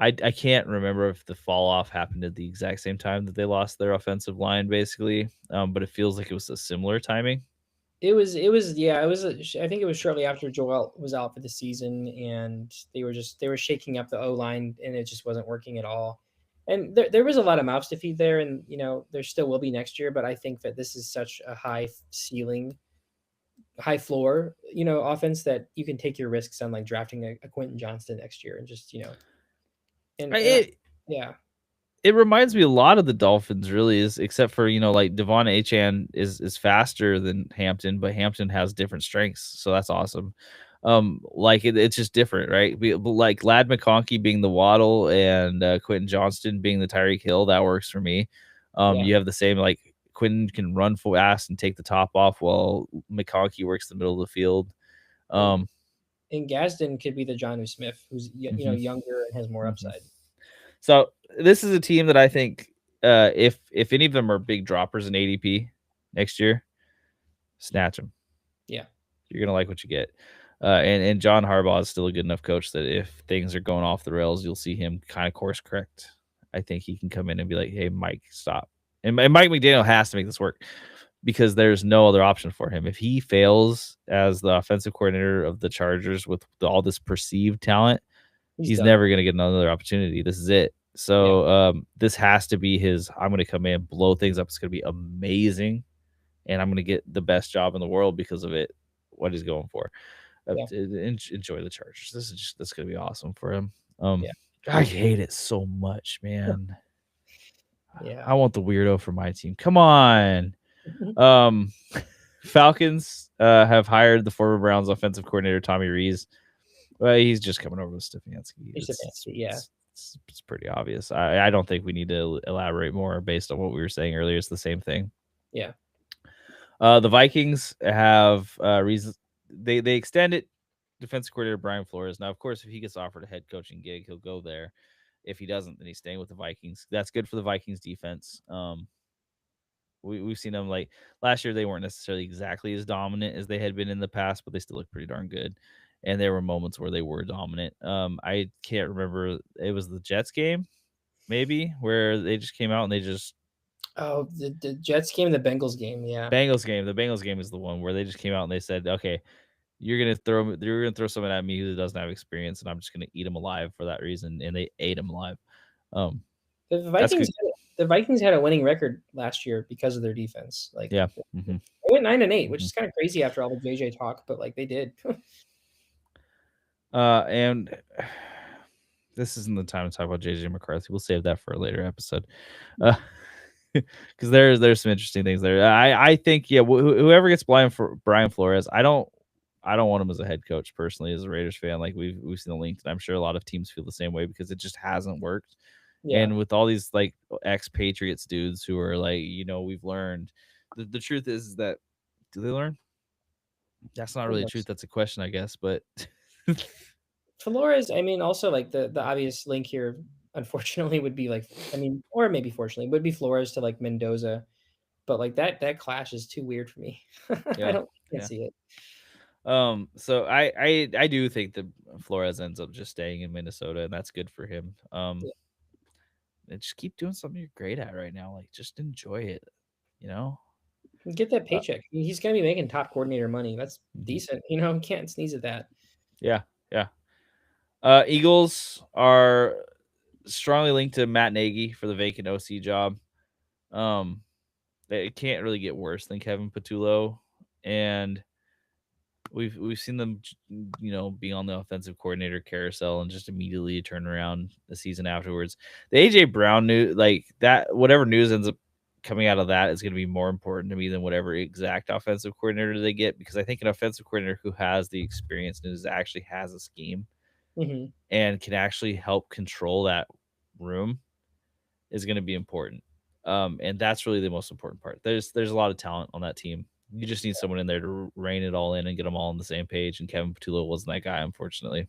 I can't remember if the fall off happened at the exact same time that they lost their offensive line, basically, but it feels like it was a similar timing. yeah, I think it was shortly after Joel was out for the season, and they were shaking up the O line, and it just wasn't working at all. And there was a lot of mouths to feed there, and there still will be next year. But I think that this is such a high ceiling, high floor, offense that you can take your risks on like drafting a Quentin Johnston next year and just It yeah, it reminds me a lot of the Dolphins, really, is except for like Devon Achan is faster than Hampton, but Hampton has different strengths, so that's awesome. Like it's just different, right? Like Lad McConkey being the Waddle and Quentin Johnston being the Tyreek Hill, that works for me. yeah. You have the same like Quentin can run fast and take the top off while McConkey works the middle of the field. And Um, and Gadsden could be the Jonnu Smith, who's mhm, younger and has more mhm. upside. So this is a team that I think if any of them are big droppers in ADP next year, snatch them. Yeah, You're gonna like what you get. And John Harbaugh is still a good enough coach that if things are going off the rails, you'll see him kind of course correct. I think he can come in and be like, "Hey, Mike, stop." And Mike McDaniel has to make this work because there's no other option for him. If he fails as the offensive coordinator of the Chargers with all this perceived talent, he's he's done. never going to get another opportunity. This is it. Yeah, So this has to be his. I'm going to come in, blow things up. It's going to be amazing, and I'm going to get the best job in the world because of it. What he's going for. yeah, Enjoy the Chargers. That's going to be awesome for him. yeah, I hate it so much, man. yeah. I want the weirdo for my team. Come on. Um, Falcons have hired the former Browns offensive coordinator Tommy Rees. Well, he's just coming over with Stefanski. He's a fancy, yeah, It's pretty obvious. I don't think we need to elaborate more based on what we were saying earlier. It's the same thing. yeah. The Vikings have reasons they extend it. Defensive coordinator Brian Flores. Now, of course, if he gets offered a head coaching gig, he'll go there. If he doesn't, then he's staying with the Vikings. That's good for the Vikings defense. We've seen them like last year. They weren't necessarily exactly as dominant as they had been in the past, but they still look pretty darn good. And there were moments where they were dominant. I can't remember. It was the Jets game, maybe, where they just came out and they just Oh, the Jets game, the Bengals game, yeah. Bengals game. The Bengals game is the one where they just came out and they said, "Okay, you're gonna throw someone at me who doesn't have experience, and I'm just gonna eat him alive for that reason." And they ate him alive. Um, The that's Vikings good. the Vikings had a winning record last year because of their defense. Like, Yeah. they went 9-8, which Mhm. is kind of crazy after all the JJ talk, but like they did. And this isn't the time to talk about JJ McCarthy. We'll save that for a later episode. Because there's some interesting things there. I think whoever gets Brian Flores, I don't want him as a head coach personally as a Raiders fan. Like we've seen the links, and I'm sure a lot of teams feel the same way because it just hasn't worked. Yeah, And with all these like ex-Patriots dudes who are like, we've learned. The truth is that do they learn? That's not really the truth. That's a question, I guess. But Flores. I mean, also like the obvious link here, unfortunately, would be like, I mean, or maybe fortunately, would be Flores to like Mendoza, but like that clash is too weird for me. I yeah, can't yeah. see it. So I do think that Flores ends up just staying in Minnesota, and that's good for him. And just keep doing something you're great at right now. Like just enjoy it, you know. Get that Uh, paycheck. He's gonna be making top coordinator money. That's mhm. decent. Can't sneeze at that. Yeah, yeah. Eagles are strongly linked to Matt Nagy for the vacant OC job. Um, it can't really get worse than Kevin Patullo, and we've seen them, be on the offensive coordinator carousel and just immediately turn around the season afterwards. The AJ Brown news, like that, whatever news ends up coming out of that is going to be more important to me than whatever exact offensive coordinator they get, because I think an offensive coordinator who has the experience and actually has a scheme Hmm. and can actually help control that room is going to be important. And that's really the most important part. There's a lot of talent on that team. You just need someone in there to rein it all in and get them all on the same page. And Kevin Patullo wasn't that guy, unfortunately.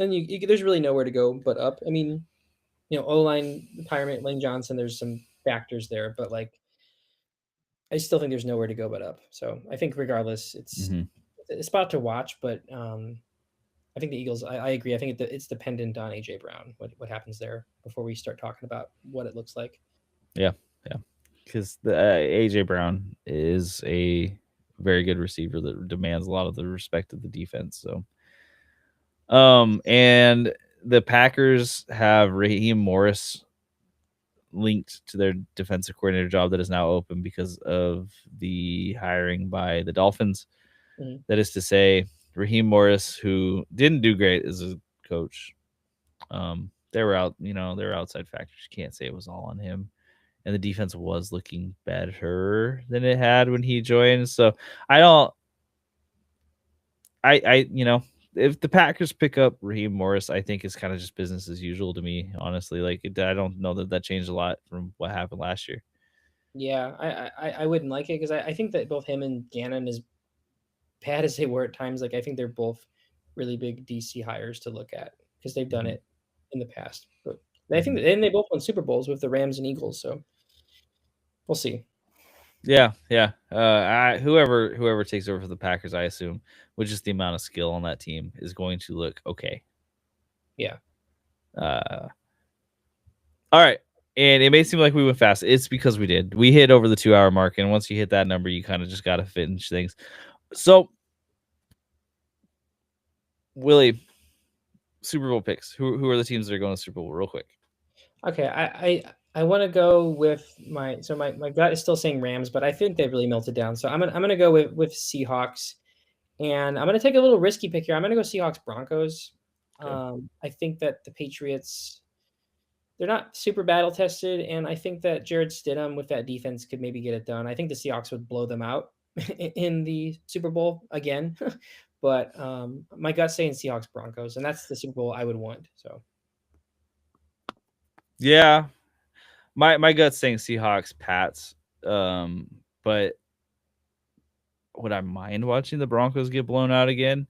And there's really nowhere to go but up. I mean, O line retirement, Lane Johnson. There's some factors there, but like I still think there's nowhere to go but up. So I think regardless, it's Mm-hmm. a spot to watch. But I think the Eagles. I agree. I think it's dependent on AJ Brown. What happens there before we start talking about what it looks like. Yeah, yeah. Because the AJ Brown is a very good receiver that demands a lot of the respect of the defense. So, and the Packers have Raheem Morris linked to their defensive coordinator job that is now open because of the hiring by the Dolphins. Mhm. That is to say, Raheem Morris, who didn't do great as a coach, they were outside factors. You can't say it was all on him. And the defense was looking better than it had when he joined. So I don't, if the Packers pick up Raheem Morris, I think it's kind of just business as usual to me, honestly. Like, I don't know that changed a lot from what happened last year. Yeah, I wouldn't like it because I think that both him and Gannon, as bad as they were at times, like I think they're both really big DC hires to look at because they've done Mhm, it in the past. But I think mhm. that, and they both won Super Bowls with the Rams and Eagles, so we'll see. Yeah, yeah. Whoever takes over for the Packers, I assume, with just the amount of skill on that team, is going to look okay. Yeah. Uh, all right. And it may seem like we went fast. It's because we did. We hit over the 2 hour mark, and once you hit that number, you kind of just got to finish things. So, Willie, Super Bowl picks. Who are the teams that are going to Super Bowl? Real quick. Okay, I want to go with my gut is still saying Rams, but I think they've really melted down. So I'm gonna go with Seahawks, and I'm gonna take a little risky pick here. I'm gonna go Seahawks Broncos. Okay. I think that the Patriots, they're not super battle tested, and I think that Jared Stidham with that defense could maybe get it done. I think the Seahawks would blow them out in the Super Bowl again, but my gut's saying Seahawks Broncos, and that's the Super Bowl I would want. So Yeah, my gut's saying Seahawks, Pats. But would I mind watching the Broncos get blown out again?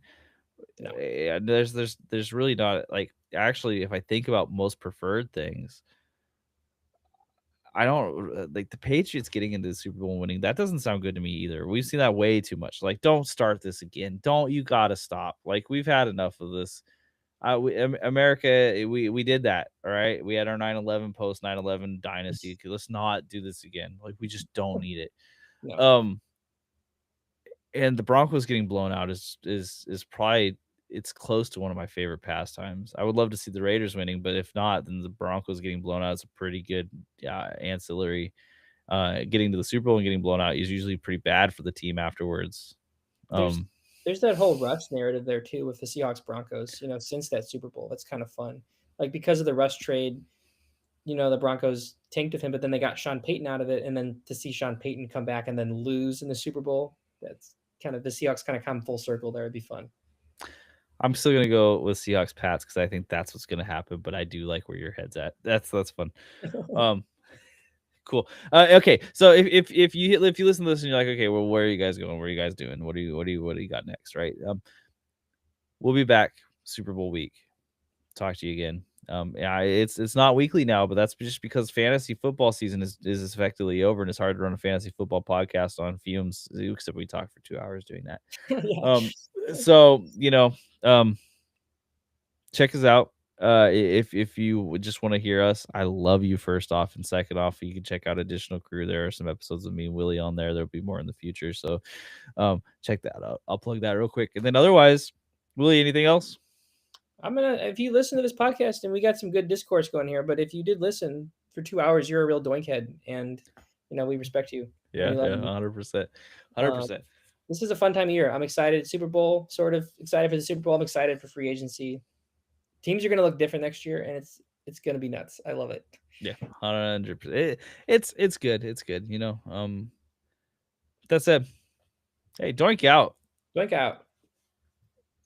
no, Yeah, there's really not, like, actually, if I think about most preferred things, I don't like the Patriots getting into the Super Bowl and winning. That doesn't sound good to me either. We've seen that way too much. Like, don't start this again. Don't, you gotta stop. Like, we've had enough of this. America, we did that. All right, we had our 9/11 post 9/11 dynasty. Let's not do this again. Like, we just don't need it. no. Um, and the Broncos getting blown out is probably. it's close to one of my favorite pastimes. I would love to see the Raiders winning, but if not, then the Broncos getting blown out is a pretty good ancillary. Getting to the Super Bowl and getting blown out is usually pretty bad for the team afterwards. There's that whole Russ narrative there too with the Seahawks Broncos. Since that Super Bowl, that's kind of fun. Like because of the Russ trade, the Broncos tanked with him, but then they got Sean Payton out of it, and then to see Sean Payton come back and then lose in the Super Bowl, that's kind of the Seahawks kind of come full circle there. It'd be fun. I'm still gonna go with Seahawks Pats because I think that's what's gonna happen. But I do like where your head's at. That's fun. Cool. Okay, so if you listen to this and you're like, okay, well, where are you guys going? What are you guys doing? What do you got next? Right. We'll be back Super Bowl week. Talk to you again. Yeah, it's not weekly now, but that's just because fantasy football season is effectively over, and it's hard to run a fantasy football podcast on fumes. Except we talk for 2 hours doing that. Yeah. So check us out. If you would just want to hear us, I love you first off, and second off, you can check out additional crew. There are some episodes of me and Willie on there. There'll be more in the future, so check that out. I'll plug that real quick, and then otherwise, Willie, anything else? If you listen to this podcast, and we got some good discourse going here, but if you did listen for 2 hours, you're a real doinkhead, and we respect you. Yeah, 100%. This is a fun time of year. I'm excited. Super Bowl, sort of excited for the Super Bowl. I'm excited for free agency. Teams are going to look different next year, and it's going to be nuts. I love it. Yeah, 100%. It's good. It's good. That said, hey, doink out. Doink out.